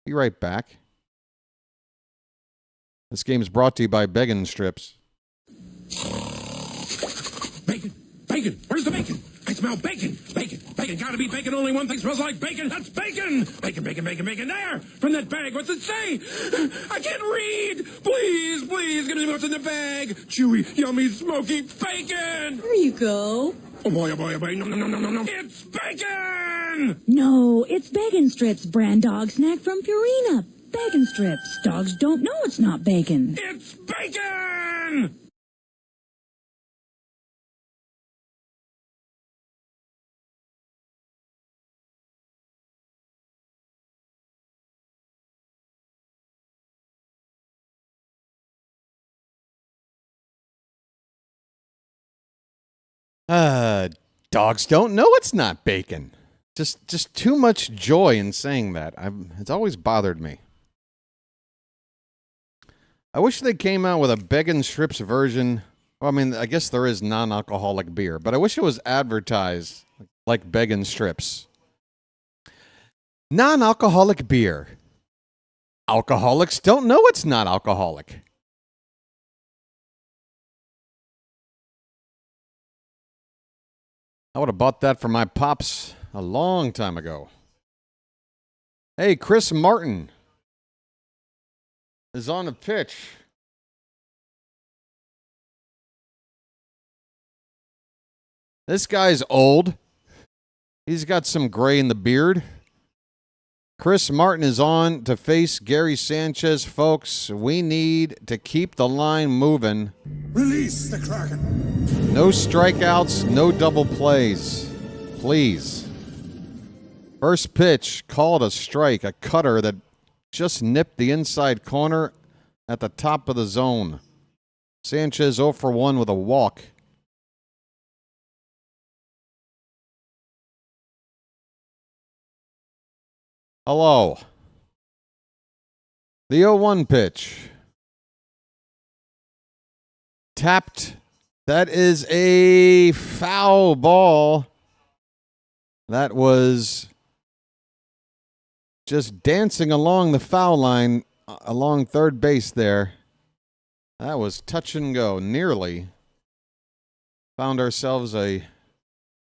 [SPEAKER 2] Be right back. This game is brought to you by Beggin' Strips.
[SPEAKER 6] Bacon! Bacon! Where's the bacon? I smell bacon! Bacon! Bacon! Gotta be bacon! Only one thing smells like bacon! That's bacon! Bacon! Bacon! Bacon! Bacon! There! From that bag! What's it say? I can't read! Please! Please! Give me what's in the bag! Chewy, yummy, smoky bacon!
[SPEAKER 14] There you go.
[SPEAKER 6] Oh boy, oh boy, oh boy. No, no, no, no, no, no. It's bacon!
[SPEAKER 14] No, it's Bacon Strips, brand dog snack from Purina. Bacon Strips. Dogs don't know it's not bacon.
[SPEAKER 6] It's bacon!
[SPEAKER 2] Dogs don't know it's not bacon. Just too much joy in saying that. It's always bothered me. I wish they came out with a Beggin' Strips version. Well, I mean, I guess there is non-alcoholic beer, but I wish it was advertised like Beggin' Strips. Non-alcoholic beer. Alcoholics don't know it's not alcoholic. I would have bought that for my pops a long time ago. Hey, Chris Morton is on the pitch. This guy's old. He's got some gray in the beard. Chris Morton is on to face Gary Sanchez. Folks, we need to keep the line moving.
[SPEAKER 6] Release the Kraken.
[SPEAKER 2] No strikeouts, no double plays. Please. First pitch, called a strike, a cutter that just nipped the inside corner at the top of the zone. Sanchez 0 for 1 with a walk. Hello. The 0-1 pitch. Tapped. That is a foul ball. That was just dancing along the foul line, along third base there. That was touch and go. Nearly found ourselves a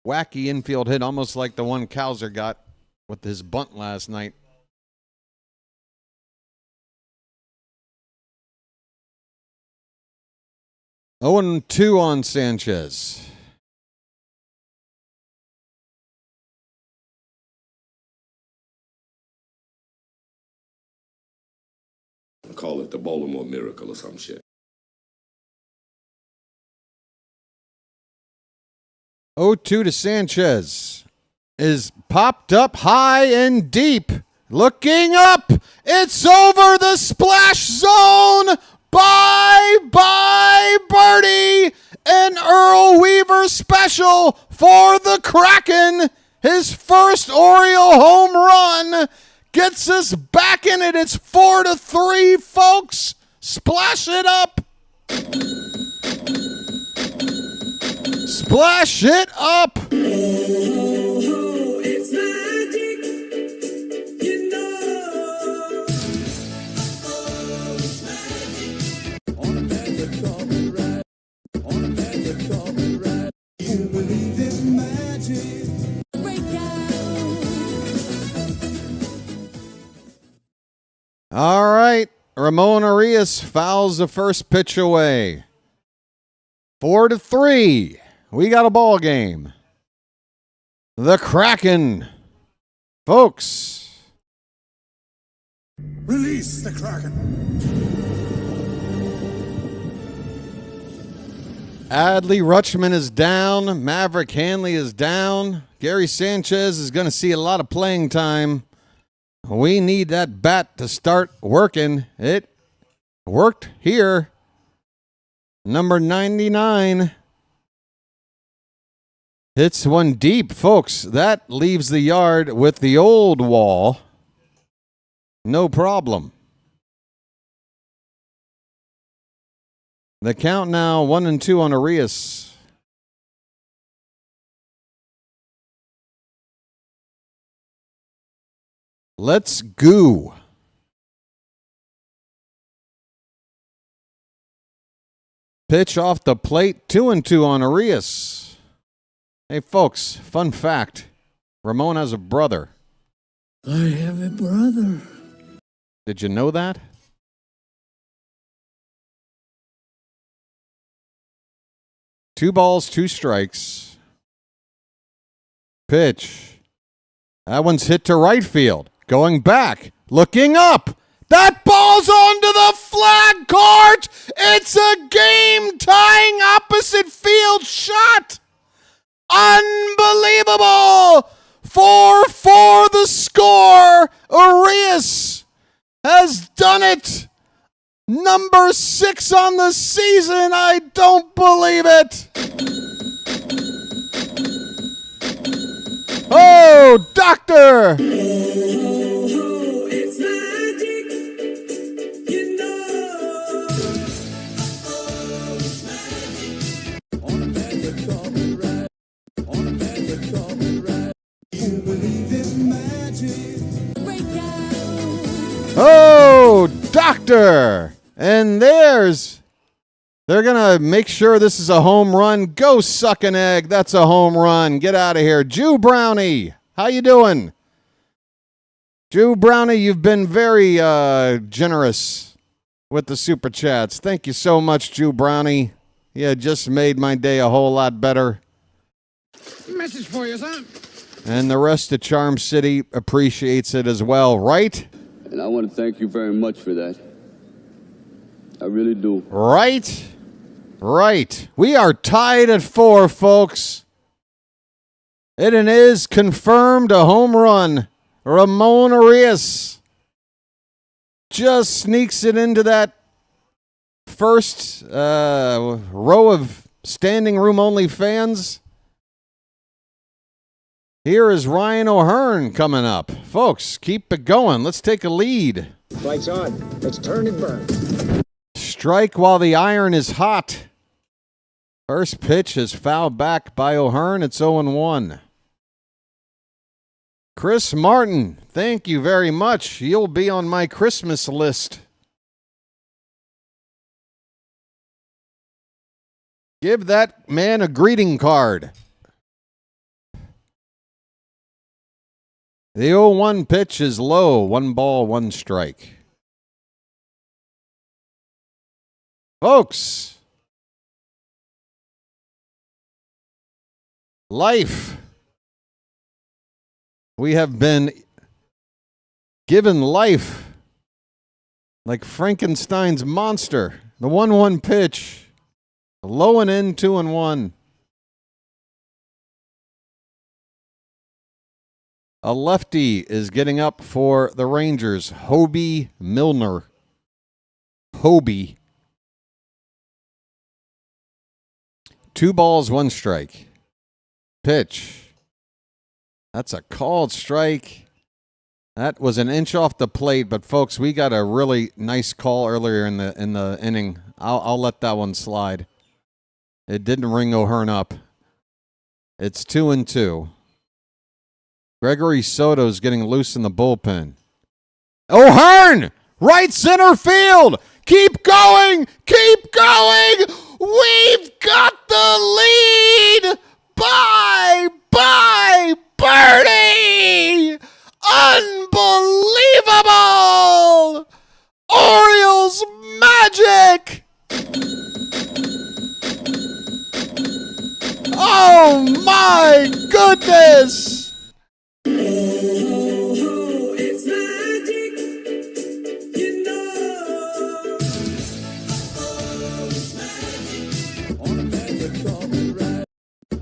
[SPEAKER 2] wacky infield hit, almost like the one Kowser got with his bunt last night. Oh, 2 on Sanchez.
[SPEAKER 15] Call it the Baltimore Miracle or some shit.
[SPEAKER 2] 0-2 to Sanchez. Is popped up high and deep. Looking up. It's over the splash zone. Bye-bye, birdie. An Earl Weaver special for the Kraken. His first Oriole home run gets us back in it. It's 4-3, folks. Splash it up. Splash it up.
[SPEAKER 6] It's magic, you know. It's magic. On a magic carpet ride. On a magic carpet ride. You believe in magic.
[SPEAKER 2] All right. Ramon Arias fouls the first pitch away. 4-3. We got a ball game. The Kraken. Folks.
[SPEAKER 6] Release the Kraken.
[SPEAKER 2] Adley Rutschman is down. Maverick Hanley is down. Gary Sanchez is going to see a lot of playing time. We need that bat to start working. It worked here. Number 99. Hits one deep, folks. That leaves the yard with the old wall. No problem. The count now 1-2 on Arias. Let's go. Pitch off the plate, 2-2 on Arias. Hey, folks, fun fact. Ramon has a brother.
[SPEAKER 6] I have a brother.
[SPEAKER 2] Did you know that? Two balls, two strikes. Pitch. That one's hit to right field. Going back. Looking up. That ball's onto the flag court. It's a game-tying opposite field shot. Unbelievable. 4-4 the score. Arias has done it. Number 6 on the season. I don't believe it. Oh, doctor.
[SPEAKER 6] It's magic. You know. It's magic. On a magic carpet ride. On a magic carpet ride. You believe in magic.
[SPEAKER 2] Oh, doctor. And they're going to make sure this is a home run. Go suck an egg. That's a home run. Get out of here. Jew Brownie, how you doing? Jew Brownie, you've been very generous with the Super Chats. Thank you so much, Jew Brownie. You just made my day a whole lot better.
[SPEAKER 11] Message for you, son.
[SPEAKER 2] And the rest of Charm City appreciates it as well, right?
[SPEAKER 12] And I want to thank you very much for that. I really do.
[SPEAKER 2] Right? Right. We are tied at 4, folks. It is confirmed a home run. Ramon Arias just sneaks it into that first row of standing room only fans. Here is Ryan O'Hearn coming up. Folks, keep it going. Let's take a lead.
[SPEAKER 11] Lights on. Let's turn and burn.
[SPEAKER 2] Strike while the iron is hot. First pitch is fouled back by O'Hearn. It's 0-1. Chris Martin, thank you very much. You'll be on my Christmas list. Give that man a greeting card. The 0-1 pitch is low. 1 ball, 1 strike. Folks, life. We have been given life like Frankenstein's monster. The 1-1 pitch, low and in, 2-1. A lefty is getting up for the Rangers. Hobie Milner. Hobie. 2 balls, 1 strike. Pitch. That's a called strike. That was an inch off the plate, but folks, we got a really nice call earlier in the inning. I'll let that one slide. It didn't ring O'Hearn up. It's 2-2. Gregory Soto's getting loose in the bullpen. O'Hearn! Right center field! Keep going! Keep going! We've got the lead! Bye! Birdie! Unbelievable! magic! Oh my goodness!
[SPEAKER 6] It's magic, you know. It's magic. On a magic carpet ride.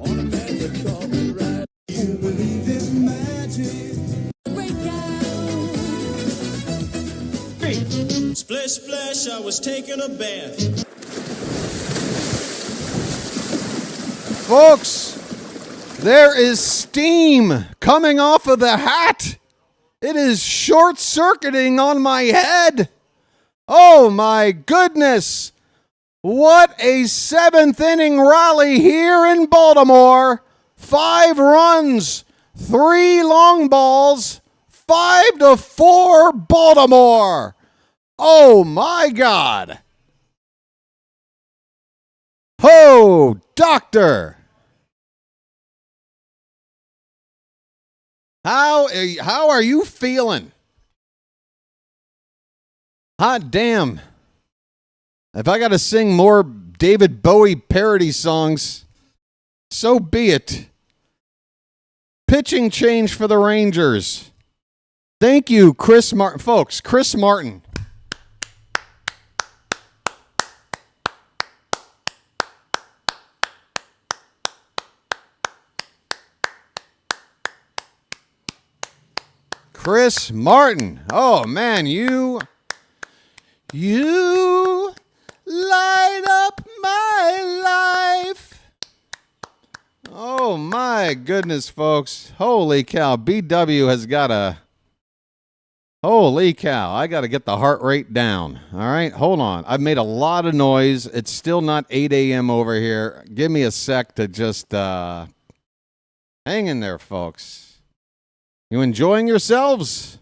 [SPEAKER 6] On a magic carpet ride. You believe in magic.
[SPEAKER 16] Splish, splash, I was taking a bath.
[SPEAKER 2] Folks, there is steam coming off of the hat. It is short-circuiting on my head. Oh my goodness. What a seventh inning rally here in Baltimore. 5 runs, 3 long balls, 5-4 Baltimore. Oh my God. Ho, doctor. How are you feeling? Hot damn. If I got to sing more David Bowie parody songs, so be it. Pitching change for the Rangers. Thank you, Chris Martin. Folks, Chris Martin. Chris Martin. Oh, man, you light up my life. Oh, my goodness, folks. Holy cow. BW has got a... Holy cow. I got to get the heart rate down. All right, hold on. I've made a lot of noise. It's still not 8 a.m. over here. Give me a sec to just hang in there, folks. You enjoying yourselves?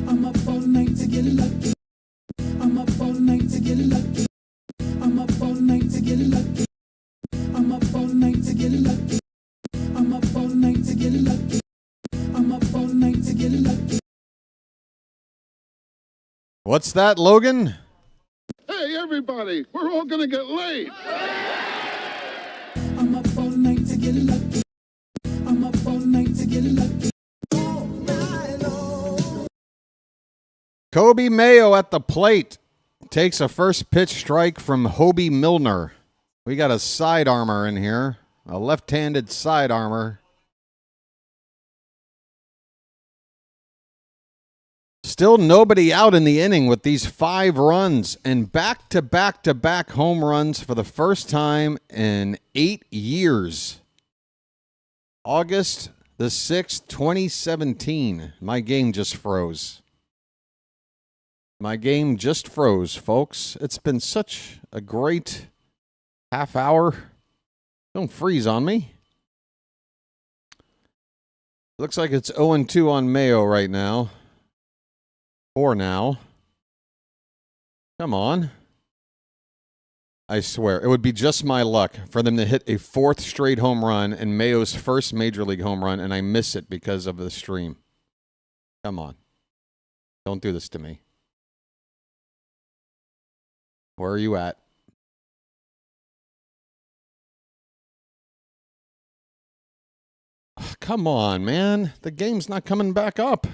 [SPEAKER 6] I'm up all night to get lucky. I'm up all night to get lucky. I'm up all night to get lucky. I'm up all night to get lucky. I'm up all night to get lucky. I'm up all night to get lucky.
[SPEAKER 2] What's that, Logan?
[SPEAKER 4] Hey, everybody, we're all gonna get laid.
[SPEAKER 6] I'm up all night to get lucky. I'm up all night to get lucky.
[SPEAKER 2] Kobe Mayo at the plate takes a first pitch strike from Hobie Milner. We got a side armor in here, a left-handed side armor. Still nobody out in the inning with these 5 runs and back-to-back-to-back home runs for the first time in 8 years. August the 6th, 2017. My game just froze. My game just froze, folks. It's been such a great half hour. Don't freeze on me. Looks like it's 0-2 on Mayo right now. For now. Come on. I swear, it would be just my luck for them to hit a 4th straight home run and Mayo's first Major League home run, and I miss it because of the stream. Come on. Don't do this to me. Where are you at? Come on, man. The game's not coming back up.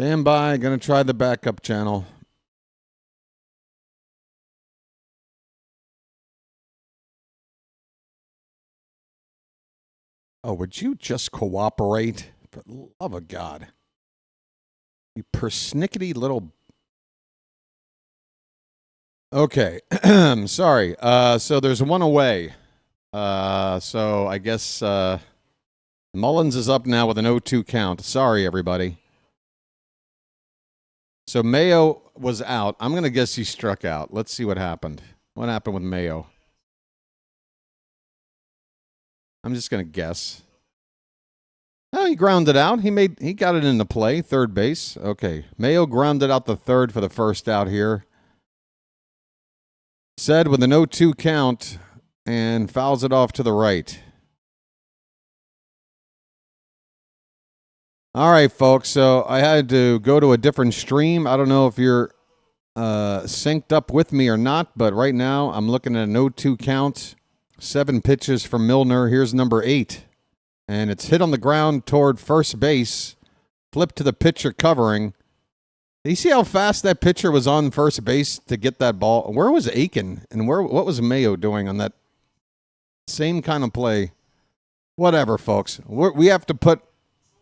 [SPEAKER 2] Stand by. Gonna try the backup channel. Oh, would you just cooperate? For the love of God. You persnickety little... Okay. Sorry. So there's one away. So I guess Mullins is up now with an 0-2 count. Sorry, everybody. So Mayo was out. I'm going to guess he struck out. Let's see what happened. What happened with Mayo? I'm just going to guess. Oh, he grounded out. He got it into play. Third base. Okay. Mayo grounded out the third for the first out here. Said with an 0-2 count and fouls it off to the right. All right, folks. So I had to go to a different stream. I don't know if you're synced up with me or not, but right now I'm looking at an 0-2 count. 7 pitches from Milner. Here's number 8. And it's hit on the ground toward first base. Flipped to the pitcher covering. Do you see how fast that pitcher was on first base to get that ball? Where was Aiken? And what was Mayo doing on that same kind of play? Whatever, folks. We have to put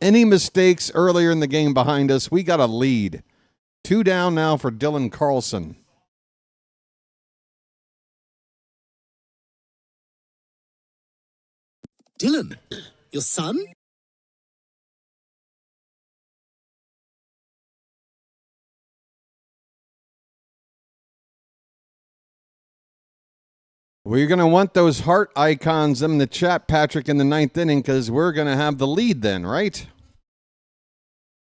[SPEAKER 2] any mistakes earlier in the game behind us. We got a lead. 2 down now for Dylan Carlson.
[SPEAKER 17] Dylan, your son?
[SPEAKER 2] We're going to want those heart icons in the chat, Patrick, in the 9th inning, because we're going to have the lead then, right?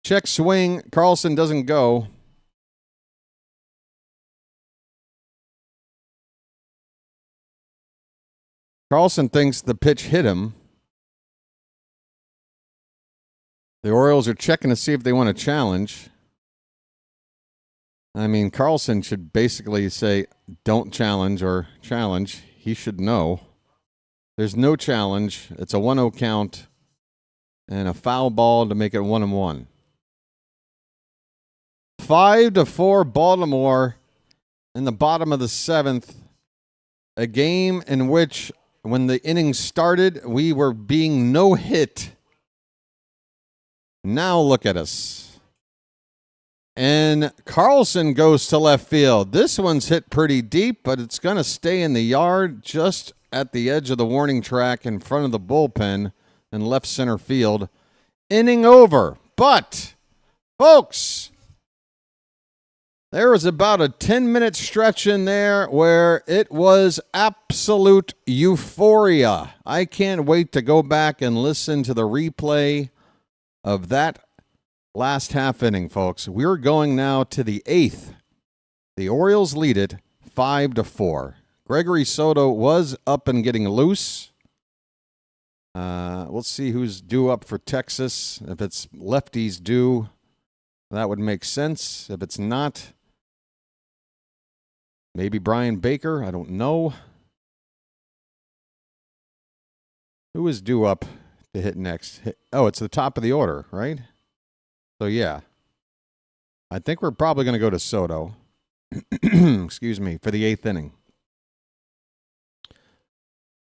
[SPEAKER 2] Check swing. Carlson doesn't go. Carlson thinks the pitch hit him. The Orioles are checking to see if they want to challenge. I mean, Carlson should basically say, don't challenge or challenge. He should know. There's no challenge. It's a 1-0 count and a foul ball to make it 1-1. 5-4 Baltimore in the bottom of the 7th. A game in which, when the innings started, we were being no hit. Now look at us. And Carlson goes to left field. This one's hit pretty deep, but it's going to stay in the yard just at the edge of the warning track in front of the bullpen in left center field. Inning over. But, folks, there was about a 10-minute stretch in there where it was absolute euphoria. I can't wait to go back and listen to the replay of that last half inning, folks. We're going now to the 8th. The Orioles lead it 5-4. Gregory Soto was up and getting loose. We'll see who's due up for Texas. If it's lefties due, that would make sense. If it's not, maybe Brian Baker. I don't know. Who is due up to hit next? Oh, it's the top of the order, right? So, yeah. I think we're probably going to go to Soto. Excuse me, for the 8th inning.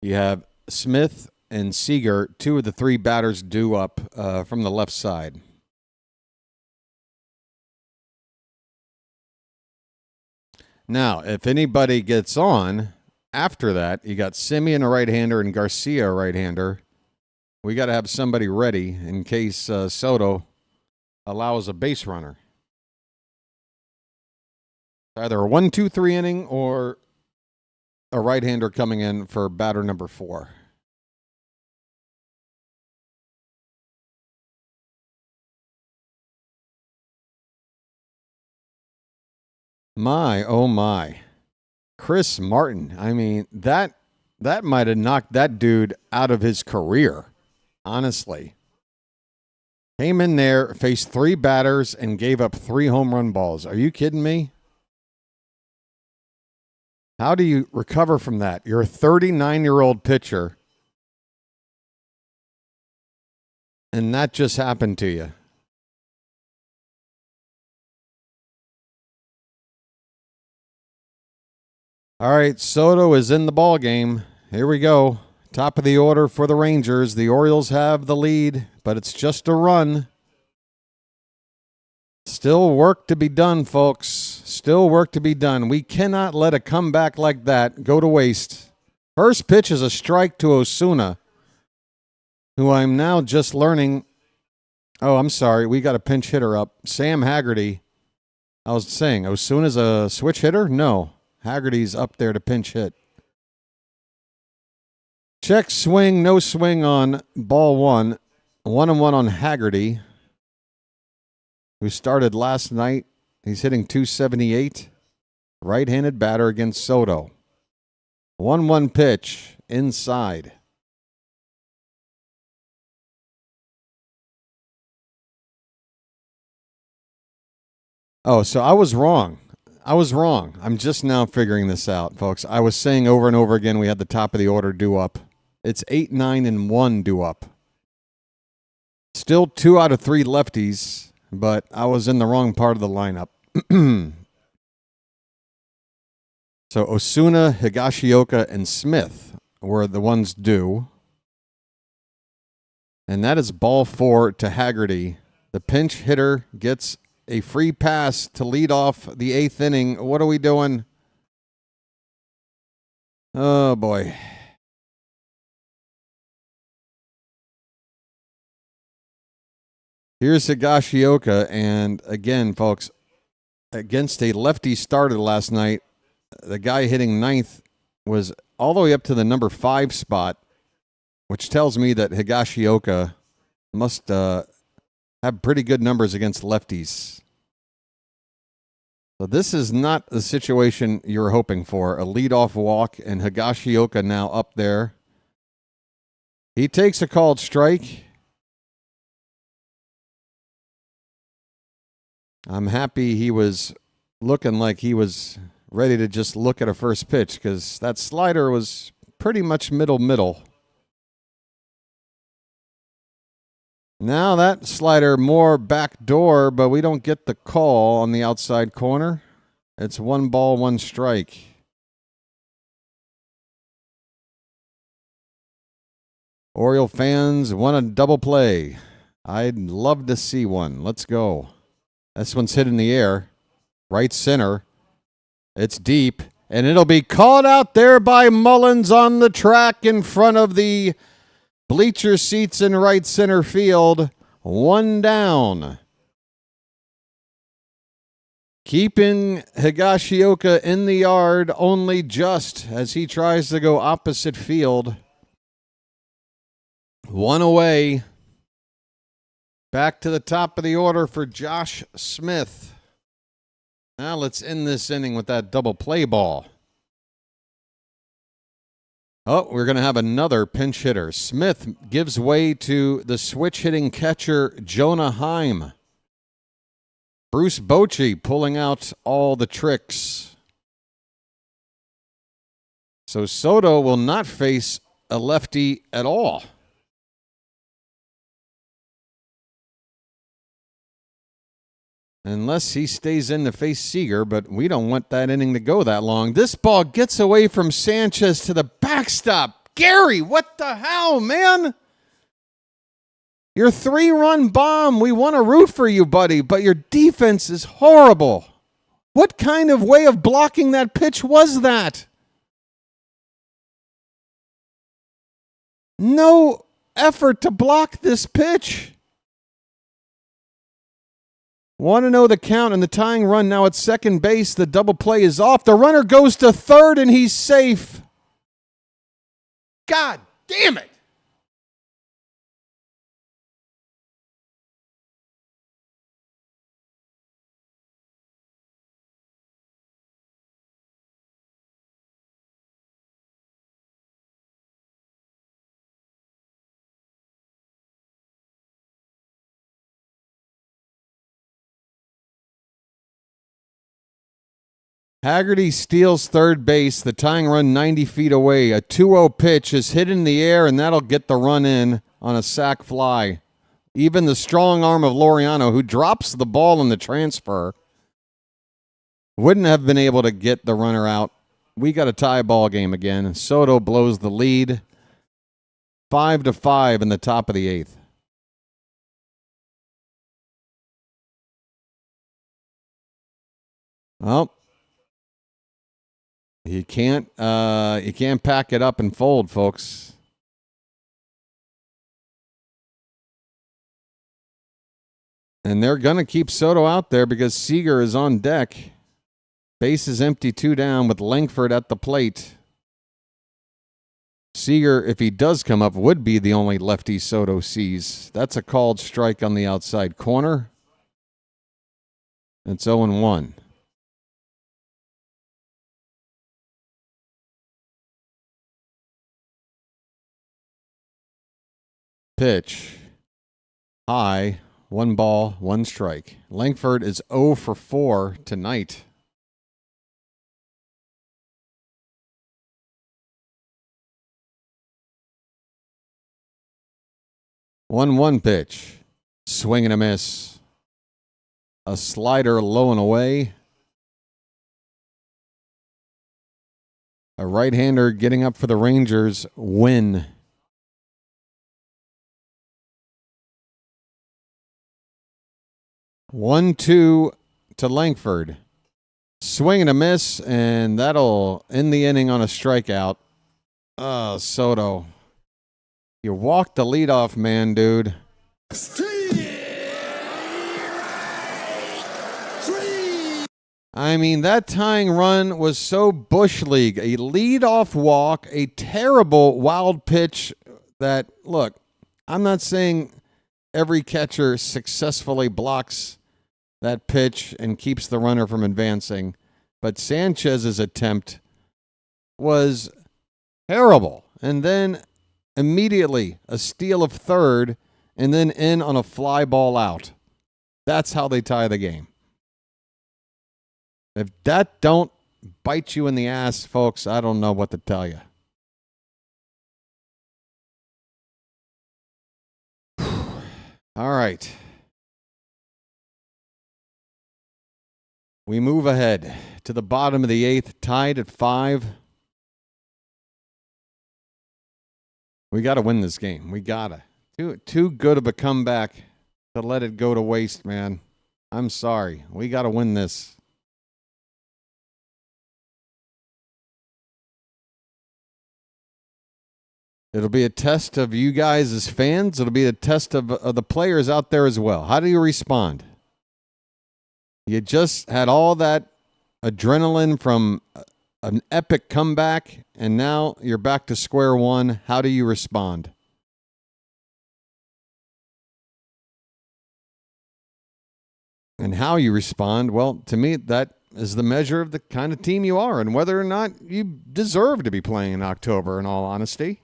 [SPEAKER 2] You have Smith and Seager, 2 of the 3 batters due up from the left side. Now, if anybody gets on after that, you got Simeon, a right-hander, and Garcia, a right-hander. We got to have somebody ready in case Soto allows a base runner. Either a 1-2-3 inning or a right-hander coming in for batter number 4. My, oh my. Chris Morton. I mean, that might have knocked that dude out of his career, honestly. Came in there, faced 3 batters, and gave up 3 home run balls. Are you kidding me? How do you recover from that? You're a 39-year-old pitcher, and that just happened to you. All right, Soto is in the ball game. Here we go. Top of the order for the Rangers. The Orioles have the lead, but it's just a run. Still work to be done, folks. Still work to be done. We cannot let a comeback like that go to waste. First pitch is a strike to Osuna, who I'm now just learning. Oh, I'm sorry. We got a pinch hitter up. Sam Haggerty. I was saying, Osuna's a switch hitter? No. Haggerty's up there to pinch hit. Check swing, no swing on ball 1. 1-1 on Haggerty, who started last night. He's hitting .278. Right-handed batter against Soto. 1-1 pitch inside. Oh, so I was wrong. I'm just now figuring this out, folks. I was saying over and over again we had the top of the order due up. It's 8, 9, and 1 due up. Still 2 out of 3 lefties, but I was in the wrong part of the lineup. So Osuna, Higashioka, and Smith were the ones due. And that is ball 4 to Haggerty. The pinch hitter gets a free pass to lead off the 8th inning. What are we doing? Oh, boy. Here's Higashioka, and again, folks, against a lefty starter last night, the guy hitting 9th was all the way up to the number 5 spot, which tells me that Higashioka must have pretty good numbers against lefties. So this is not the situation you're hoping for. A leadoff walk, and Higashioka now up there. He takes a called strike. I'm happy he was looking like he was ready to just look at a first pitch, because that slider was pretty much middle. Now that slider more back door, but we don't get the call on the outside corner. It's 1 ball, 1 strike. Oriole fans want a double play. I'd love to see one. Let's go. This one's hit in the air. Right center. It's deep. And it'll be caught out there by Mullins on the track in front of the bleacher seats in right center field. 1 down. Keeping Higashioka in the yard only just as he tries to go opposite field. 1 away. Back to the top of the order for Josh Smith. Now let's end this inning with that double play ball. Oh, we're going to have another pinch hitter. Smith gives way to the switch-hitting catcher, Jonah Heim. Bruce Bochy pulling out all the tricks. So Soto will not face a lefty at all. Unless he stays in to face Seager, but we don't want that inning to go that long. This ball gets away from Sanchez to the backstop. Gary, what the hell, man? Your 3-run bomb, we want to root for you, buddy, but your defense is horrible. What kind of way of blocking that pitch was that? No effort to block this pitch. Want to know the count and the tying run now at second base. The double play is off. The runner goes to third, and he's safe. God damn it. Haggerty steals third base. The tying run 90 feet away. A 2-0 pitch is hit in the air, and that'll get the run in on a sac fly. Even the strong arm of Laureano, who drops the ball in the transfer, wouldn't have been able to get the runner out. We got a tie ball game again. Soto blows the lead. 5-5 in the top of the 8th. Well, you can't pack it up and fold, folks. And they're going to keep Soto out there because Seager is on deck. Base is empty, 2 down with Langford at the plate. Seager, if he does come up, would be the only lefty Soto sees. That's a called strike on the outside corner. It's 0-1. Pitch. High. 1 ball, 1 strike. Langford is 0 for 4 tonight. One pitch. Swing and a miss. A slider low and away. A right-hander getting up for the Rangers win. One, 2 to Langford. Swing and a miss, and that'll end the inning on a strikeout. Oh, Soto. You walked the leadoff man, dude. I mean, that tying run was so Bush League. A leadoff walk, a terrible wild pitch that, look, I'm not saying every catcher successfully blocks that pitch and keeps the runner from advancing, but Sanchez's attempt was terrible. And then immediately a steal of third and then in on a fly ball out. That's how they tie the game. If that don't bite you in the ass, folks, I don't know what to tell you. All right. We move ahead to the bottom of the 8th, tied at 5. We got to win this game. We got to. Too good of a comeback to let it go to waste, man. I'm sorry. We got to win this. It'll be a test of you guys as fans. It'll be a test of the players out there as well. How do you respond? You just had all that adrenaline from an epic comeback, and now you're back to square one. How do you respond? And how you respond, well, to me, that is the measure of the kind of team you are and whether or not you deserve to be playing in October, in all honesty.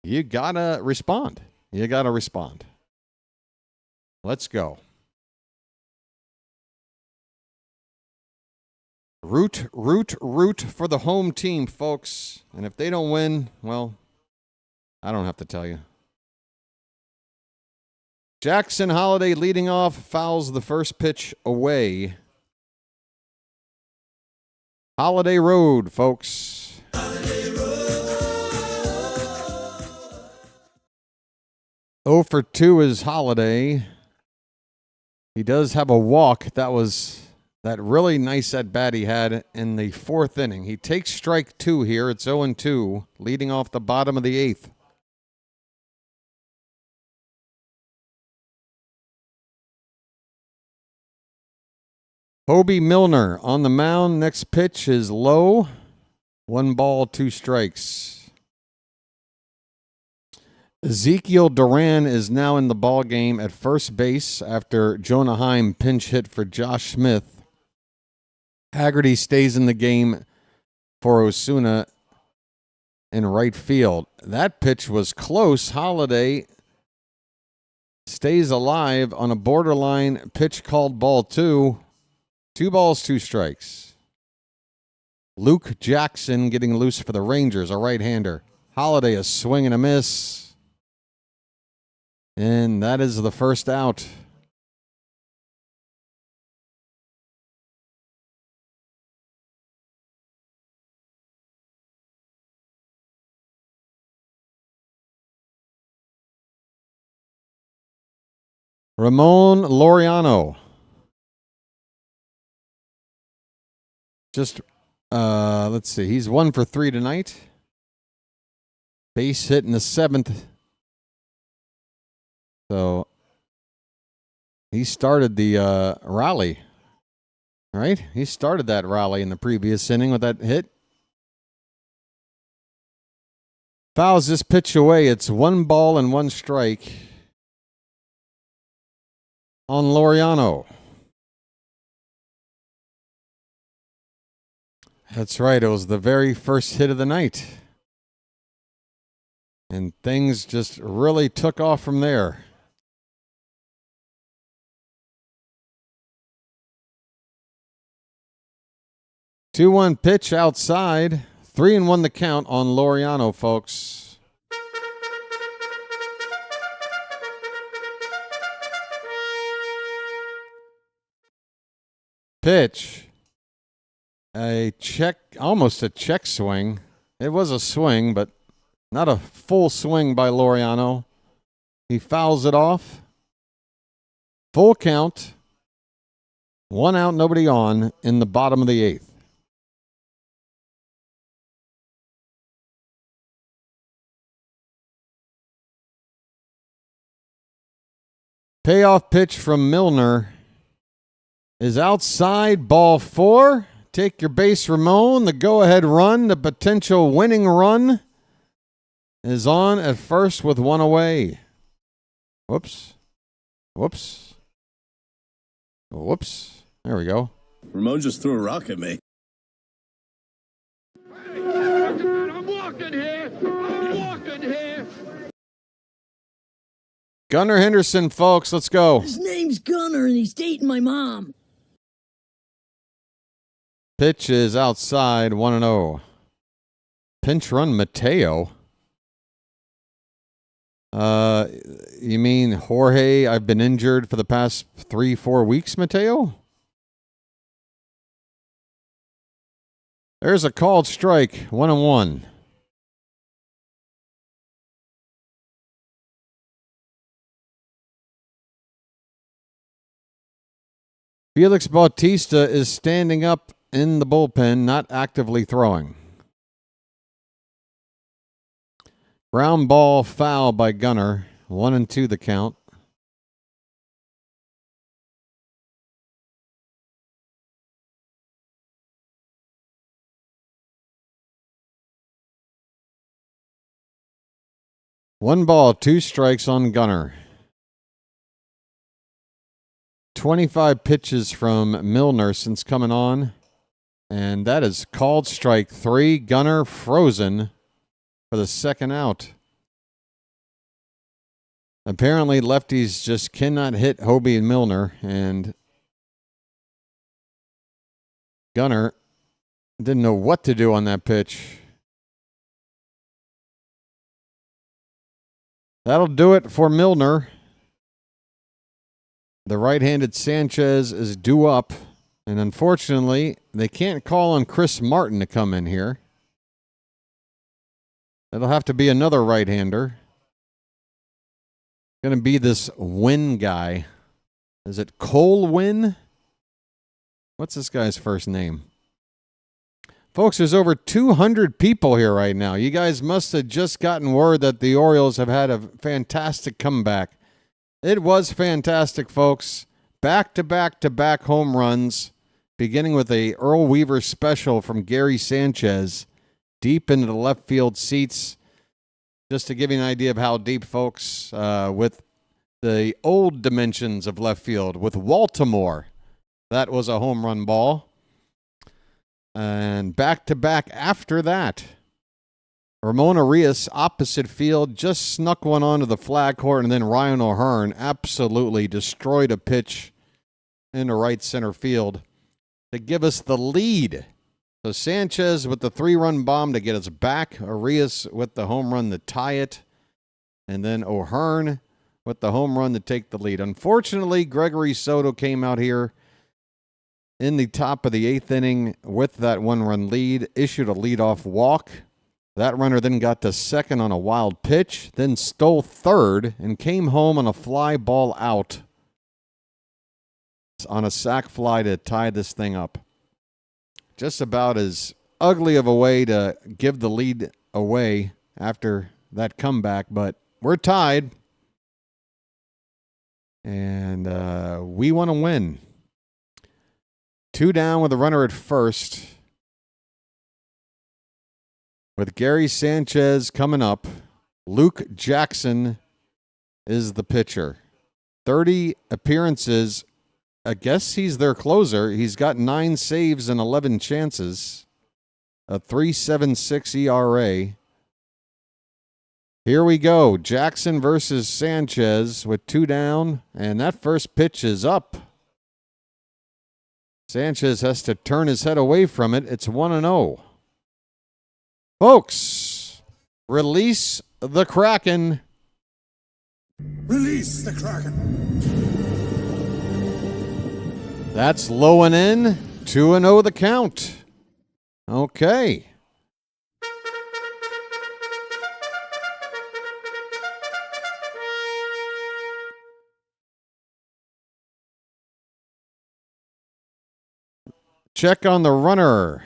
[SPEAKER 2] You got to respond. You got to respond. Let's go. Root for the home team, folks. And if they don't win, well, I don't have to tell you. Jackson Holiday leading off, fouls the first pitch away. Holiday Road, folks. Holiday Road. 0 for 2 is Holiday. He does have a walk. That was that really nice at-bat he had in the 4th inning. He takes strike 2 here. It's 0-2, leading off the bottom of the 8th. Hobie Milner on the mound. Next pitch is low. 1 ball, 2 strikes. Ezekiel Duran is now in the ball game at first base after Jonah Heim pinch hit for Josh Smith. Haggerty stays in the game for Osuna in right field. That pitch was close. Holiday stays alive on a borderline pitch called ball 2. 2 balls, 2 strikes. Luke Jackson getting loose for the Rangers, a right-hander. Holiday a swing and a miss. And that is the first out. Ramon Laureano. Just, let's see. He's 1 for 3 tonight. Base hit in the 7th. So He started the rally, right? He started that rally in the previous inning with that hit. Fouls this pitch away. It's 1 ball and 1 strike on Laureano. That's right. It was the very first hit of the night. And things just really took off from there. Two-one pitch outside. 3-1 the count on Laureano, folks. Pitch. Almost a check swing. It was a swing, but not a full swing by Laureano. He fouls it off. Full count. 1 out, nobody on in the bottom of the 8th. Payoff pitch from Milner is outside, ball 4. Take your base, Ramon. The go-ahead run, the potential winning run, is on at first with 1 away. Whoops. Whoops. Whoops. There we go.
[SPEAKER 9] Ramon just threw a rock at me.
[SPEAKER 11] I'm walking here. I'm walking here.
[SPEAKER 2] Gunnar Henderson, folks. Let's go.
[SPEAKER 14] His name's Gunnar, and he's dating my mom.
[SPEAKER 2] Pitch is outside, 1-0. Pinch run, Mateo. You mean Jorge, I've been injured for the past 3-4 weeks, Mateo? There's a called strike, 1-1. Felix Bautista is standing up in the bullpen, not actively throwing. Ground ball foul by Gunnar. 1-2 the count. One ball, 2 strikes on Gunnar. 25 pitches from Milner since coming on. And that is called strike 3. Gunnar frozen for the 2nd out. Apparently, lefties just cannot hit Hobie and Milner. And Gunnar didn't know what to do on that pitch. That'll do it for Milner. The right-handed Sanchez is due up. And unfortunately, they can't call on Chris Morton to come in here. It'll have to be another right-hander. Going to be this Wynn guy. Is it Cole Wynn? What's this guy's first name? Folks, there's over 200 people here right now. You guys must have just gotten word that the Orioles have had a fantastic comeback. It was fantastic, folks. Back-to-back-to-back home runs, beginning with a Earl Weaver special from Gary Sanchez, deep into the left field seats. Just to give you an idea of how deep, folks, with the old dimensions of left field, with Baltimore, that was a home run ball. And back-to-back after that, Ramon Arias, opposite field, just snuck one onto the flag court, and then Ryan O'Hearn absolutely destroyed a pitch into right center field to give us the lead. So Sanchez with the 3-run bomb to get us back, Arias with the home run to tie it, and then O'Hearn with the home run to take the lead. Unfortunately, Gregory Soto came out here in the top of the 8th inning with that 1-run lead, issued a leadoff walk. That runner then got to second on a wild pitch, then stole third and came home on a fly ball out on a sac fly to tie this thing up. Just about as ugly of a way to give the lead away after that comeback, but we're tied. And we want to win. 2 down with a runner at first. With Gary Sanchez coming up, Luke Jackson is the pitcher. 30 appearances. I guess he's their closer. He's got 9 saves and 11 chances. A 3.76 ERA. Here we go. Jackson versus Sanchez with 2 down. And that first pitch is up. Sanchez has to turn his head away from it. It's 1-0. Folks, release the Kraken.
[SPEAKER 6] Release the Kraken.
[SPEAKER 2] That's low and in. 2-0 the count. Okay. Check on the runner.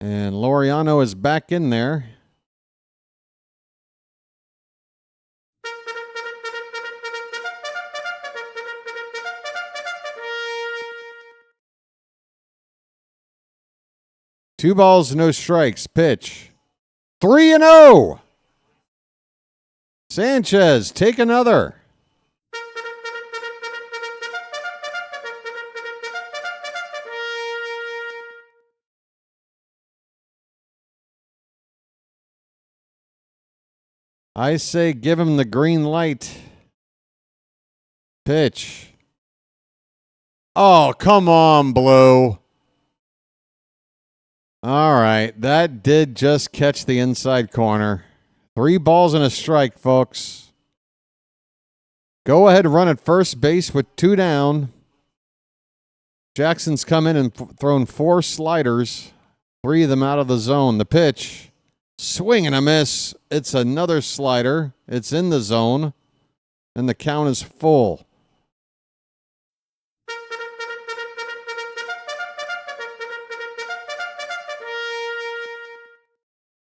[SPEAKER 2] And Laureano is back in there. Two balls, no strikes. Pitch. 3-0. Sanchez, take another. I say give him the green light. Pitch. Oh, come on, Blue. All right, that did just catch the inside corner. 3 balls and a strike, folks. Go ahead and run at first base with 2 down. Jackson's come in and thrown 4 sliders, 3 of them out of the zone. The pitch. Swing and a miss. It's another slider. It's in the zone. And the count is full.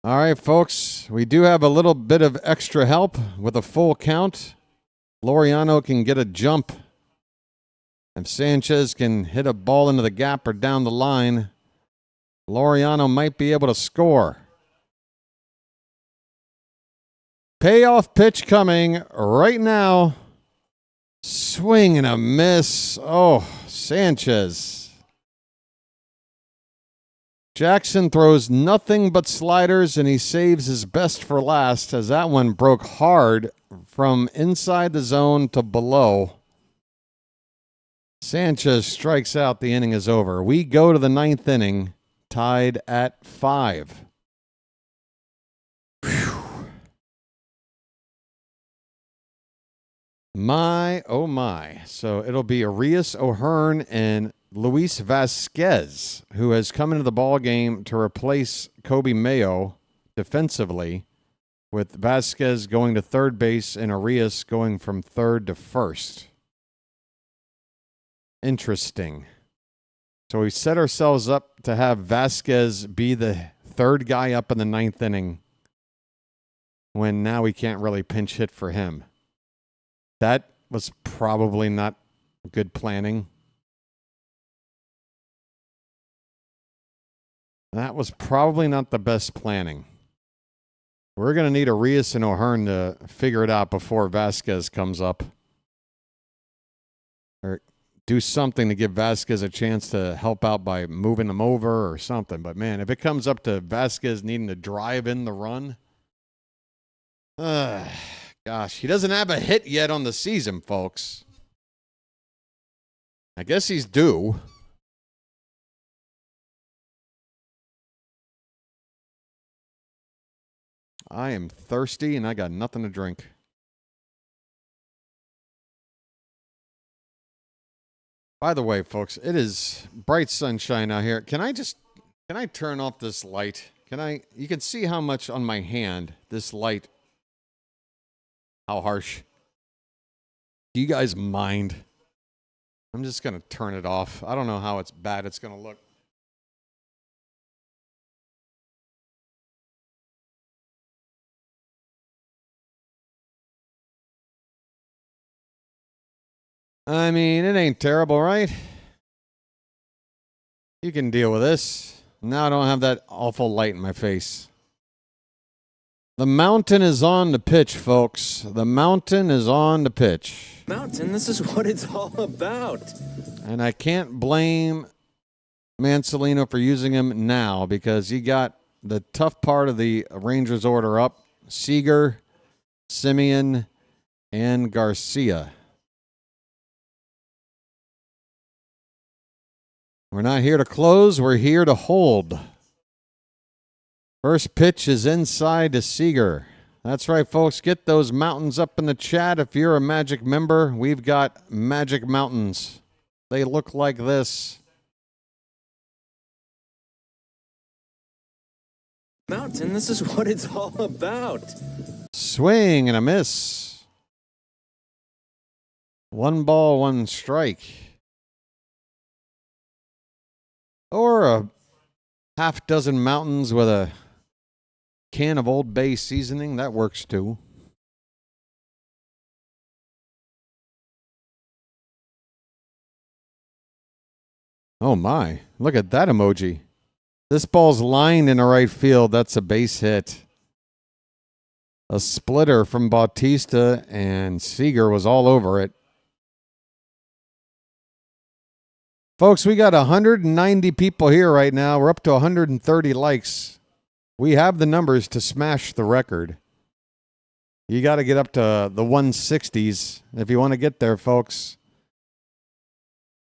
[SPEAKER 2] All right, folks. We do have a little bit of extra help with a full count. Laureano can get a jump. If Sanchez can hit a ball into the gap or down the line, Laureano might be able to score. Payoff pitch coming right now. Swing and a miss. Oh, Sanchez. Jackson throws nothing but sliders, and he saves his best for last as that one broke hard from inside the zone to below. Sanchez strikes out. The inning is over. We go to the 9th inning, tied at 5. My, oh my. So it'll be Arias O'Hearn and Luis Vasquez, who has come into the ball game to replace Kobe Mayo defensively, with Vasquez going to third base and Arias going from third to first. Interesting. So we set ourselves up to have Vasquez be the third guy up in the 9th inning, when now we can't really pinch hit for him. That was probably not good planning. That was probably not the best planning. We're going to need Arias and O'Hearn to figure it out before Vasquez comes up. Or do something to give Vasquez a chance to help out by moving him over or something. But, man, if it comes up to Vasquez needing to drive in the run, gosh, he doesn't have a hit yet on the season, folks. I guess he's due. I am thirsty and I got nothing to drink. By the way, folks, it is bright sunshine out here. Can I turn off this light? You can see how much on my hand this light, how harsh. Do you guys mind? I'm just going to turn it off. I don't know how bad it's going to look. I mean, it ain't terrible, right? You can deal with this. Now I don't have that awful light in my face. The mountain is on the pitch, folks. The mountain is on the pitch.
[SPEAKER 18] Mountain, this is what it's all about.
[SPEAKER 2] And I can't blame Mansolino for using him now because he got the tough part of the Rangers order up. Seager, Simeon, and Garcia. We're not here to close. We're here to hold. First pitch is inside to Seager. That's right, folks. Get those mountains up in the chat. If you're a Magic member, we've got Magic Mountains. They look like this.
[SPEAKER 18] Mountain, this is what it's all about.
[SPEAKER 2] Swing and a miss. 1 ball, 1 strike. Or a half dozen mountains with a can of Old Bay seasoning. That works too. Oh my, look at that emoji. This ball's lined in the right field. That's a base hit. A splitter from Bautista, and Seager was all over it. Folks, we got 190 people here right now. We're up to 130 likes. We have the numbers to smash the record. You got to get up to the 160s if you want to get there, folks.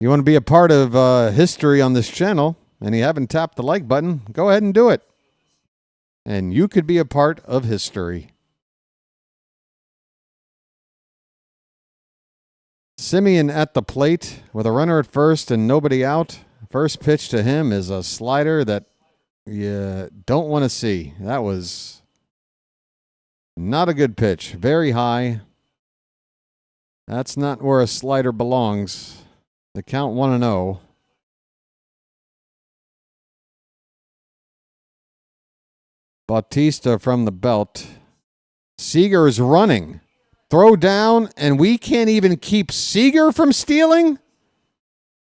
[SPEAKER 2] You want to be a part of history on this channel, and you haven't tapped the like button, go ahead and do it. And you could be a part of history. Simeon at the plate with a runner at first and nobody out. First pitch to him is a slider that you don't want to see. That was not a good pitch. Very high. That's not where a slider belongs. The count 1-0. Bautista from the belt. Seager is running. Throw down, and we can't even keep Seager from stealing?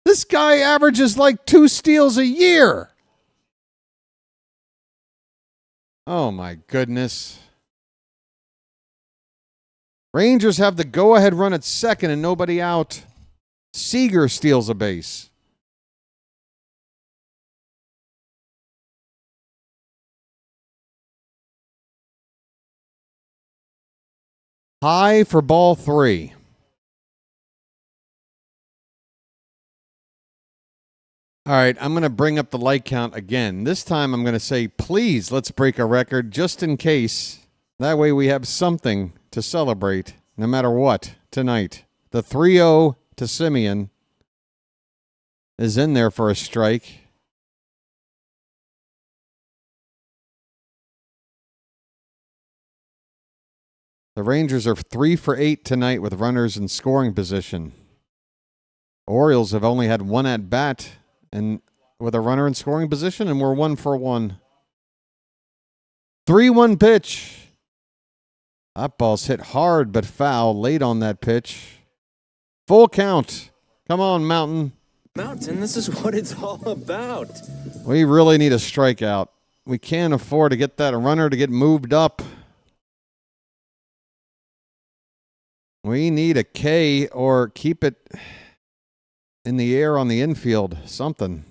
[SPEAKER 2] This guy averages like 2 steals a year. Oh, my goodness. Rangers have the go-ahead run at second and nobody out. Seager steals a base. High for ball 3. All right, I'm going to bring up the like count again. This time I'm going to say, please, let's break a record just in case. That way we have something to celebrate no matter what tonight. The 3-0 to Simeon is in there for a strike. The Rangers are 3 for 8 tonight with runners in scoring position. Orioles have only had 1 at bat and with a runner in scoring position, and we're 1 for 1. 3-1 pitch. That ball's hit hard but foul late on that pitch. Full count. Come on, Mountain.
[SPEAKER 18] Mountain, this is what it's all about.
[SPEAKER 2] We really need a strikeout. We can't afford to get that runner to get moved up. We need a K or keep it in the air on the infield. Something.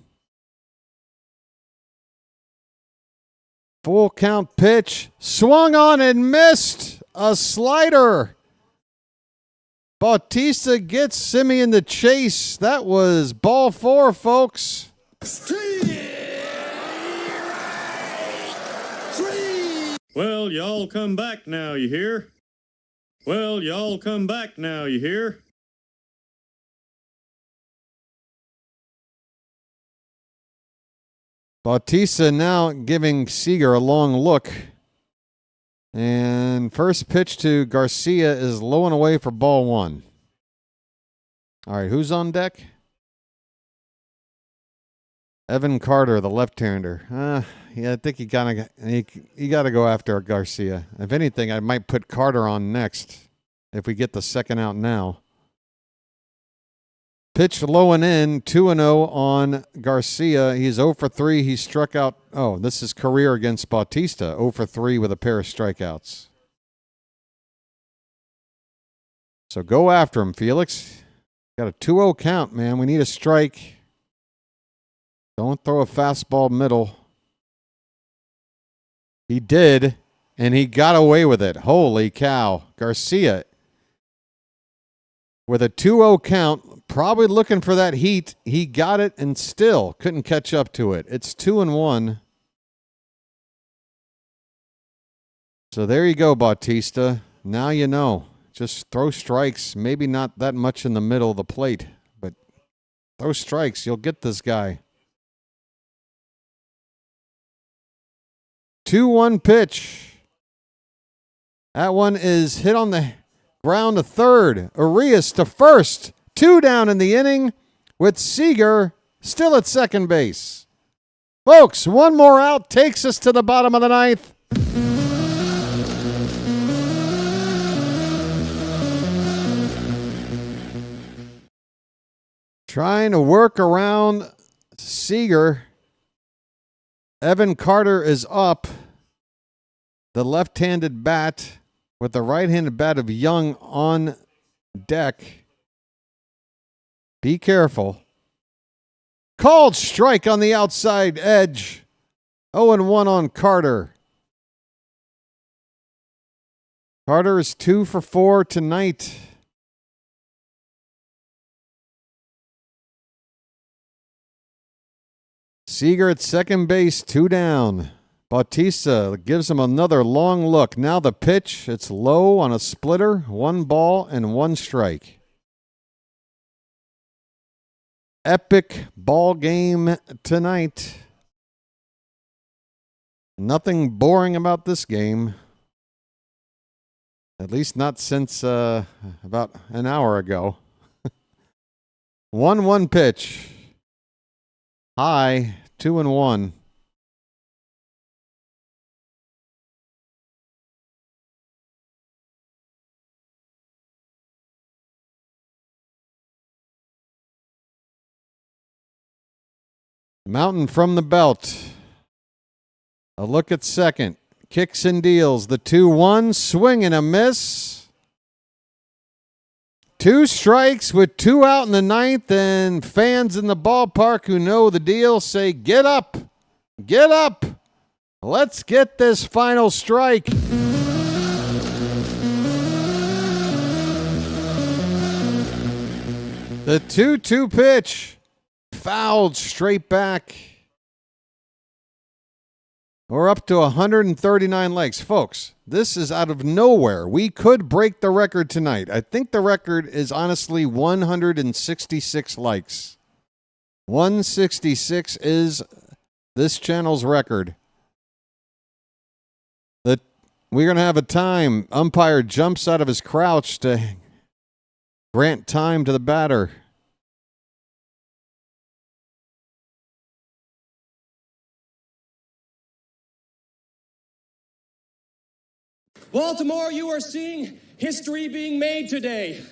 [SPEAKER 2] Full count pitch. Swung on and missed. A slider. Bautista gets Simeon the chase. That was ball 4, folks.
[SPEAKER 3] Well, y'all come back now, you hear? Well, y'all come back now, you hear?
[SPEAKER 2] Bautista now giving Seager a long look. And first pitch to Garcia is low and away for ball 1. All right, who's on deck? Evan Carter, the left-hander. Yeah, I think you got to go after Garcia. If anything, I might put Carter on next if we get the second out now. Pitch low and in, 2-0 on Garcia. He's 0 for 3. He struck out. Oh, this is career against Bautista. 0 for 3 with a pair of strikeouts. So go after him, Felix. Got a 2-0 count, man. We need a strike. Don't throw a fastball middle. He did, and he got away with it. Holy cow. Garcia, with a 2-0 count, probably looking for that heat. He got it and still couldn't catch up to it. It's 2-1. So there you go, Bautista. Now you know. Just throw strikes. Maybe not that much in the middle of the plate, but throw strikes. You'll get this guy. 2-1 pitch. That one is hit on the ground to third. Arias to first. 2 down in the inning with Seager still at second base. Folks, one more out takes us to the bottom of the ninth. Trying to work around Seager. Evan Carter is up. The left-handed bat with the right-handed bat of Young on deck. Be careful. Called strike on the outside edge. 0-1 on Carter. Carter is 2 for 4 tonight. Seager at second base, 2 down. Bautista gives him another long look. Now the pitch, it's low on a splitter, 1 ball and 1 strike. Epic ball game tonight. Nothing boring about this game. At least not since about an hour ago. 1-1 pitch. High, 2-1. Mountain from the belt. A look at second. Kicks and deals. The 2-1. Swing and a miss. 2 strikes with 2 out in the ninth, and fans in the ballpark who know the deal say, get up. Get up. Let's get this final strike. The 2-2 pitch. Fouled straight back. We're up to 139 likes. Folks, this is out of nowhere. We could break the record tonight. I think the record is honestly 166 likes. 166 is this channel's record. We're going to have a time. Umpire jumps out of his crouch to grant time to the batter.
[SPEAKER 16] Baltimore, you are seeing history being made today.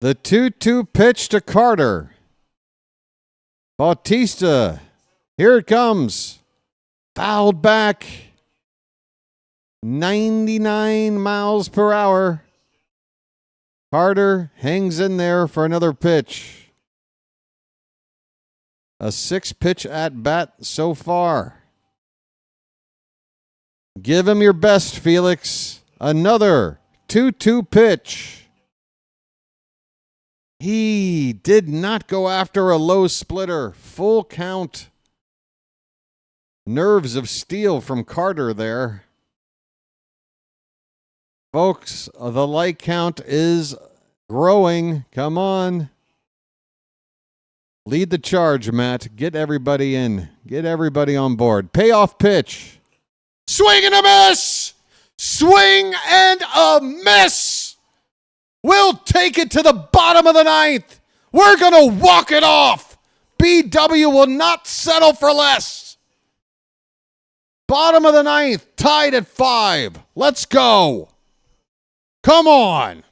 [SPEAKER 2] The 2-2 pitch to Carter. Bautista. Here it comes. Fouled back. 99 miles per hour. Carter hangs in there for another pitch. A 6-pitch at bat so far. Give him your best, Felix. Another 2-2 pitch. He did not go after a low splitter. Full count. Nerves of steel from Carter there. Folks, the like count is growing. Come on. Lead the charge, Matt. Get everybody in. Get everybody on board. Payoff pitch. Swing and a miss! Swing and a miss! We'll take it to the bottom of the ninth. We're going to walk it off. BW will not settle for less. Bottom of the ninth, tied at 5. Let's go. Come on.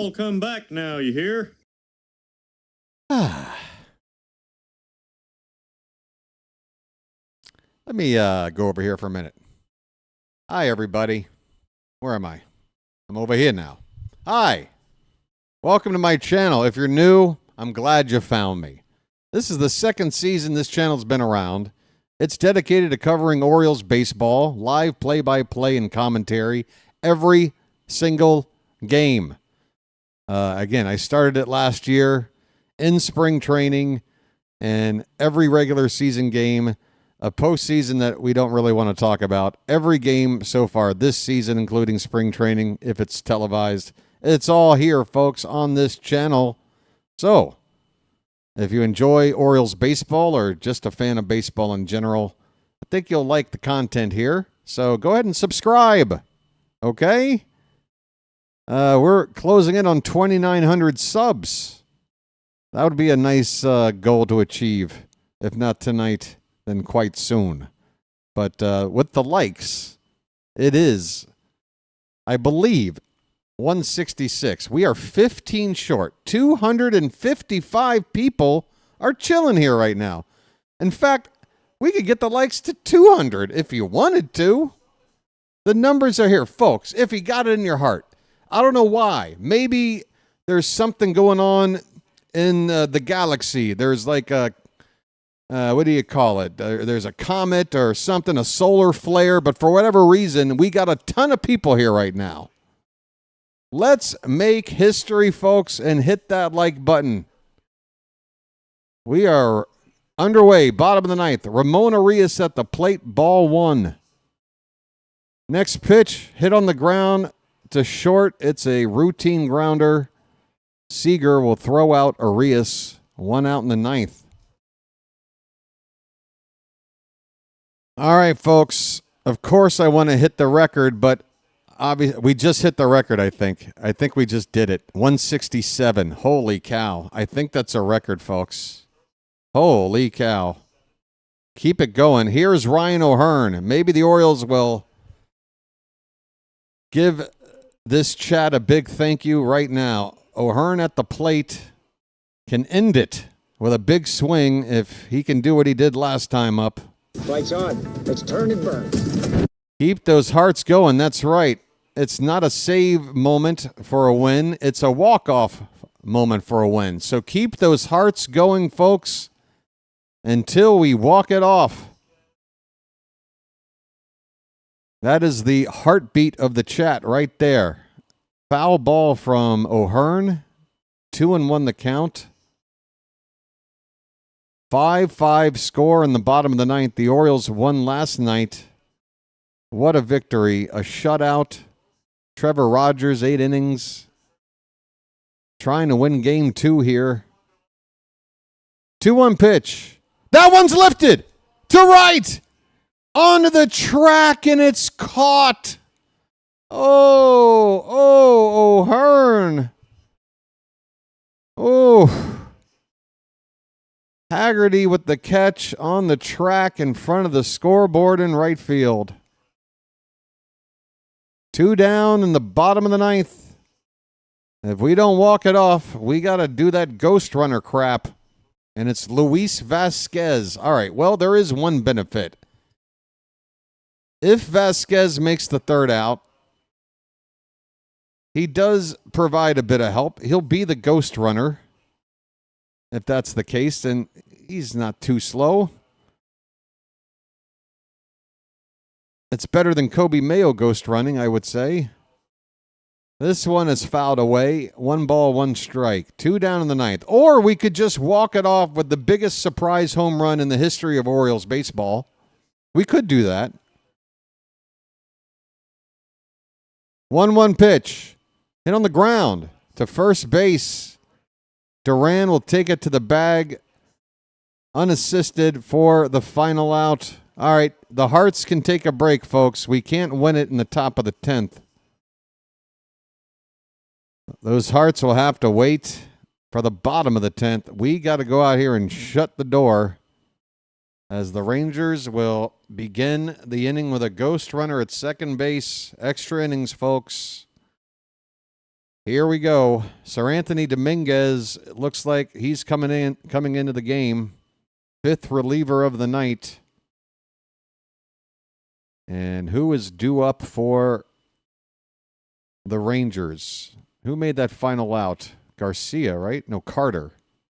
[SPEAKER 3] y'all come back now, you hear?
[SPEAKER 2] Let me go over here for a minute. Hi, everybody. Where am I? I'm over here now. Hi. Welcome to my channel. If you're new, I'm glad you found me. This is the second season this channel's been around. It's dedicated to covering Orioles baseball, live play-by-play and commentary, every single game. Again, I started it last year in spring training and every regular season game, a postseason that we don't really want to talk about. Every game so far this season, including spring training, if it's televised. It's all here, folks, on this channel. So, if you enjoy Orioles baseball or just a fan of baseball in general, I think you'll like the content here. So go ahead and subscribe, okay? We're closing in on 2,900 subs. That would be a nice goal to achieve. If not tonight, then quite soon. But with the likes, it is, I believe, 166. We are 15 short. 255 people are chilling here right now. In fact, we could get the likes to 200 if you wanted to. The numbers are here, folks, if you got it in your heart. I don't know why. Maybe there's something going on in the galaxy. There's like a, what do you call it? There's a comet or something, a solar flare. But for whatever reason, we got a ton of people here right now. Let's make history, folks, and hit that like button. We are underway, bottom of the ninth. Ramon Arias at the plate, ball one. Next pitch, hit on the ground to short. It's a routine grounder. Seager will throw out Arias. One out in the ninth. All right, folks. Of course, I want to hit the record, but obviously, we just hit the record, I think. I think we just did it. 167. Holy cow. I think that's a record, folks. Holy cow. Keep it going. Here's Ryan O'Hearn. Maybe the Orioles will give this chat a big thank you right now. O'Hearn at the plate can end it with a big swing if he can do what he did last time up.
[SPEAKER 19] Lights on. Let's turn and burn.
[SPEAKER 2] Keep those hearts going. That's right. It's not a save moment for a win. It's a walk-off moment for a win. So keep those hearts going, folks, until we walk it off. That is the heartbeat of the chat right there. Foul ball from O'Hearn. 2-1 the count. 5-5 score in the bottom of the ninth. The Orioles won last night. What a victory. A shutout. Trevor Rogers, 8 innings. Trying to win game 2 here. 2-1 pitch. That one's lifted to right. Onto the track, and it's caught. Oh, O'Hearn. Oh. Haggerty with the catch on the track in front of the scoreboard in right field. 2 down in the bottom of the ninth. If we don't walk it off, we got to do that ghost runner crap. And it's Luis Vasquez. All right, well, there is one benefit. If Vasquez makes the third out, he does provide a bit of help. He'll be the ghost runner. If that's the case, and he's not too slow. It's better than Kobe Mayo ghost running, I would say. This one is fouled away. 1 ball, 1 strike. 2 down in the ninth. Or we could just walk it off with the biggest surprise home run in the history of Orioles baseball. We could do that. 1-1 pitch. Hit on the ground to first base. Duran will take it to the bag. Unassisted for the final out. All right, the hearts can take a break, folks. We can't win it in the top of the 10th. Those hearts will have to wait for the bottom of the 10th. We got to go out here and shut the door as the Rangers will begin the inning with a ghost runner at second base. Extra innings, folks. Here we go. Sir Anthony Dominguez, it looks like he's coming into the game. 5th reliever of the night. And who is due up for the Rangers? Who made that final out? Garcia, right? No, Carter.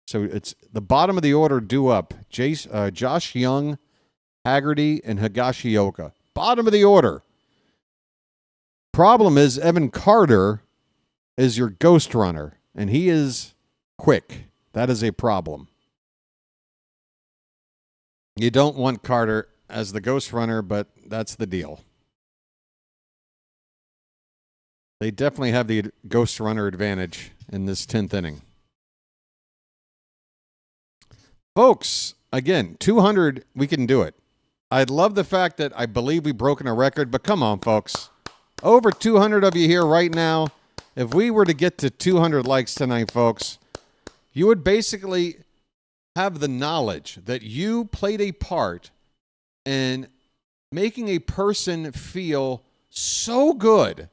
[SPEAKER 2] So it's the bottom of the order due up. Josh Young, Haggerty, and Higashioka. Bottom of the order. Problem is Evan Carter is your ghost runner, and he is quick. That is a problem. You don't want Carter as the ghost runner, but that's the deal. They definitely have the ghost runner advantage in this 10th inning. Folks, again, 200, we can do it. I'd love the fact that I believe we've broken a record, but come on, folks. Over 200 of you here right now. If we were to get to 200 likes tonight, folks, you would basically have the knowledge that you played a part in making a person feel so good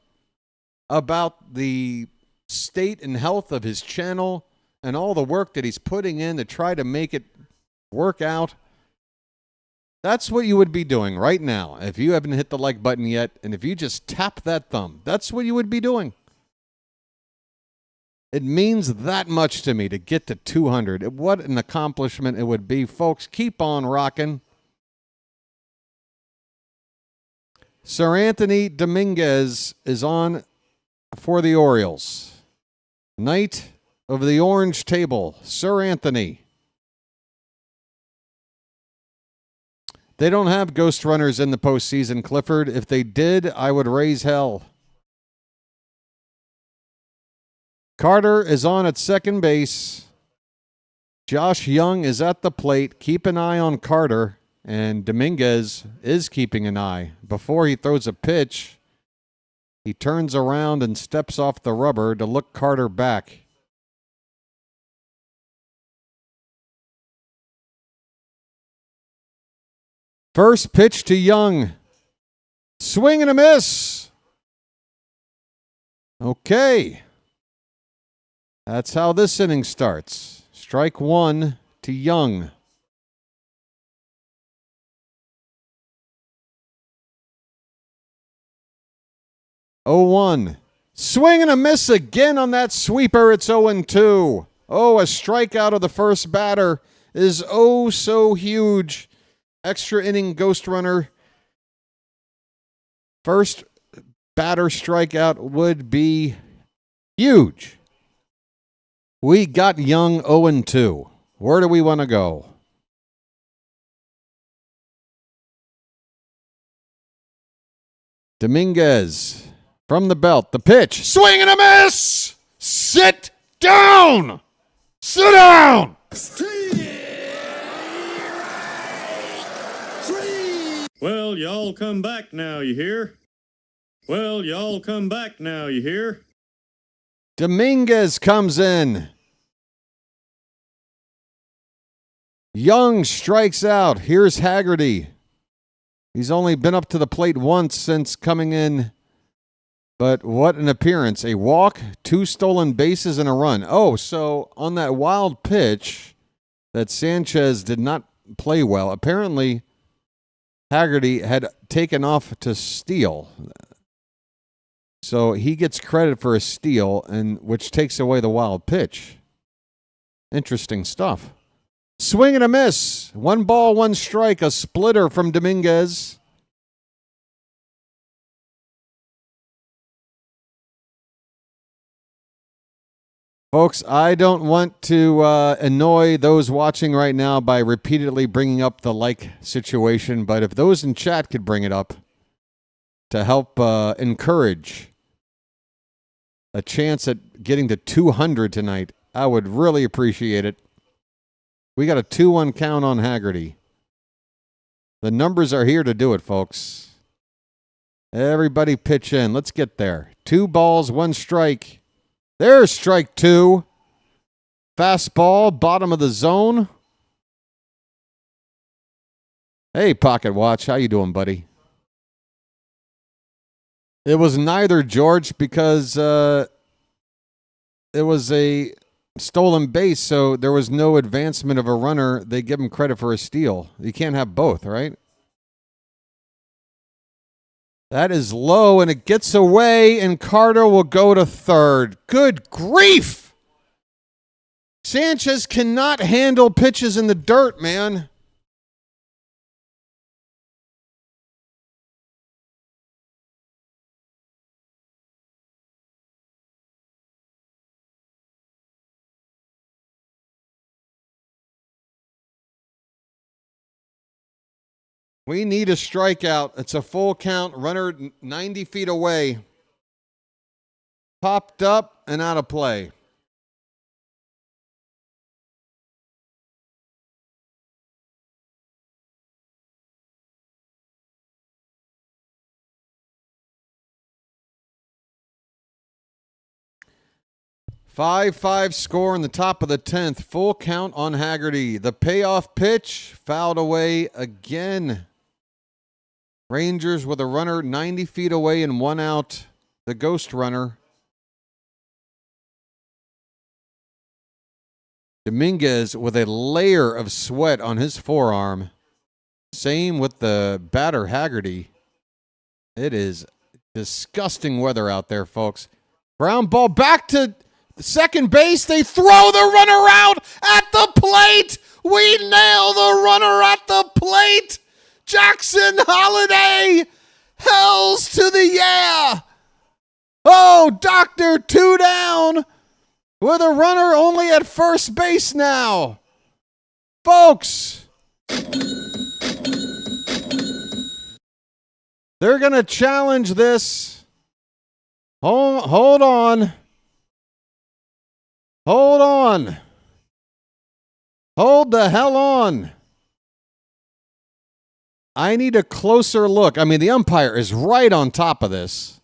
[SPEAKER 2] about the state and health of his channel and all the work that he's putting in to try to make it work out. That's what you would be doing right now if you haven't hit the like button yet, and if you just tap that thumb. That's what you would be doing. It means that much to me to get to 200. What an accomplishment it would be, folks. Keep on rocking. Sir Anthony Dominguez is on for the Orioles. Knight of the Orange Table, Sir Anthony. They don't have ghost runners in the postseason, Clifford. If they did, I would raise hell. Carter is on at second base. Josh Young is at the plate. Keep an eye on Carter. And Dominguez is keeping an eye. Before he throws a pitch, he turns around and steps off the rubber to look Carter back. First pitch to Young. Swing and a miss. Okay. That's how this inning starts. Strike one to Young. Oh, 1. Swing and a miss again on that sweeper. It's 0-2. Oh, a strikeout of the first batter is oh so huge. Extra inning ghost runner. First batter strikeout would be huge. We got Young 0-2. Where do we want to go? Dominguez from the belt. The pitch. Swing and a miss! Sit down! Sit down!
[SPEAKER 3] Well, y'all come back now, you hear? Well, y'all come back now, you hear?
[SPEAKER 2] Dominguez comes in. Young strikes out. Here's Haggerty. He's only been up to the plate once since coming in. But what an appearance. A walk, 2 stolen bases, and a run. Oh, so on that wild pitch that Sanchez did not play well, apparently Haggerty had taken off to steal. So he gets credit for a steal, and which takes away the wild pitch. Interesting stuff. Swing and a miss. 1 ball, 1 strike. A splitter from Dominguez. Folks, I don't want to annoy those watching right now by repeatedly bringing up the like situation, but if those in chat could bring it up to help encourage a chance at getting to 200 tonight, I would really appreciate it. We got a 2-1 count on Haggerty. The numbers are here to do it, folks. Everybody pitch in. Let's get there. 2 balls, 1 strike. There's strike 2. Fastball, bottom of the zone. Hey, Pocket Watch. How you doing, buddy? It was neither, George, because a stolen base, so there was no advancement of a runner. They give him credit for a steal. You can't have both, right? That is low, and it gets away, and Carter will go to third. Good grief! Sanchez cannot handle pitches in the dirt, man. We need a strikeout. It's a full count. Runner 90 feet away. Popped up and out of play. Five score in the top of the 10th. Full count on Haggerty. The payoff pitch fouled away again. Rangers with a runner 90 feet away and 1 out. The ghost runner. Dominguez with a layer of sweat on his forearm. Same with the batter, Haggerty. It is disgusting weather out there, folks. Ground ball back to second base. They throw the runner out at the plate. We nail the runner at the plate. Jackson Holiday, hells to the yeah. Oh, Doctor, 2 down with a runner only at first base now. Folks, they're going to challenge this. Hold on. Hold on. Hold the hell on. I need a closer look. I mean, the umpire is right on top of this.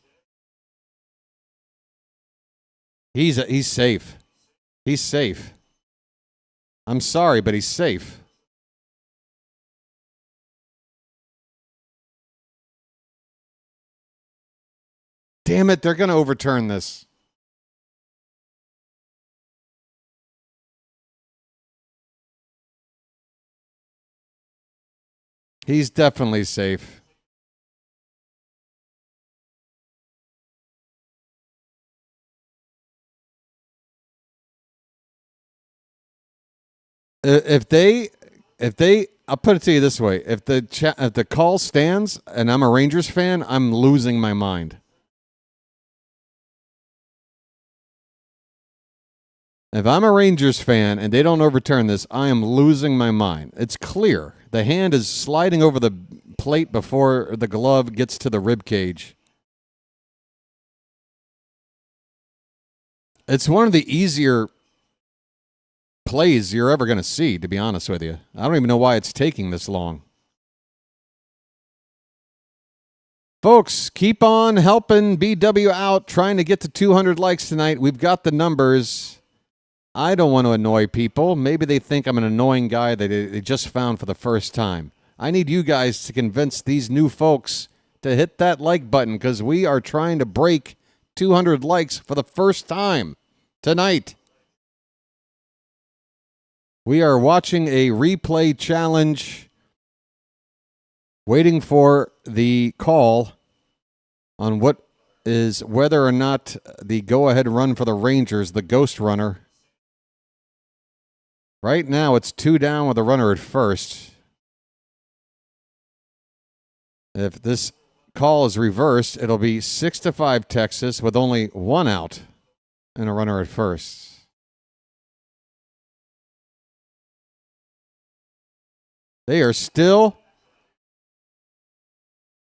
[SPEAKER 2] He's safe. He's safe. I'm sorry, but he's safe. Damn it, they're going to overturn this. He's definitely safe. If they, I'll put it to you this way: if the call stands and I'm a Rangers fan, I'm losing my mind. If I'm a Rangers fan and they don't overturn this, I am losing my mind. It's clear. The hand is sliding over the plate before the glove gets to the rib cage. It's one of the easier plays you're ever going to see, to be honest with you. I don't even know why it's taking this long. Folks, keep on helping BW out, trying to get to 200 likes tonight. We've got the numbers. I don't want to annoy people. Maybe they think I'm an annoying guy that they just found for the first time. I need you guys to convince these new folks to hit that like button because we are trying to break 200 likes for the first time tonight. We are watching a replay challenge, waiting for the call on what is whether or not the go-ahead run for the Rangers, the ghost runner. Right now, it's 2 down with a runner at first. If this call is reversed, it'll be 6-5 Texas with only 1 out and a runner at first. They are still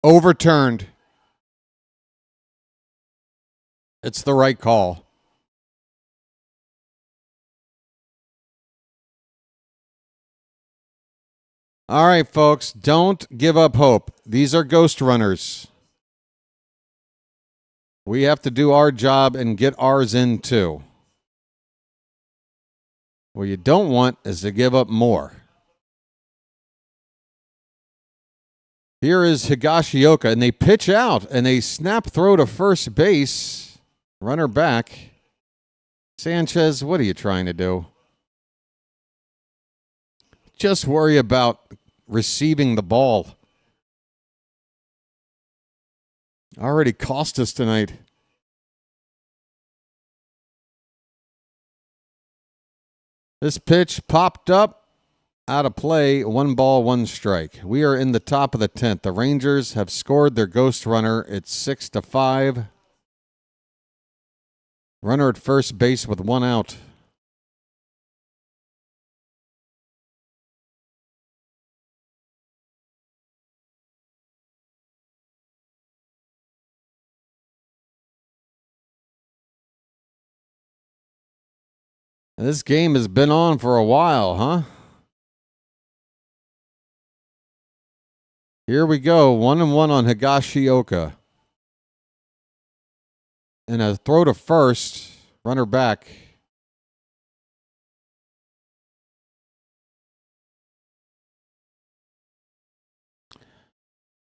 [SPEAKER 2] overturned. It's the right call. All right, folks, don't give up hope. These are ghost runners. We have to do our job and get ours in too. What you don't want is to give up more. Here is Higashioka, and they pitch out, and they snap throw to first base. Runner back. Sanchez, what are you trying to do? Just worry about receiving the ball. Already cost us tonight. This pitch popped up, out of play, 1 ball, 1 strike. We are in the top of the 10th. The Rangers have scored their ghost runner. It's 6-5. Runner at first base with 1 out. This game has been on for a while, huh? Here we go. 1-1 on Higashioka. And a throw to first. Runner back.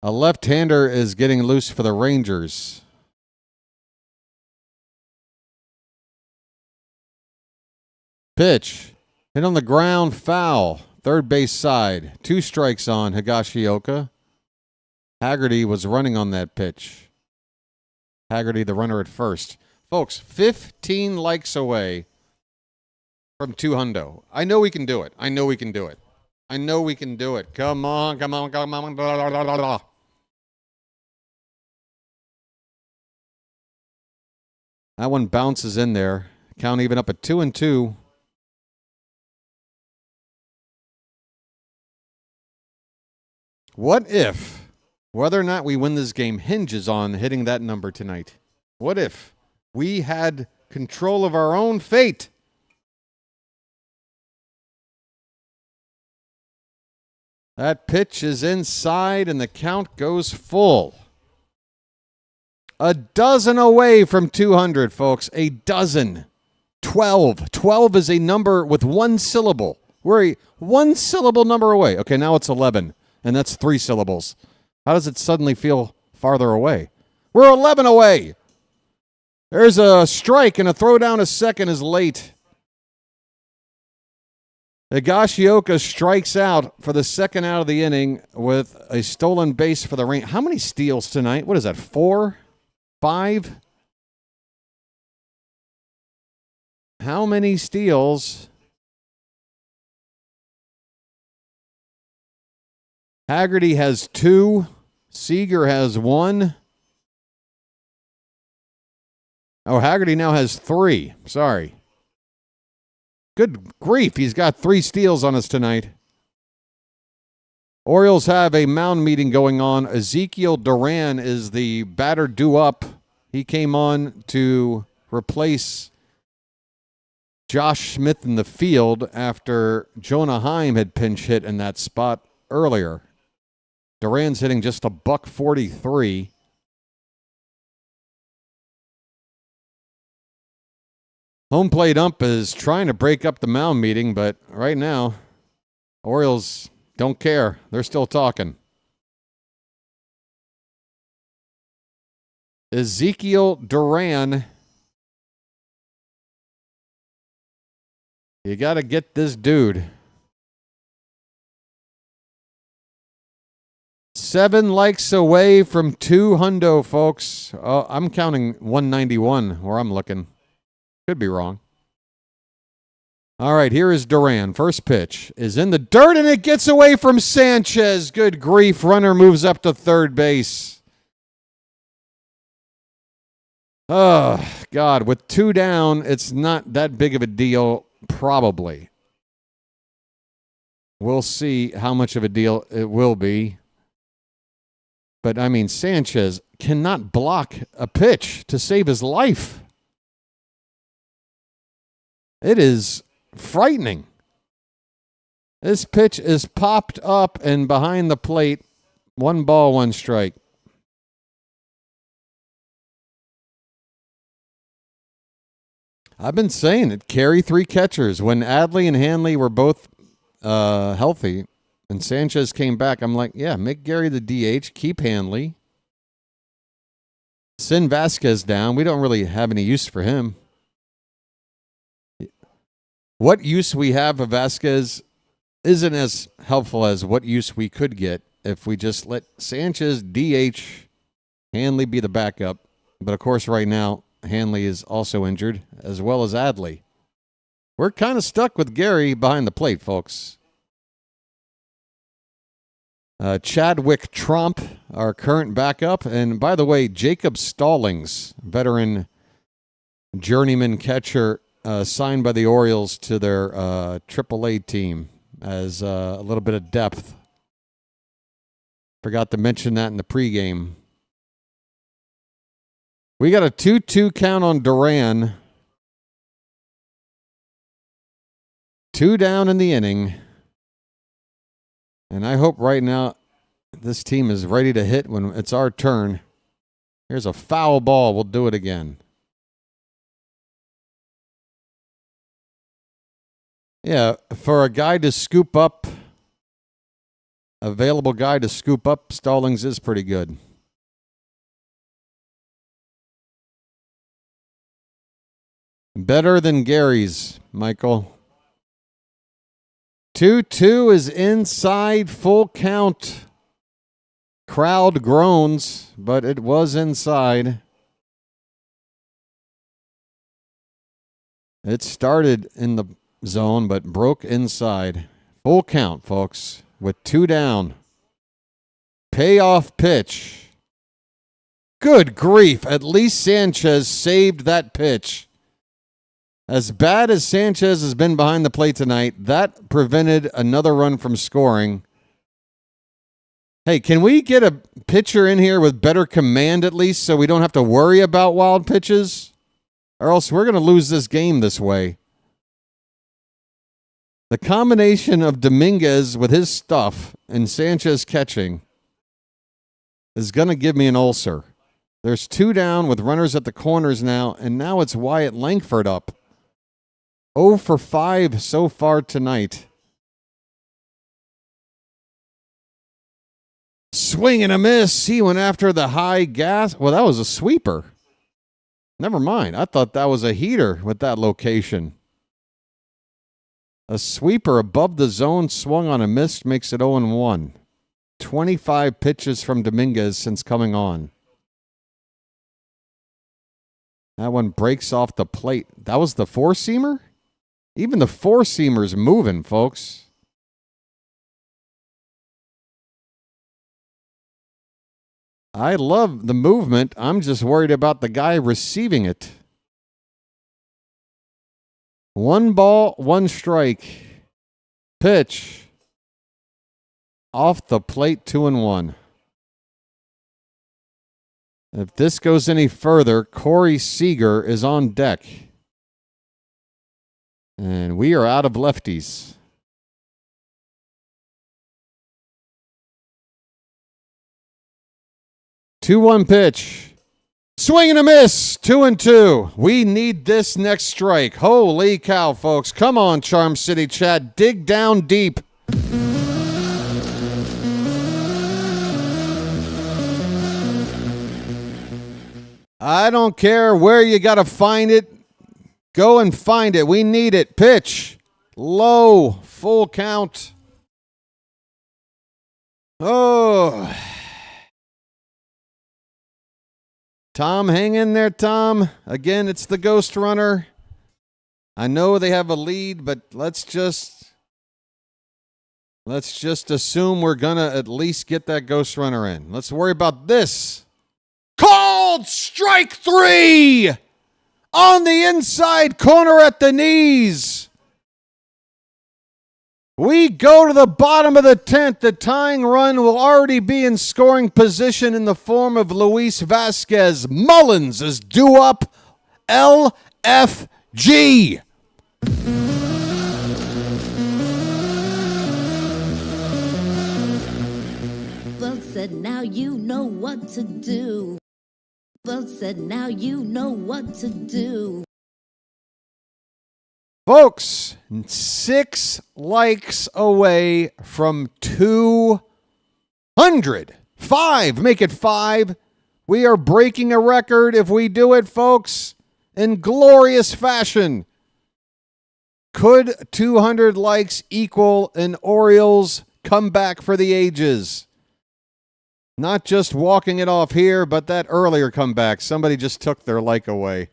[SPEAKER 2] A left-hander is getting loose for the Rangers. Pitch. Hit on the ground, foul. Third base side. 2 strikes on Higashioka. Haggerty was running on that pitch. Haggerty, the runner at first. Folks, 15 likes away from 200. I know we can do it. I know we can do it. I know we can do it. Come on, come on, come on. Blah, blah, blah, blah. That one bounces in there. Count even up at 2-2. What if whether or not we win this game hinges on hitting that number tonight? What if we had control of our own fate? That pitch is inside and the count goes full. A dozen away from 200, folks. A dozen. 12. 12 is a number with 1 syllable. We're a 1-syllable number away. Okay, now it's 11. And that's 3 syllables. How does it suddenly feel farther away? We're 11 away. There's a strike, and a throw down to second is late. Higashioka strikes out for the second out of the inning with a stolen base for the Rangers. How many steals tonight? What is that, 4? 5? How many steals? Haggerty has 2. Seager has 1. Oh, Haggerty now has 3. Sorry. Good grief, he's got 3 steals on us tonight. Orioles have a mound meeting going on. Ezekiel Duran is the batter due up. He came on to replace Josh Smith in the field after Jonah Heim had pinch hit in that spot earlier. Duran's hitting just a $143. Home plate ump is trying to break up the mound meeting, but right now, Orioles don't care. They're still talking. Ezekiel Duran. You got to get this dude. 7 likes away from 200, folks. I'm counting 191 where I'm looking. Could be wrong. All right, here is Duran. First pitch is in the dirt, and it gets away from Sanchez. Good grief. Runner moves up to third base. Oh, God. With 2 down, it's not that big of a deal, probably. We'll see how much of a deal it will be. But, I mean, Sanchez cannot block a pitch to save his life. It is frightening. This pitch is popped up and behind the plate. 1 ball, 1 strike. I've been saying it. Carry 3 catchers. When Adley and Hanley were both healthy and Sanchez came back, I'm like, yeah, make Gary the DH. Keep Hanley. Send Vasquez down. We don't really have any use for him. what use we have of Vasquez isn't as helpful as what use we could get if we just let Sanchez DH, Hanley be the backup. But, of course, right now, Hanley is also injured, as well as Adley. We're kind of stuck with Gary behind the plate, folks. Chadwick Tromp, our current backup. And, by the way, Jacob Stallings, veteran journeyman catcher, signed by the Orioles to their AAA team as a little bit of depth. Forgot to mention that in the pregame. We got a 2-2 count on Duran. 2 down in the inning. And I hope right now this team is ready to hit when it's our turn. Here's a foul ball. We'll do it again. Yeah, for a guy to scoop up, available guy to scoop up, Stallings is pretty good. Better than Gary's, Michael. 2-2 is inside, full count. Crowd groans, but it was inside. It started in the zone, but broke inside. Full count, folks, with 2 down. Payoff pitch. Good grief. At least Sanchez saved that pitch. As bad as Sanchez has been behind the plate tonight, that prevented another run from scoring. Hey, can we get a pitcher in here with better command at least so we don't have to worry about wild pitches? Or else we're going to lose this game this way. The combination of Dominguez with his stuff and Sanchez catching is going to give me an ulcer. There's 2 down with runners at the corners now, and now it's Wyatt Langford up. 0 for 5 so far tonight. Swing and a miss. He went after the high gas. Well, that was a sweeper. Never mind. I thought that was a heater with that location. A sweeper above the zone, swung on a miss, makes it 0-1. 25 pitches from Dominguez since coming on. That one breaks off the plate. That was the 4-seamer? Even the 4-seamer's moving, folks. I love the movement. I'm just worried about the guy receiving it. 1 ball, 1 strike. Pitch. Off the plate, 2-1. If this goes any further, Corey Seager is on deck. And we are out of lefties. Two-one pitch. Swing and a miss. 2-2. We need this next strike. Holy cow, folks. Come on, Charm City Chat. Dig down deep. I don't care where you got to find it. Go and find it. We need it. Pitch. Low. Full count. Oh. Tom, hang in there, Tom. Again, it's the ghost runner. I know they have a lead, but let's just assume we're going to at least get that ghost runner in. Let's worry about this. Called strike 3 on the inside corner at the knees. We go to the bottom of the 10th. The tying run will already be in scoring position in the form of Luis Vasquez. Mullins is due up. LFG.
[SPEAKER 5] Folks said now you know what to do. Folks said now you know what to do.
[SPEAKER 2] Folks, 6 likes away from 200. 5, make it 5. We are breaking a record if we do it, folks, in glorious fashion. Could 200 likes equal an Orioles comeback for the ages? Not just walking it off here, but that earlier comeback. Somebody just took their like away.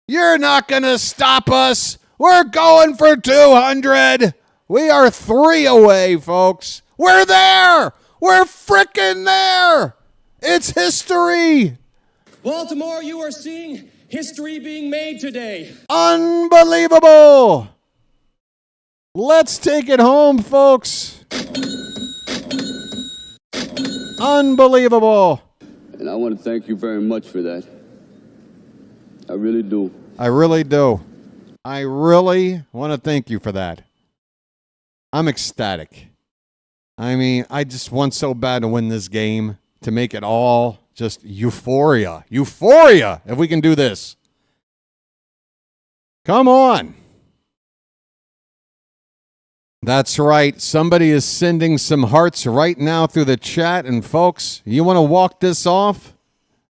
[SPEAKER 2] You're not going to stop us. We're going for 200. We are 3 away, folks. We're there. We're frickin' there. It's history.
[SPEAKER 16] Baltimore, you are seeing history being made today.
[SPEAKER 2] Unbelievable. Let's take it home, folks. Unbelievable.
[SPEAKER 12] And I want to thank you very much for that. I really do.
[SPEAKER 2] I really do. I really want to thank you for that. I'm ecstatic. I mean, I just want so bad to win this game, to make it all just euphoria. Euphoria, if we can do this. Come on. That's right. Somebody is sending some hearts right now through the chat. And folks, you want to walk this off?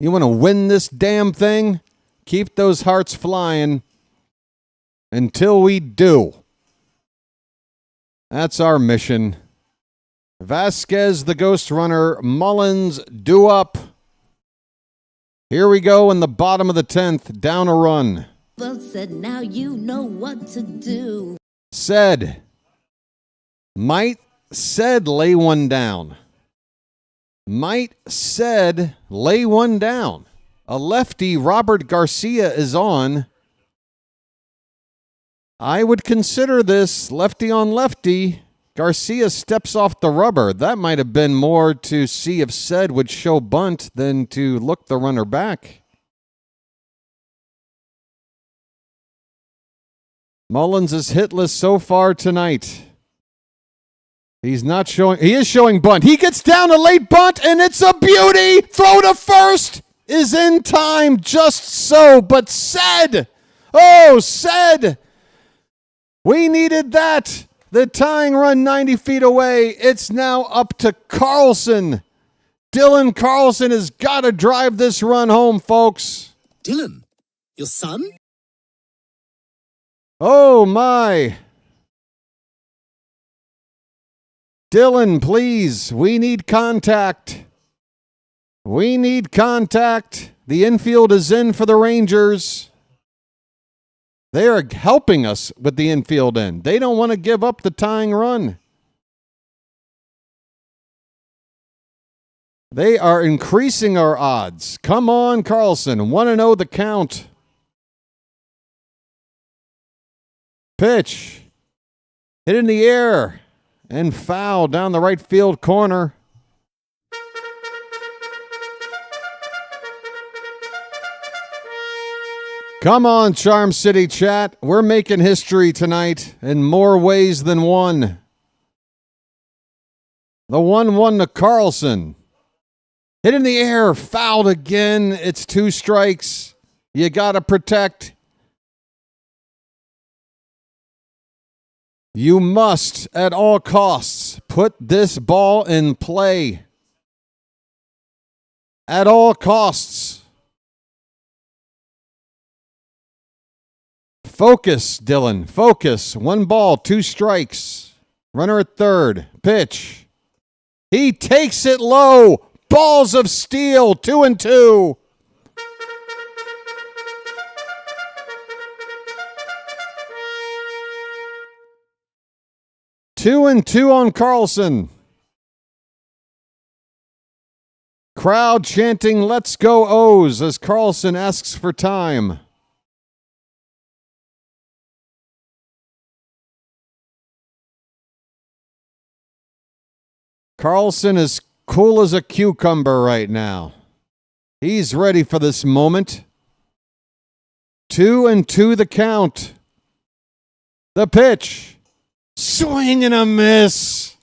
[SPEAKER 2] You want to win this damn thing? Keep those hearts flying until we do. That's our mission. Vasquez, the ghost runner. Mullins, due up. Here we go in the bottom of the 10th. Down a run.
[SPEAKER 5] Vote said, now you know what to do.
[SPEAKER 2] Said. Might said lay one down. Might said lay one down. A lefty, Robert Garcia, is on. I would consider this lefty on lefty. Garcia steps off the rubber. That might have been more to see if said would show bunt than to look the runner back. Mullins is hitless so far tonight. He's not showing. He is showing bunt. He gets down a late bunt, and it's a beauty. Throw to first is in time, just so. But said, oh, said, we needed that. The tying run 90 feet away. It's now up to Carlson. Dylan Carlson has got to drive this run home, folks.
[SPEAKER 17] Dylan, your son?
[SPEAKER 2] Oh, my. Dylan, please. We need contact. We need contact. The infield is in for the Rangers. They are helping us with the infield end. They don't want to give up the tying run. They are increasing our odds. Come on, Carlson. 1-0 the count. Pitch. Hit in the air. And foul down the right field corner. Come on, Charm City chat. We're making history tonight in more ways than one. The 1-1 to Carlson. Hit in the air, fouled again. It's 2 strikes. You got to protect. You must, at all costs, put this ball in play. At all costs. Focus, Dylan. Focus. 1 ball, 2 strikes. Runner at third. Pitch. He takes it low. Balls of steel. 2-2. Two and 2 on Carlson. Crowd chanting, "Let's go O's," as Carlson asks for time. Carlson is cool as a cucumber right now. He's ready for this moment. 2-2 the count. The pitch. Swing and a miss.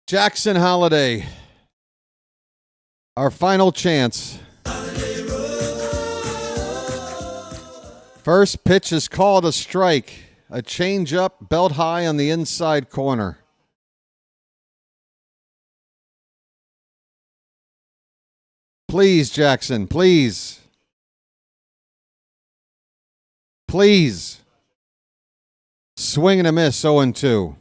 [SPEAKER 2] Jackson Holiday. Our final chance. First pitch is called a strike. A change-up, belt high on the inside corner. Please, Jackson, please. Please. Swing and a miss, 0-2.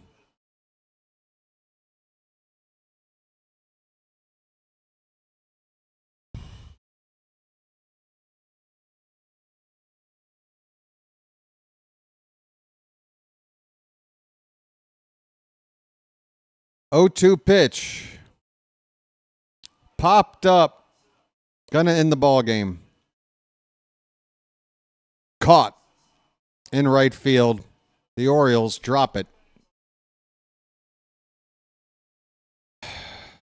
[SPEAKER 2] Oh-2 pitch. Popped up. Gonna end the ball game. Caught in right field. The Orioles drop it.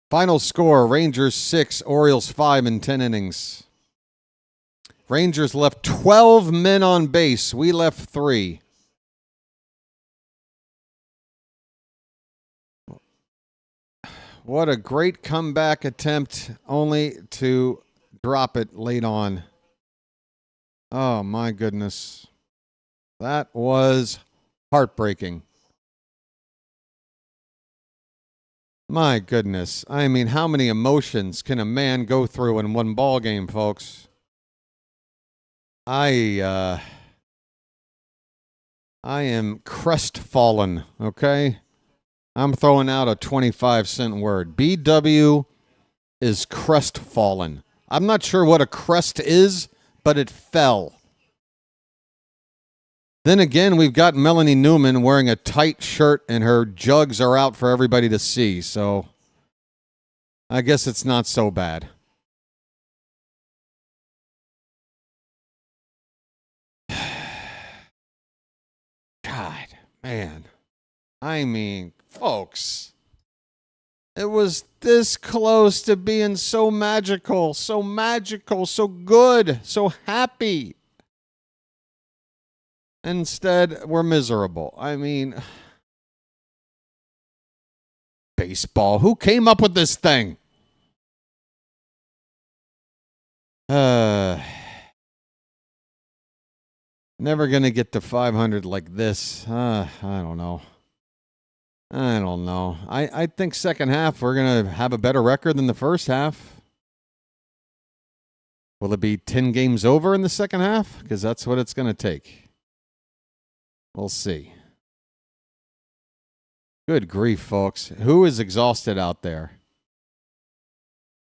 [SPEAKER 2] Final score, Rangers 6, Orioles 5 in 10 innings. Rangers left 12 men on base. We left 3. What a great comeback attempt, only to drop it late on. Oh, my goodness. That was heartbreaking. My goodness. I mean, how many emotions can a man go through in one ball game, folks? I am crestfallen, okay? I'm throwing out a 25-cent word. BW is crestfallen. I'm not sure what a crest is, but it fell. Then again, we've got Melanie Newman wearing a tight shirt and her jugs are out for everybody to see. So I guess it's not so bad. God, man. I mean, folks, it was this close to being so magical, so good, so happy. Instead, we're miserable. I mean, baseball. Who came up with this thing? Never going to get to 500 like this. I don't know. I think second half we're going to have a better record than the first half. Will it be 10 games over in the second half? Because that's what it's going to take. We'll see. Good grief, folks. Who is exhausted out there?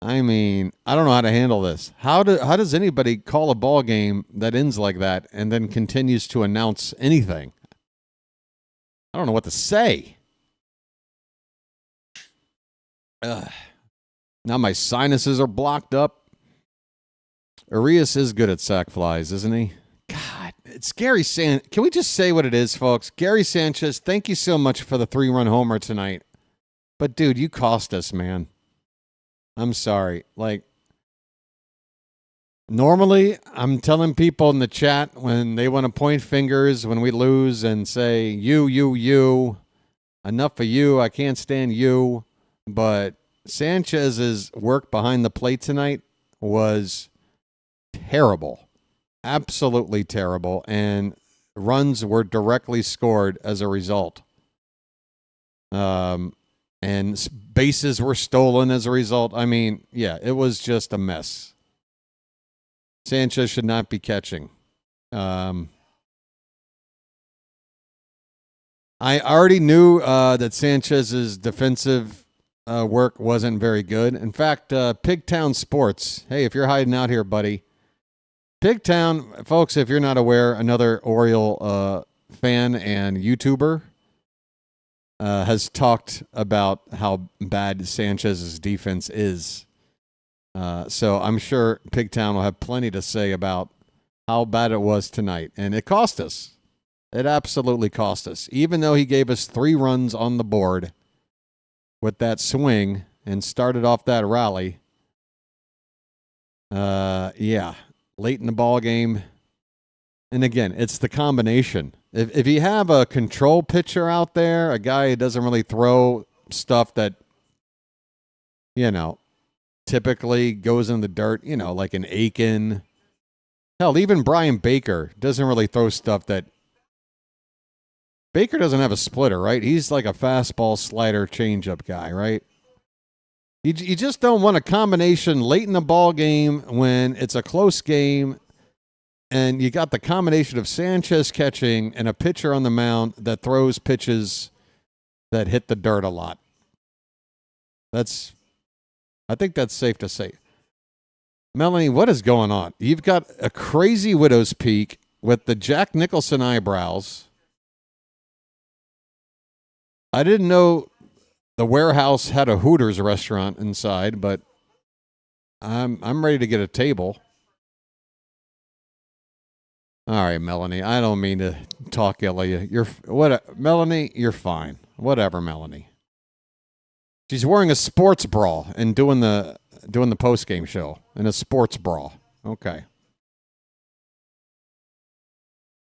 [SPEAKER 2] I mean, I don't know how to handle this. How does anybody call a ball game that ends like that and then continues to announce anything? I don't know what to say. Now my sinuses are blocked up. Arias is good at sac flies, isn't he? God, it's Gary Sanchez. Can we just say what it is, folks? Gary Sanchez, thank you so much for the 3-run homer tonight. But, dude, you cost us, man. I'm sorry. Like, normally, I'm telling people in the chat when they want to point fingers when we lose and say, you. Enough of you. I can't stand you. But Sanchez's work behind the plate tonight was terrible. Absolutely terrible, and runs were directly scored as a result. And bases were stolen as a result. I mean, yeah, it was just a mess. Sanchez should not be catching. I already knew that Sanchez's defensive work wasn't very good. In fact, Pigtown Sports, hey, if you're hiding out here, buddy, Pigtown, folks, if you're not aware, another Oriole fan and YouTuber has talked about how bad Sanchez's defense is. So I'm sure Pigtown will have plenty to say about how bad it was tonight. And it cost us. It absolutely cost us. Even though he gave us 3 runs on the board with that swing and started off that rally. Yeah. Late in the ball game. And again, it's the combination. If you have a control pitcher out there, a guy who doesn't really throw stuff that, typically goes in the dirt, you know, like an Aiken. Hell, even Brian Baker doesn't really throw stuff that... Baker doesn't have a splitter, right? He's like a fastball, slider, changeup guy, right? You just don't want a combination late in the ball game when it's a close game and you got the combination of Sanchez catching and a pitcher on the mound that throws pitches that hit the dirt a lot. I think that's safe to say. Melanie, what is going on? You've got a crazy widow's peak with the Jack Nicholson eyebrows. I didn't know the warehouse had a Hooters restaurant inside, but I'm ready to get a table. All right, Melanie. I don't mean to talk ill of you. Melanie, you're fine. Whatever, Melanie. She's wearing a sports bra and doing the post-game show in a sports bra. Okay.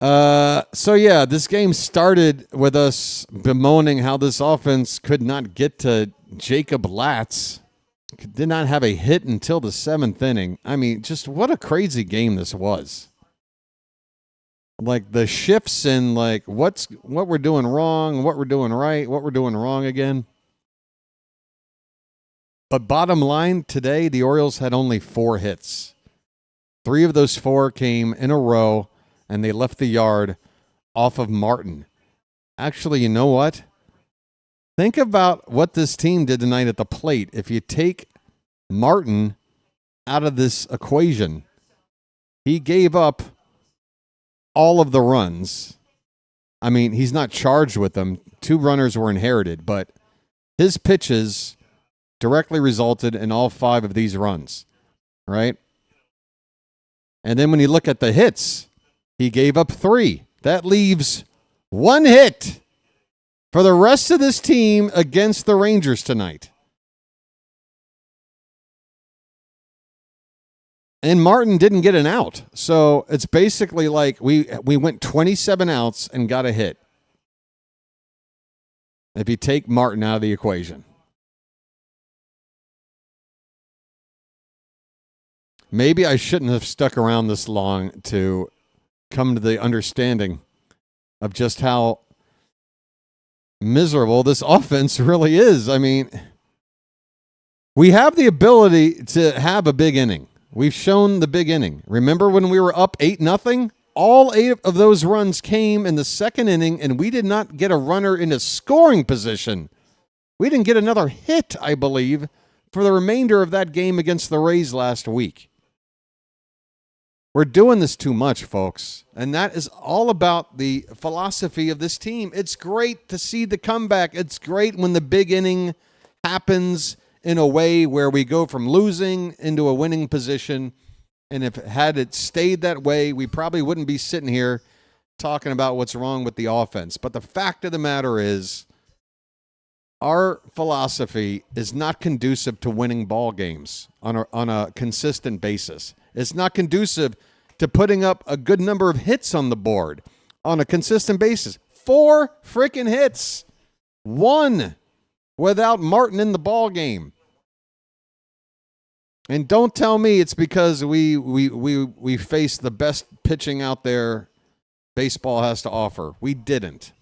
[SPEAKER 2] So yeah, this game started with us bemoaning how this offense could not get to Jacob Latz. Did not have a hit until the 7th inning. I mean, just what a crazy game this was. Like the shifts in like what we're doing wrong, what we're doing right, what we're doing wrong again. But bottom line, today the Orioles had only 4 hits. 3 of those 4 came in a row, and they left the yard off of Morton. Actually, you know what? Think about what this team did tonight at the plate. If you take Morton out of this equation, he gave up all of the runs. I mean, he's not charged with them. 2 runners were inherited, but his pitches directly resulted in all 5 of these runs, right? And then when you look at the hits, he gave up 3. That leaves 1 hit for the rest of this team against the Rangers tonight. And Morton didn't get an out. So it's basically like we went 27 outs and got a hit. If you take Morton out of the equation. Maybe I shouldn't have stuck around this long to come to the understanding of just how miserable this offense really is. I mean, we have the ability to have a big inning. We've shown the big inning. Remember when we were up 8-0? All 8 of those runs came in the 2nd inning, and we did not get a runner in a scoring position. We didn't get another hit, I believe, for the remainder of that game against the Rays last week. We're doing this too much, folks, and that is all about the philosophy of this team. It's great to see the comeback. It's great when the big inning happens in a way where we go from losing into a winning position. And if had it stayed that way, we probably wouldn't be sitting here talking about what's wrong with the offense. But the fact of the matter is, our philosophy is not conducive to winning ball games on a consistent basis. It's not conducive to putting up a good number of hits on the board on a consistent basis. 4 freaking hits. 1 without Morton in the ball game. And don't tell me it's because we faced the best pitching out there baseball has to offer. We didn't.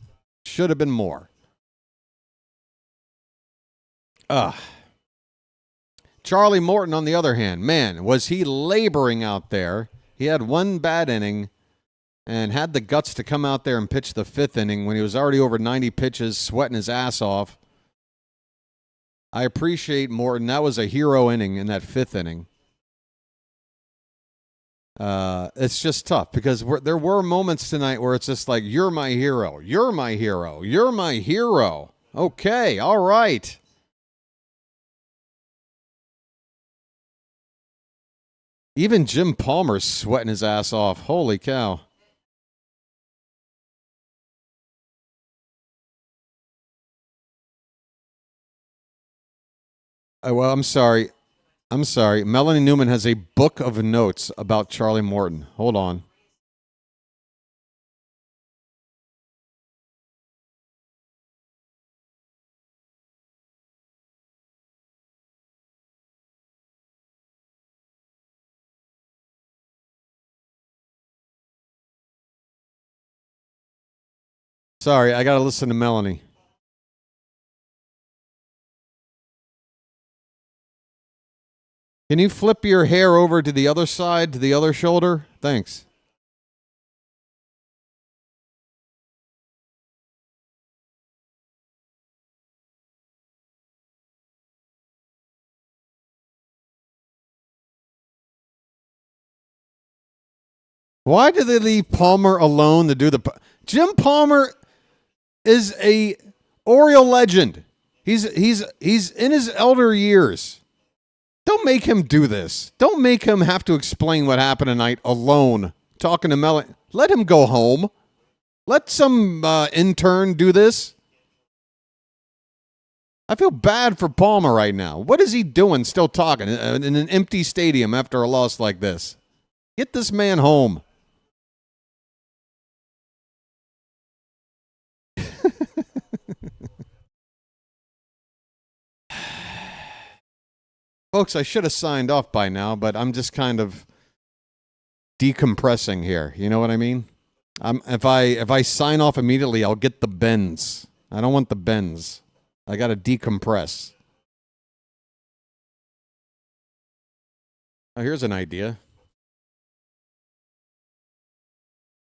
[SPEAKER 2] Should have been more. Charlie Morton, on the other hand, man, was he laboring out there. He had 1 bad inning and had the guts to come out there and pitch the 5th inning when he was already over 90 pitches, sweating his ass off. I appreciate Morton. That was a hero inning in that 5th inning. It's just tough because there were moments tonight where it's just like, you're my hero. You're my hero. You're my hero. Okay, all right. Even Jim Palmer's sweating his ass off. Holy cow. Well, I'm sorry. Melanie Newman has a book of notes about Charlie Morton. Hold on. Sorry, I got to listen to Melanie. Can you flip your hair over to the other side, to the other shoulder? Thanks. Why do they leave Palmer alone to do the... Jim Palmer is a Oriole legend. He's in his elder years. Don't make him do this. Don't make him have to explain what happened tonight alone, talking to Melanie. Let him go home. Let some intern do this. I feel bad for Palmer right now. What is he doing still talking in an empty stadium after a loss like this? Get this man home. Folks, I should have signed off by now, but I'm just kind of decompressing here. You know what I mean? If I sign off immediately, I'll get the bends. I don't want the bends. I got to decompress. Oh, here's an idea.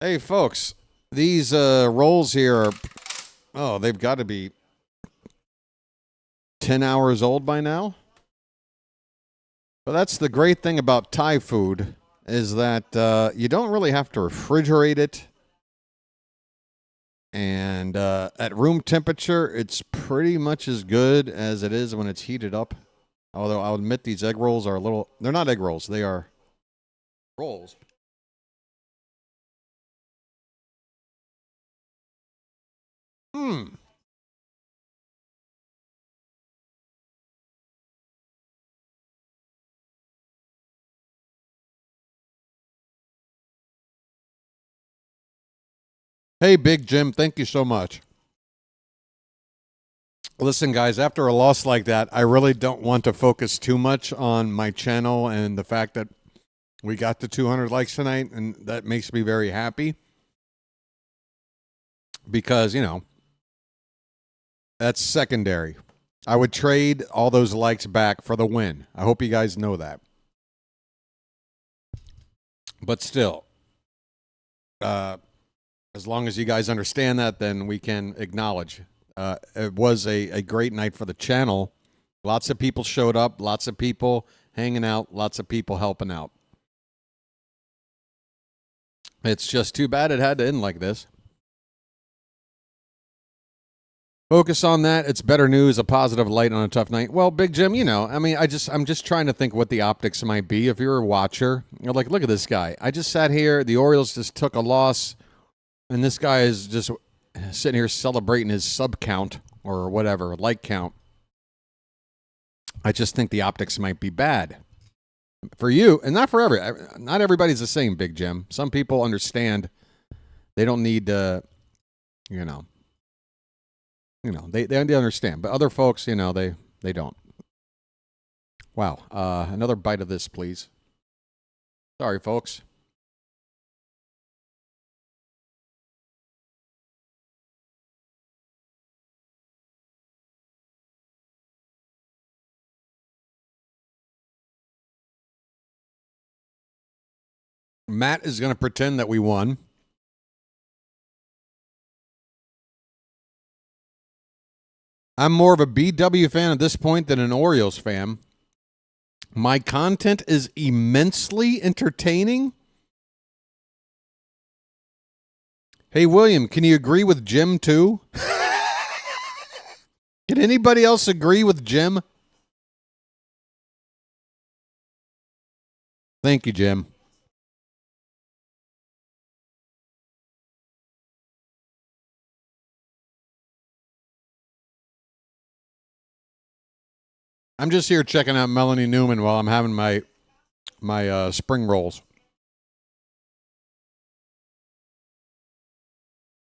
[SPEAKER 2] Hey, folks, these rolls here are, they've got to be 10 hours old by now. But that's the great thing about Thai food is that you don't really have to refrigerate it. And at room temperature, it's pretty much as good as it is when it's heated up. Although I'll admit these egg rolls are a little... They're not egg rolls. They are rolls. Hey, Big Jim, thank you so much. Listen, guys, after a loss like that, I really don't want to focus too much on my channel and the fact that we got to 200 likes tonight, and that makes me very happy. Because, you know, that's secondary. I would trade all those likes back for the win. I hope you guys know that. But still, as long as you guys understand that, then we can acknowledge. It was a great night for the channel. Lots of people showed up. Lots of people hanging out. Lots of people helping out. It's just too bad it had to end like this. Focus on that. It's better news, a positive light on a tough night. Well, Big Jim, you know, I mean, I'm just trying to think what the optics might be. If you're a watcher, you're like, look at this guy. I just sat here. The Orioles just took a loss. And this guy is just sitting here celebrating his sub count or whatever, like count. I just think the optics might be bad for you, and not for not everybody's the same, Big Jim. Some people understand they don't need to, they understand, but other folks, they don't. Wow, another bite of this, please. Sorry, folks. Matt is going to pretend that we won. I'm more of a BW fan at this point than an Orioles fan. My content is immensely entertaining. Hey, William, can you agree with Jim too? Can anybody else agree with Jim? Thank you, Jim. I'm just here checking out Melanie Newman while I'm having my spring rolls.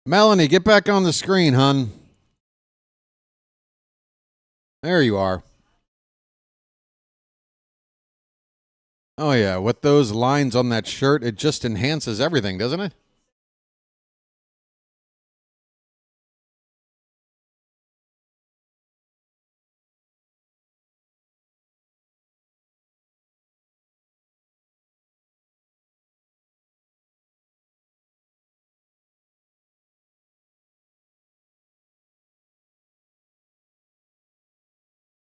[SPEAKER 2] Melanie, get back on the screen, hon. There you are. Oh, yeah, with those lines on that shirt, it just enhances everything, doesn't it?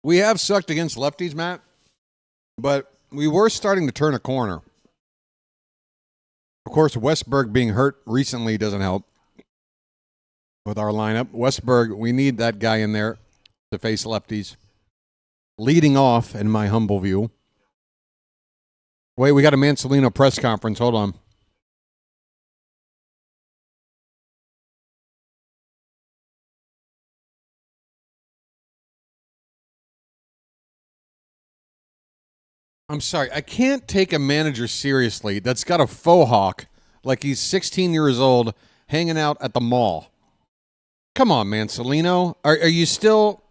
[SPEAKER 2] We have sucked against lefties, Matt, but we were starting to turn a corner. Of course, Westberg being hurt recently doesn't help with our lineup. Westberg, we need that guy in there to face lefties. Leading off, in my humble view. Wait, we got a Mansolino press conference. Hold on. I'm sorry. I can't take a manager seriously that's got a faux hawk like he's 16 years old hanging out at the mall. Come on, Mansolino. Are you still...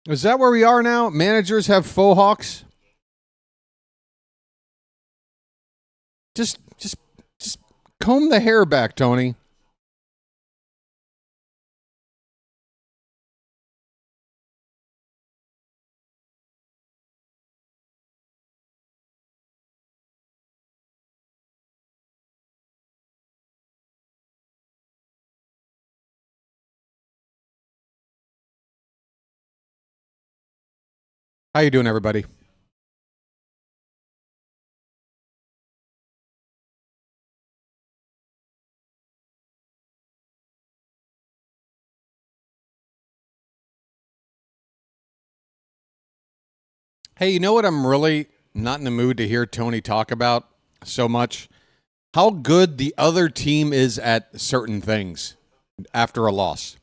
[SPEAKER 2] Is that where we are now? Managers have faux hawks? Just comb the hair back, Tony. How you doing, everybody? Hey, you know what I'm really not in the mood to hear Tony talk about so much? How good the other team is at certain things after a loss.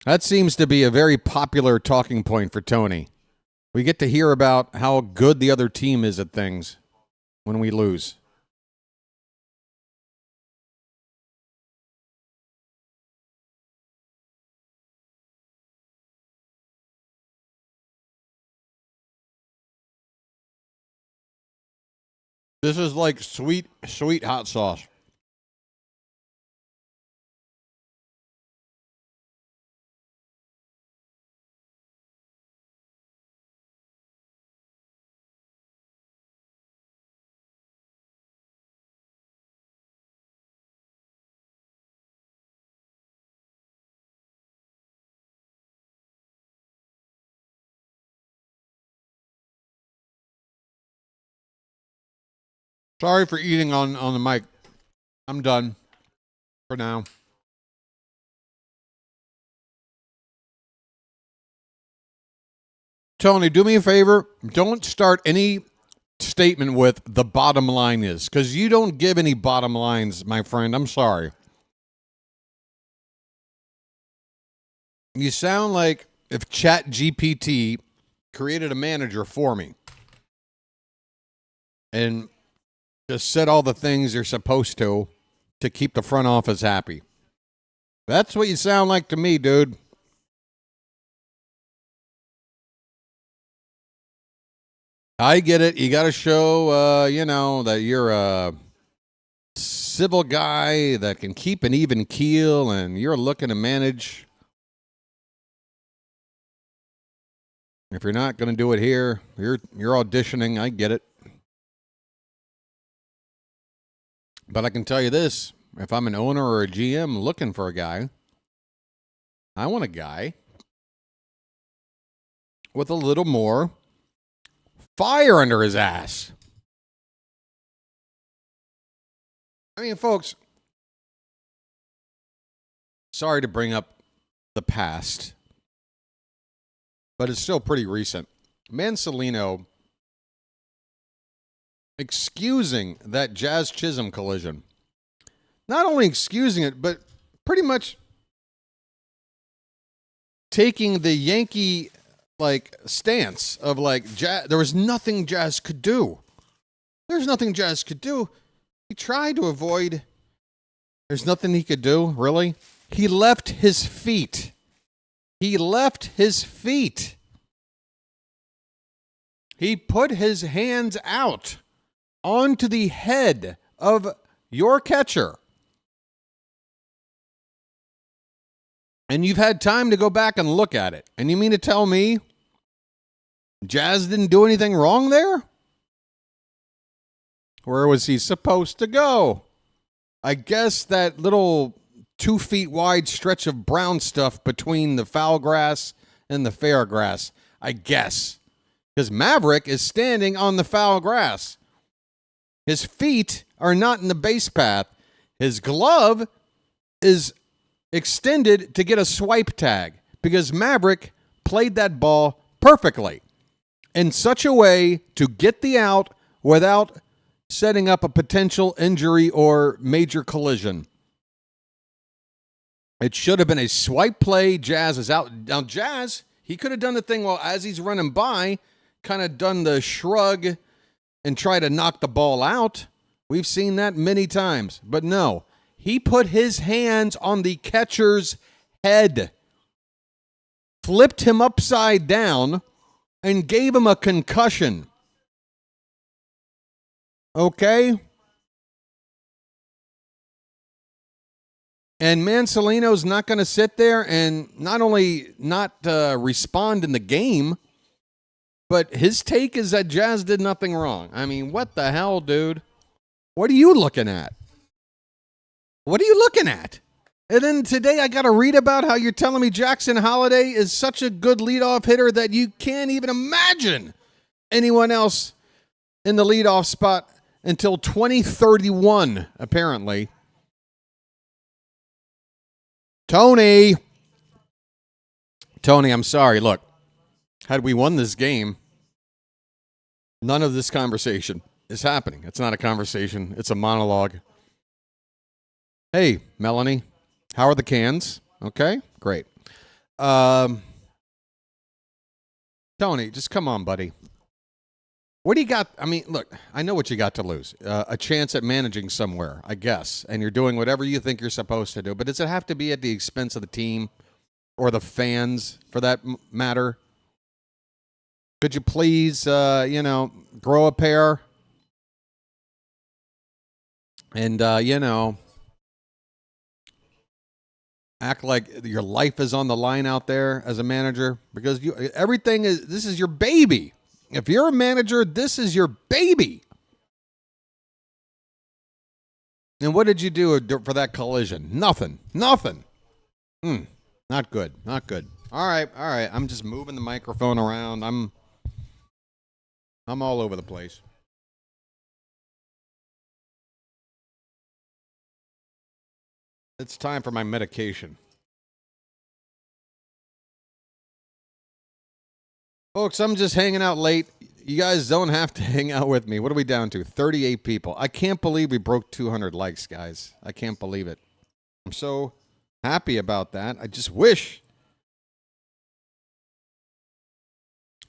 [SPEAKER 2] That seems to be a very popular talking point for Tony. We get to hear about how good the other team is at things when we lose. This is like sweet hot sauce. Sorry for eating on the mic. I'm done for now. Tony, do me a favor. Don't start any statement with the bottom line is, because you don't give any bottom lines, my friend. I'm sorry. You sound like if ChatGPT created a manager for me and just said all the things they're supposed to keep the front office happy. That's what you sound like to me, dude. I get it. You got to show, that you're a civil guy that can keep an even keel and you're looking to manage. If you're not going to do it here, you're auditioning. I get it. But I can tell you this, if I'm an owner or a GM looking for a guy, I want a guy with a little more fire under his ass. I mean, folks, sorry to bring up the past, but it's still pretty recent. Mansolino excusing that Jazz Chisholm collision. Not only excusing it, but pretty much taking the Yankee stance of there was nothing Jazz could do. There's nothing Jazz could do. He tried to avoid. There's nothing he could do, really. He left his feet. He left his feet. He put his hands out onto the head of your catcher. And you've had time to go back and look at it. And you mean to tell me Jazz didn't do anything wrong there? Where was he supposed to go? I guess that little 2 feet wide stretch of brown stuff between the foul grass and the fair grass, I guess. Because Maverick is standing on the foul grass. His feet are not in the base path. His glove is extended to get a swipe tag because Maverick played that ball perfectly in such a way to get the out without setting up a potential injury or major collision. It should have been a swipe play. Jazz is out. Now, Jazz, he could have done the thing while as he's running by, kind of done the shrug and try to knock the ball out. We've seen that many times. But no, he put his hands on the catcher's head, flipped him upside down, and gave him a concussion. Okay? And Mancelino's not going to sit there and not only not respond in the game, but his take is that Jazz did nothing wrong. I mean, what the hell, dude? What are you looking at? What are you looking at? And then today I got to read about how you're telling me Jackson Holliday is such a good leadoff hitter that you can't even imagine anyone else in the leadoff spot until 2031, apparently. Tony, I'm sorry. Look, had we won this game, none of this conversation is happening. It's not a conversation. It's a monologue. Hey, Melanie, how are the cans? Okay, great. Tony, just come on, buddy. What do you got? I mean, look, I know what you got to lose. A chance at managing somewhere, I guess, and you're doing whatever you think you're supposed to do. But does it have to be at the expense of the team or the fans, for that matter? Could you please, grow a pair and, act like your life is on the line out there as a manager? Because this is your baby. If you're a manager, this is your baby. And what did you do for that collision? Nothing. Not good. All right. I'm just moving the microphone around. I'm all over the place. It's time for my medication. Folks, I'm just hanging out late. You guys don't have to hang out with me. What are we down to? 38 people. I can't believe we broke 200 likes, guys. I can't believe it. I'm so happy about that. I just wish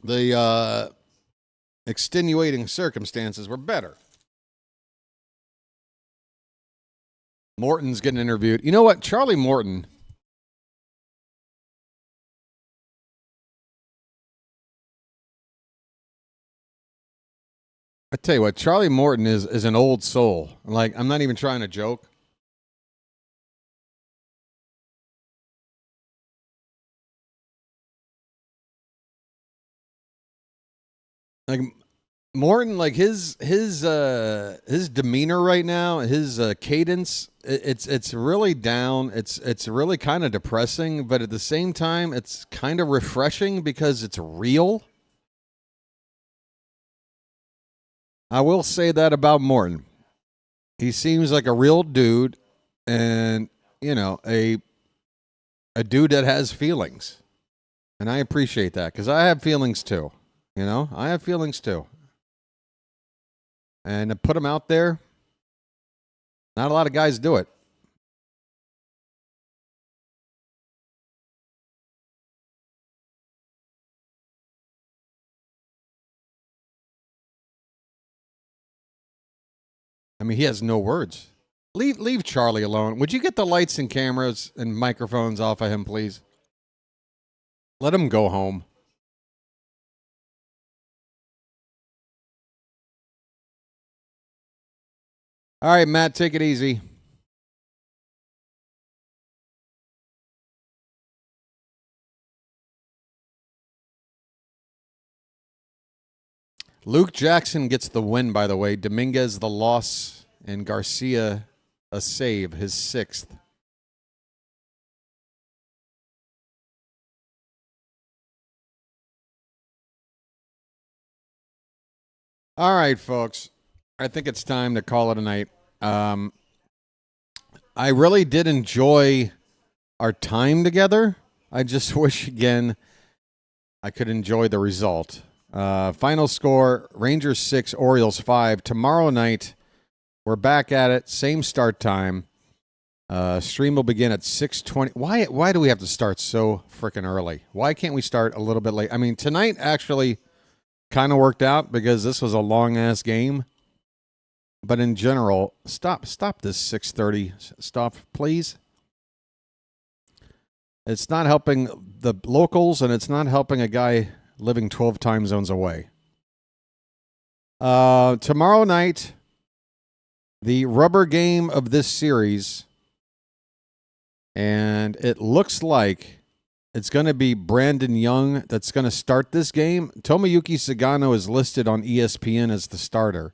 [SPEAKER 2] the extenuating circumstances were better. Morton's getting interviewed. You know what? Charlie Morton. I tell you what, Charlie Morton is an old soul. Like, I'm not even trying to joke. Like Morton, like his demeanor right now, his cadence, it's really down. It's really kind of depressing, but at the same time, it's kind of refreshing because it's real. I will say that about Morton. He seems like a real dude and, a dude that has feelings. And I appreciate that because I have feelings too. I have feelings too. And to put them out there, not a lot of guys do it. I mean, he has no words. Leave Charlie alone. Would you get the lights and cameras and microphones off of him, please? Let him go home. All right, Matt, take it easy. Luke Jackson gets the win, by the way. Dominguez the loss, and Garcia a save, his 6th. All right, folks. I think it's time to call it a night. I really did enjoy our time together. I just wish, again, I could enjoy the result. Final score, Rangers 6, Orioles 5. Tomorrow night, we're back at it. Same start time. Stream will begin at 6:20. Why do we have to start so freaking early? Why can't we start a little bit late? I mean, tonight actually kind of worked out because this was a long-ass game. But in general, stop this 6:30 stuff, please. It's not helping the locals, and it's not helping a guy living 12 time zones away. Tomorrow night, the rubber game of this series, and it looks like it's going to be Brandon Young that's going to start this game. Tomoyuki Sagano is listed on ESPN as the starter.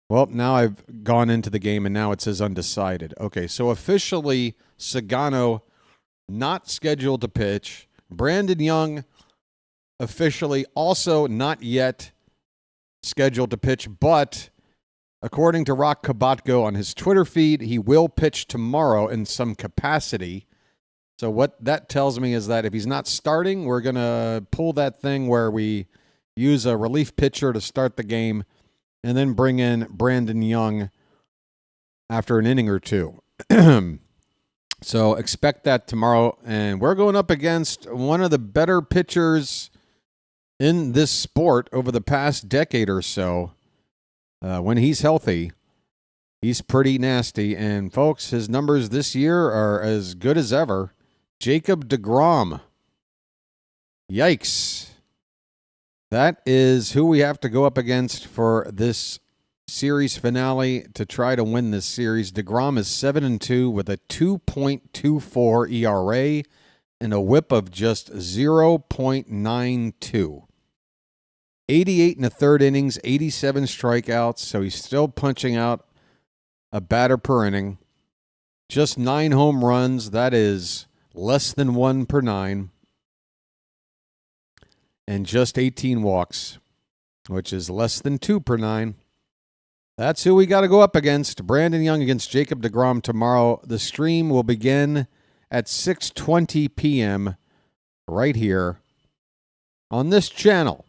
[SPEAKER 2] Well, now I've gone into the game, and now it says undecided. Okay, so officially, Sagano not scheduled to pitch. Brandon Young officially also not yet scheduled to pitch, but according to Rock Kabatko on his Twitter feed, he will pitch tomorrow in some capacity. So what that tells me is that if he's not starting, we're going to pull that thing where we use a relief pitcher to start the game and then bring in Brandon Young after an inning or two. So expect that tomorrow. And we're going up against one of the better pitchers in this sport over the past decade or so. When he's healthy, he's pretty nasty. And, folks, his numbers this year are as good as ever. Jacob deGrom. Yikes. That is who we have to go up against for this series finale to try to win this series. DeGrom is 7-2 with a 2.24 ERA and a whip of just 0.92. 88 in the third innings, 87 strikeouts, so he's still punching out a batter per inning. Just 9 home runs, that is less than 1 per 9. And just 18 walks, which is less than 2 per 9. That's who we got to go up against. Brandon Young against Jacob deGrom tomorrow. The stream will begin at 6:20 p.m. right here on this channel.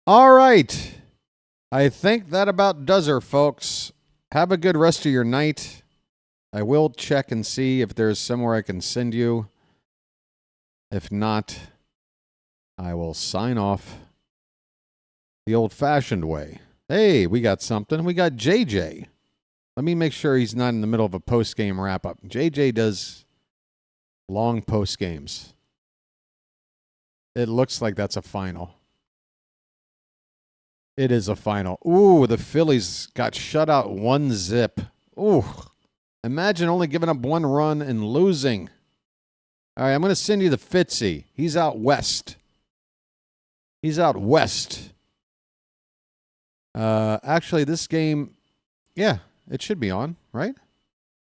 [SPEAKER 2] All right. I think that about does her, folks. Have a good rest of your night. I will check and see if there's somewhere I can send you. If not, I will sign off the old-fashioned way. Hey, we got something. We got JJ. Let me make sure he's not in the middle of a post-game wrap-up. JJ does long post-games. It looks like that's a final. It is a final. Ooh, the Phillies got shut out 1-0. Ooh, imagine only giving up 1 run and losing. All right, I'm going to send you the Fitzy. He's out west. He's out west. Actually, this game, yeah, it should be on, right?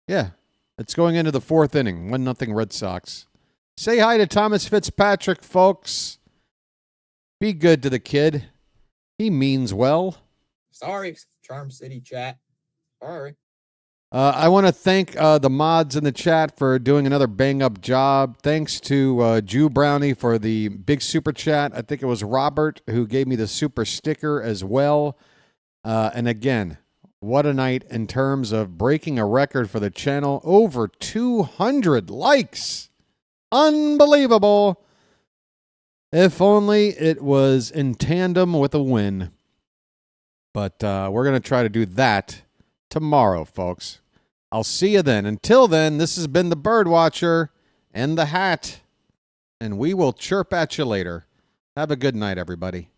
[SPEAKER 2] Yeah, it's going into the 4th inning. 1-0 Red Sox. Say hi to Thomas Fitzpatrick, folks. Be good to the kid. He means well.
[SPEAKER 20] Sorry, Charm City chat. Sorry.
[SPEAKER 2] I want to thank the mods in the chat for doing another bang-up job. Thanks to Jew Brownie for the big super chat. I think it was Robert who gave me the super sticker as well. And again, what a night in terms of breaking a record for the channel. Over 200 likes. Unbelievable. If only it was in tandem with a win. But we're going to try to do that tomorrow, folks. I'll see you then. Until then, this has been the Birdwatcher and the Hat. And we will chirp at you later. Have a good night, everybody.